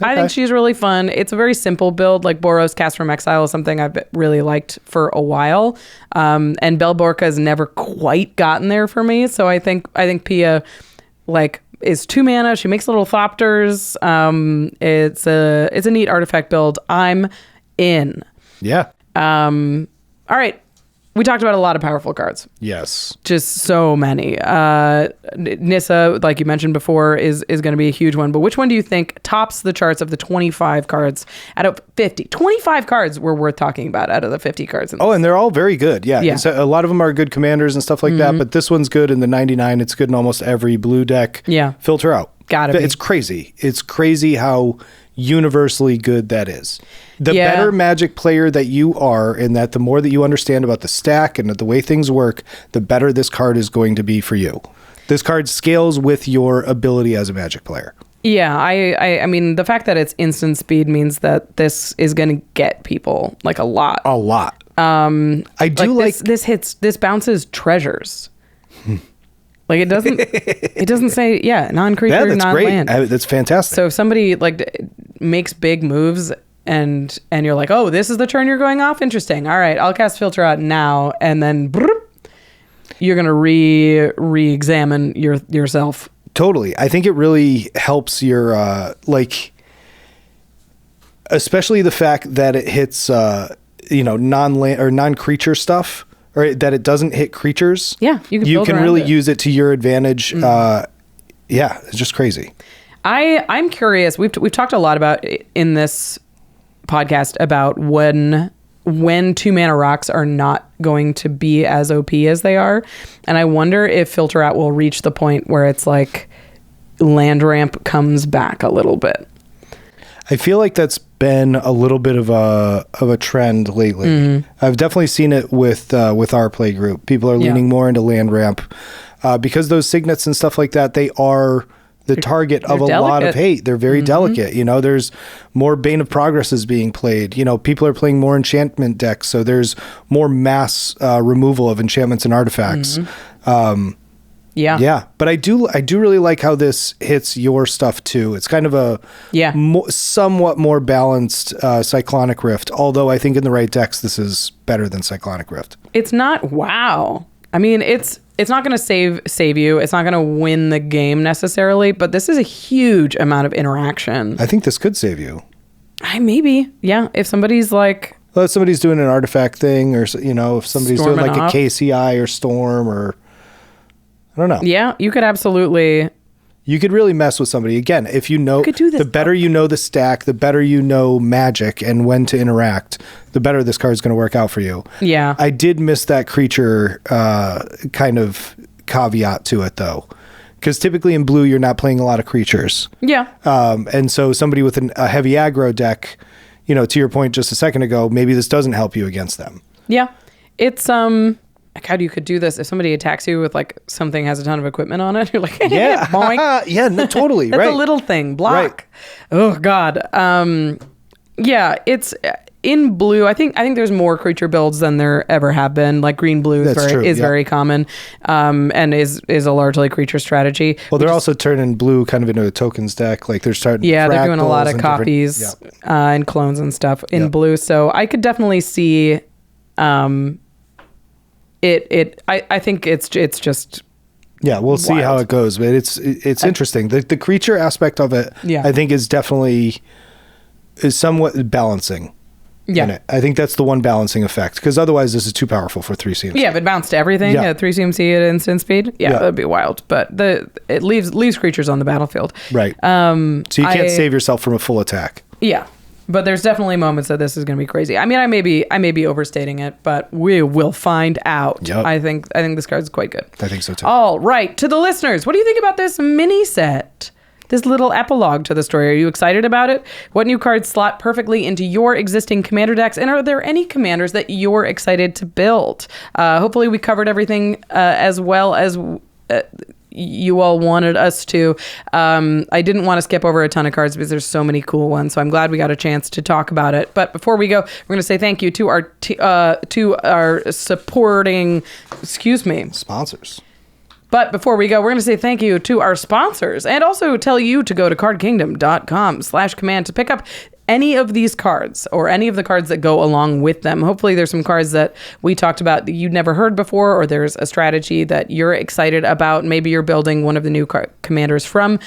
Okay. I think she's really fun. It's a very simple build, like Boros Cast from Exile is something I've really liked for a while. And Belborka has never quite gotten there for me. So I think Pia is 2 mana. She makes little Thopters. It's a neat artifact build. I'm in. Yeah. All right. We talked about a lot of powerful cards. Yes. Just so many. Nissa, like you mentioned before, is going to be a huge one. But which one do you think tops the charts of the 25 cards out of 50? 25 cards were worth talking about out of the 50 cards. And they're all very good. Yeah. So a lot of them are good commanders and stuff like that. But this one's good in the 99. It's good in almost every blue deck. Yeah. Filter out. Gotta be. It's crazy. It's crazy how universally good that is. The better Magic player that you are, and that the more that you understand about the stack and the way things work, the better this card is going to be for you. This card scales with your ability as a Magic player. Yeah, I mean, the fact that it's instant speed means that this is going to get people a lot. A lot. I do this bounces treasures. It doesn't say non-creature, that's non-land. great. That's fantastic. So if somebody makes big moves and you're like, oh, this is the turn you're going off? Interesting. All right, I'll cast Filter out now, and then you're going to re-examine yourself. Totally. I think it really helps your, especially the fact that it hits, non-land or non-creature stuff, or that it doesn't hit creatures. Yeah, you can really use it to your advantage. It's just crazy. I'm curious. We've talked a lot about in this podcast about when 2-mana rocks are not going to be as OP as they are, and I wonder if Filter Out will reach the point where it's like land ramp comes back a little bit. I feel like that's been a little bit of a trend lately. I've definitely seen it with our play group. People are leaning more into land ramp because those signets and stuff like that, they are the target of a lot of hate. They're very delicate. There's more Bane of Progresses being played. People are playing more enchantment decks, so there's more mass removal of enchantments and artifacts. Yeah, but I do really like how this hits your stuff too. It's kind of a somewhat more balanced Cyclonic Rift, although I think in the right decks this is better than Cyclonic Rift. It's not I mean, it's not going to save you. It's not going to win the game necessarily, but this is a huge amount of interaction. I think this could save you. Maybe, yeah. If somebody's like... Well, if somebody's doing an artifact thing, or, if somebody's doing like a KCI or Storm, or... I don't know. Yeah, you could absolutely... You could really mess with somebody. Again, if you know... the better you know the stack, the better you know Magic and when to interact, the better this card is going to work out for you. Yeah. I did miss that creature kind of caveat to it, though. Because typically in blue, you're not playing a lot of creatures. Yeah. And so somebody with a heavy aggro deck, to your point just a second ago, maybe this doesn't help you against them. Yeah. It's... God, you could do this if somebody attacks you with like something has a ton of equipment on it. You're like, yeah, boink. Yeah, no, totally. That's right. a little thing. Block. Right. Oh God. Yeah, it's in blue. I think there's more creature builds than there ever have been. Like green blue is very common, and is a largely creature strategy. Well, they're also turning blue kind of into a tokens deck. Like they're starting. Yeah, they're doing a lot of copies and clones and stuff in blue. So I could definitely see. I think it's just we'll see how it goes, but it's interesting. The creature aspect of it, I think is somewhat balancing. Yeah, in it. I think that's the one balancing effect, because otherwise this is too powerful for 3 CMC. Yeah, if it bounced everything at 3 CMC at instant speed, that'd be wild. But it leaves creatures on the battlefield. Right. So you can't save yourself from a full attack. Yeah. But there's definitely moments that this is going to be crazy. I mean, I may be overstating it, but we will find out. Yep. I think this card is quite good. I think so too. All right, to the listeners, what do you think about this mini set? This little epilogue to the story. Are you excited about it? What new cards slot perfectly into your existing commander decks? And are there any commanders that you're excited to build? Hopefully we covered everything as well as... you all wanted us to. I didn't want to skip over a ton of cards because there's so many cool ones. So I'm glad we got a chance to talk about it. But before we go, we're going to say thank you to our supporting, sponsors. But before we go, we're going to say thank you to our sponsors and also tell you to go to cardkingdom.com/command to pick up any of these cards or any of the cards that go along with them. Hopefully there's some cards that we talked about that you'd never heard before, or there's a strategy that you're excited about. Maybe you're building one of the new commanders from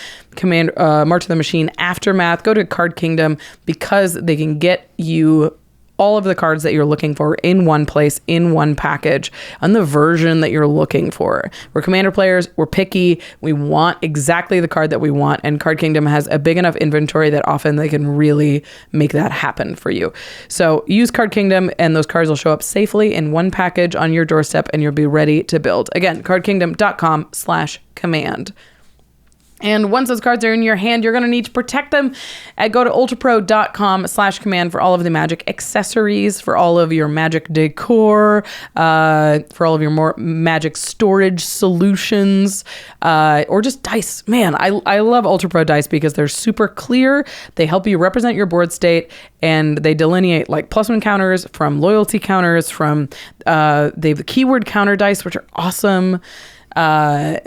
March of the Machine Aftermath. Go to Card Kingdom because they can get you all of the cards that you're looking for in one place, in one package, on the version that you're looking for. We're commander players. We're picky. We want exactly the card that we want. And Card Kingdom has a big enough inventory that often they can really make that happen for you. So use Card Kingdom and those cards will show up safely in one package on your doorstep and you'll be ready to build. Again, cardkingdom.com/command. And once those cards are in your hand, you're going to need to protect them. Go to ultrapro.com/command for all of the Magic accessories, for all of your Magic decor, for all of your more Magic storage solutions, or just dice. Man, I love ULTRAPRO dice because they're super clear. They help you represent your board state, and they delineate like +1 counters from loyalty counters, from they have the keyword counter dice, which are awesome.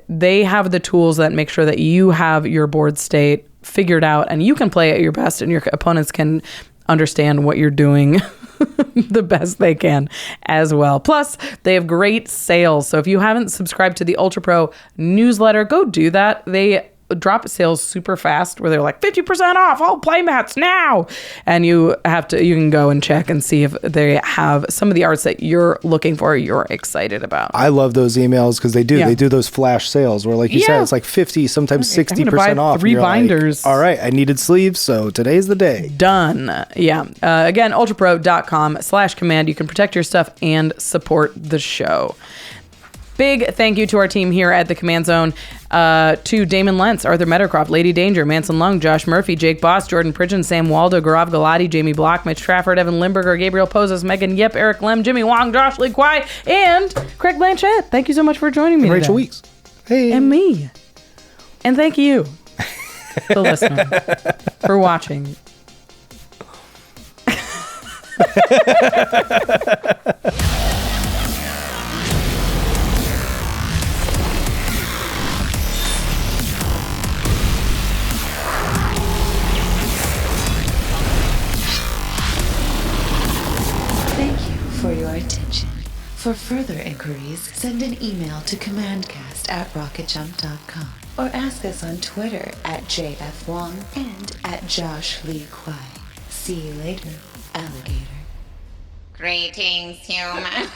They have the tools that make sure that you have your board state figured out and you can play at your best and your opponents can understand what you're doing the best they can as well. Plus, they have great sales. So if you haven't subscribed to the Ultra Pro newsletter, go do that. They drop sales super fast where they're like 50% off all playmats now. And you can go and check and see if they have some of the arts that you're looking for, you're excited about. I love those emails because they do those flash sales where, like you said, it's like 50, sometimes 60% off. 3 binders. Like, all right, I needed sleeves, so today's the day. Done. Yeah. Again, ultrapro.com/command. You can protect your stuff and support the show. Big thank you to our team here at the Command Zone, to Damon Lentz, Arthur Meadowcroft, Lady Danger, Manson Lung, Josh Murphy, Jake Boss, Jordan Pridgeon, Sam Waldo, Gaurav Galati, Jamie Block, Mitch Trafford, Evan Limburger, Gabriel Poses, Megan Yip, Eric Lem, Jimmy Wong, Josh Lee Kwai, and Craig Blanchette. Thank you so much for joining me today. Rachel Weeks. Hey. And me. And thank you, the listener, for watching. For your attention. For further inquiries, send an email to commandcast@rocketjump.com or ask us on Twitter @JFWong and @JoshLeeQuai. See you later, alligator. Greetings, humans.